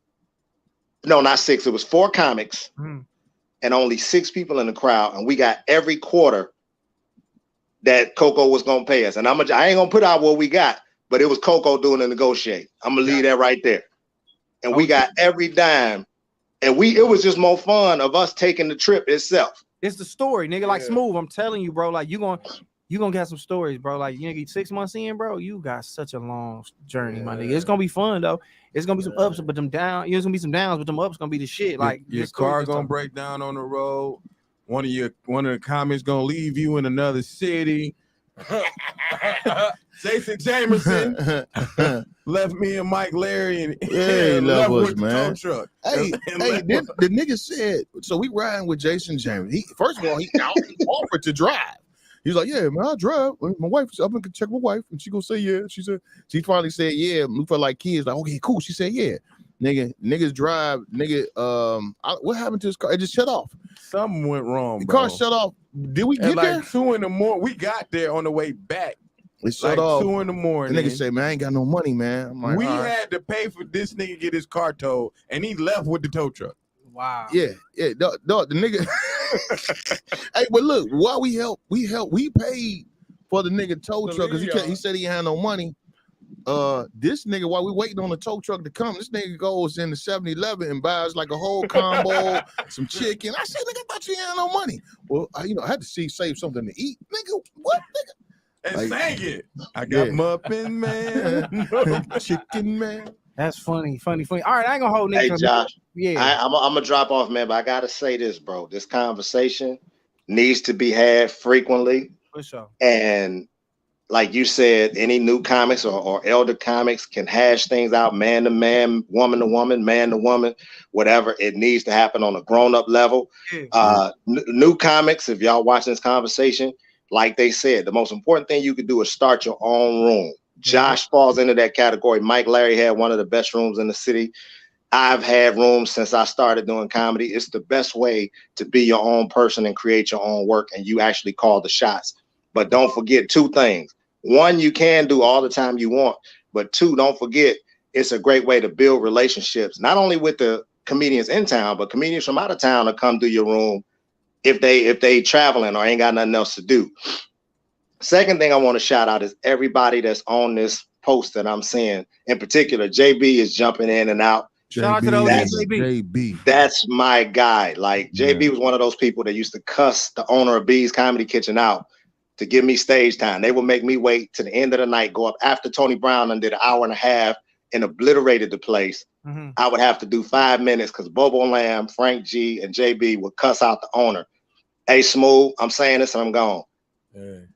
No, not 6. It was 4 comics and only 6 people in the crowd. And we got every quarter that Coco was going to pay us. And I ain't going to put out what we got, but it was Coco doing the negotiate. I'm going to leave that right there. And we got every dime. And it was just more fun of us taking the trip itself. It's the story, nigga. Like Smooth, I'm telling you, bro. Like you gonna get some stories, bro. Like you nigga, 6 months in, bro. You got such a long journey, my nigga. It's gonna be fun though. It's gonna be some ups, but them down. There's gonna be some downs, but them ups gonna be the shit. Like your car gonna break down on the road. One of the comics gonna leave you in another city. Jason Jamerson left me and Mike Larry and left with the tow truck. Hey, the nigga said, so we riding with Jason Jamerson. First of all, he offered to drive. He's like, yeah, man, I'll drive. My wife, I'm gonna check my wife, and she gonna say yeah. She finally said yeah. We felt like kids, like, okay, cool. She said yeah. Niggas drive, what happened to his car? It just shut off. Something went wrong. The car shut off. Did we get there? 2 in the morning. We got there on the way back. It shut off. 2 in the morning. The nigga say, man, I ain't got no money, man. I'm like, we had to pay for this nigga get his car towed, and he left with the tow truck. Wow. Yeah. The nigga. Hey, but look, while we paid for the nigga tow truck because he said he had no money. This nigga, while we waiting on the tow truck to come, this nigga goes in the 7-Eleven and buys like a whole combo, some chicken. I said, nigga, I thought you had no money. Well, I had to save something to eat. Nigga, what, nigga? And sang it. I got Muffin Man, Chicken Man. That's funny. All right, I ain't gonna hold niggas. Hey, Josh. Yeah. I'm gonna drop off, man, but I gotta say this, bro. This conversation needs to be had frequently. For sure. And like you said, any new comics or elder comics can hash things out, man to man, woman to woman, man to woman, whatever. It needs to happen on a grown-up level. New comics, if y'all watching this conversation, like they said, the most important thing you could do is start your own room. Josh falls into that category. Mike Larry had one of the best rooms in the city. I've had rooms since I started doing comedy. It's the best way to be your own person and create your own work, and you actually call the shots. But don't forget 2 things. 1, you can do all the time you want, but 2, don't forget, it's a great way to build relationships, not only with the comedians in town, but comedians from out of town to come do your room if they traveling or ain't got nothing else to do. Second thing I want to shout out is everybody that's on this post that I'm seeing. In particular, JB is jumping in and out. Shout out to those JB. That's my guy. Like JB was one of those people that used to cuss the owner of B's Comedy Kitchen out to give me stage time. They would make me wait to the end of the night, go up after Tony Brown and did an hour and a half and obliterated the place. I would have to do 5 minutes because Bobo Lamb, Frank G, and JB would cuss out the owner. Hey, Smooth, I'm saying this and I'm gone.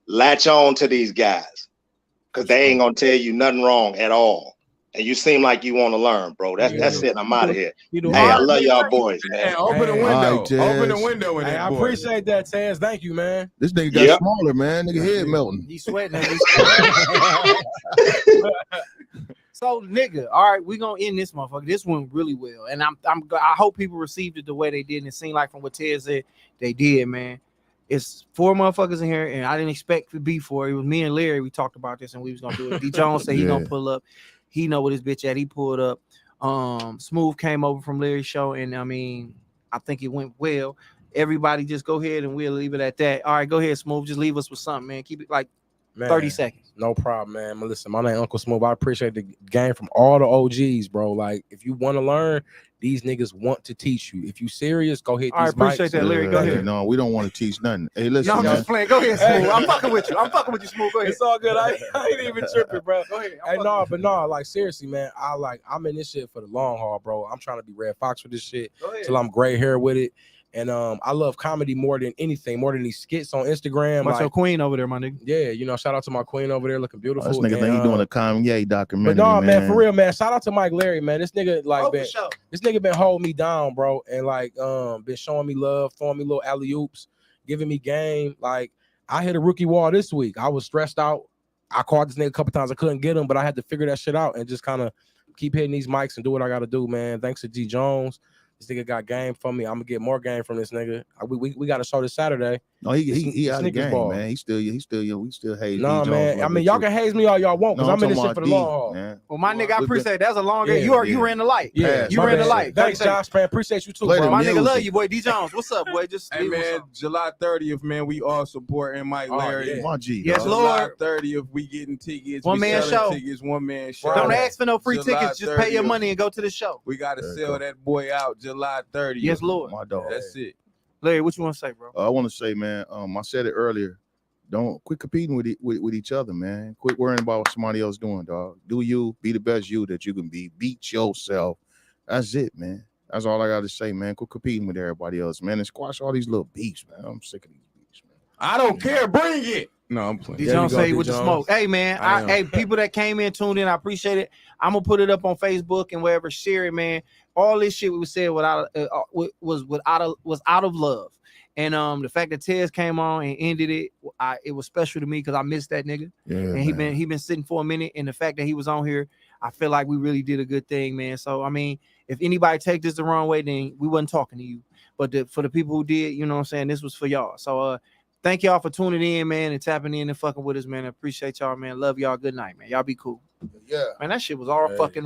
Latch on to these guys because they ain't gonna tell you nothing wrong at all. And you seem like you want to learn, bro. That's it. I'm out of here. Hey, I love y'all boys, man. Hey, open the window. Open the window in Hey, that I boy. appreciate that, Taz. Thank you, man. This nigga got smaller, man. Nigga head melting. He's sweating. So, nigga, all right, we gonna end this motherfucker. This went really well, and I hope people received it the way they did. And it seemed like from what Ted said, they did, man. It's 4 motherfuckers in here, and I didn't expect to be 4. It was me and Larry. We talked about this, and we was gonna do it. D Jones said he gonna pull up. He know what his bitch at. He pulled up. Smooth came over from Larry's show, and I mean, I think it went well. Everybody just go ahead and we'll leave it at that. All right, go ahead, Smooth. Just leave us with something, man. Keep it like 30 seconds. No problem, man. Listen, my name Uncle Smooth. I appreciate the game from all the OGs, bro. Like, if you want to learn, these niggas want to teach you. If you serious, go hit these I appreciate mics. that, Larry. Go ahead. No, we don't want to teach nothing. Hey, listen, No, I'm man. just playing. Go ahead, Smooth. I'm fucking with you. I'm fucking with you, Smooth. Go ahead. It's all good. I ain't even tripping, bro. Go ahead. Hey, no, like seriously, man. I'm in this shit for the long haul, bro. I'm trying to be Red Fox with this shit till I'm gray hair with it. And I love comedy more than anything, more than these skits on Instagram. What's like, your queen over there, my nigga? yeah, you know, shout out to my queen over there looking beautiful. This nigga think he doing a Kanye documentary. But no, man, for real, man. Shout out to Mike Larry, man. This nigga like For sure. this nigga been holding me down, bro, and like been showing me love, throwing me little alley oops, giving me game. Like I hit a rookie wall this week. I was stressed out. I called this nigga a couple times. I couldn't get him, but I had to figure that shit out and just kind of keep hitting these mics and do what I got to do, man. Thanks to G Jones. This nigga got game from me. I'm gonna get more game from this nigga. We got a show this Saturday. No, he out of the game, ball. man. He still we still hate. No, man. I mean, y'all can haze me all y'all want because I'm in this shit for the long haul. Man. Well, my nigga, I appreciate it. That's a long game. Yeah, You ran the light. Yeah, you my ran the bad. light. Thanks, Josh, man. Appreciate you too, Play bro. the My nigga music. love you, boy. D Jones, what's up, boy? Just Hey man, July 30th, man, we all supporting Mike Oh, Larry. yeah. My G. Yes, dog. Lord. July 30th, we getting tickets. One we man selling show. Tickets, one man show. Don't ask for no free July tickets. Just pay your 30th. money and go to the show. We got to There you sell go. that boy out July 30th. Yes, Lord. My dog. That's it. Larry, what you want to say, bro? I want to say, man. I said it earlier. Don't quit competing with each other, man. Quit worrying about what somebody else doing, dog. Do you be the best you that you can be. Beat yourself. That's it, man. That's all I got to say, man. Quit competing with everybody else, man, and squash all these little beefs, man. I'm sick of these beefs, man. I don't care. Bring it. No, I'm playing. D There you Jones go, say D. with the Jones. smoke. Hey man, I am. hey people that came in, tuned in, I appreciate it. I'm gonna put it up on Facebook and wherever. Share it, man. All this shit we said was out of love, and the fact that Tez came on and ended it, it was special to me because I missed that nigga, Yeah, and he been sitting for a minute, and the fact that he was on here, I feel like we really did a good thing, man. So I mean, if anybody take this the wrong way, then we wasn't talking to you, but for the people who did, you know what I'm saying, this was for y'all. So thank y'all for tuning in, man, and tapping in and fucking with us, man. I appreciate y'all, man. Love y'all. Good night, man. Y'all be cool. Yeah. Man, that shit was all Hey. fucking right.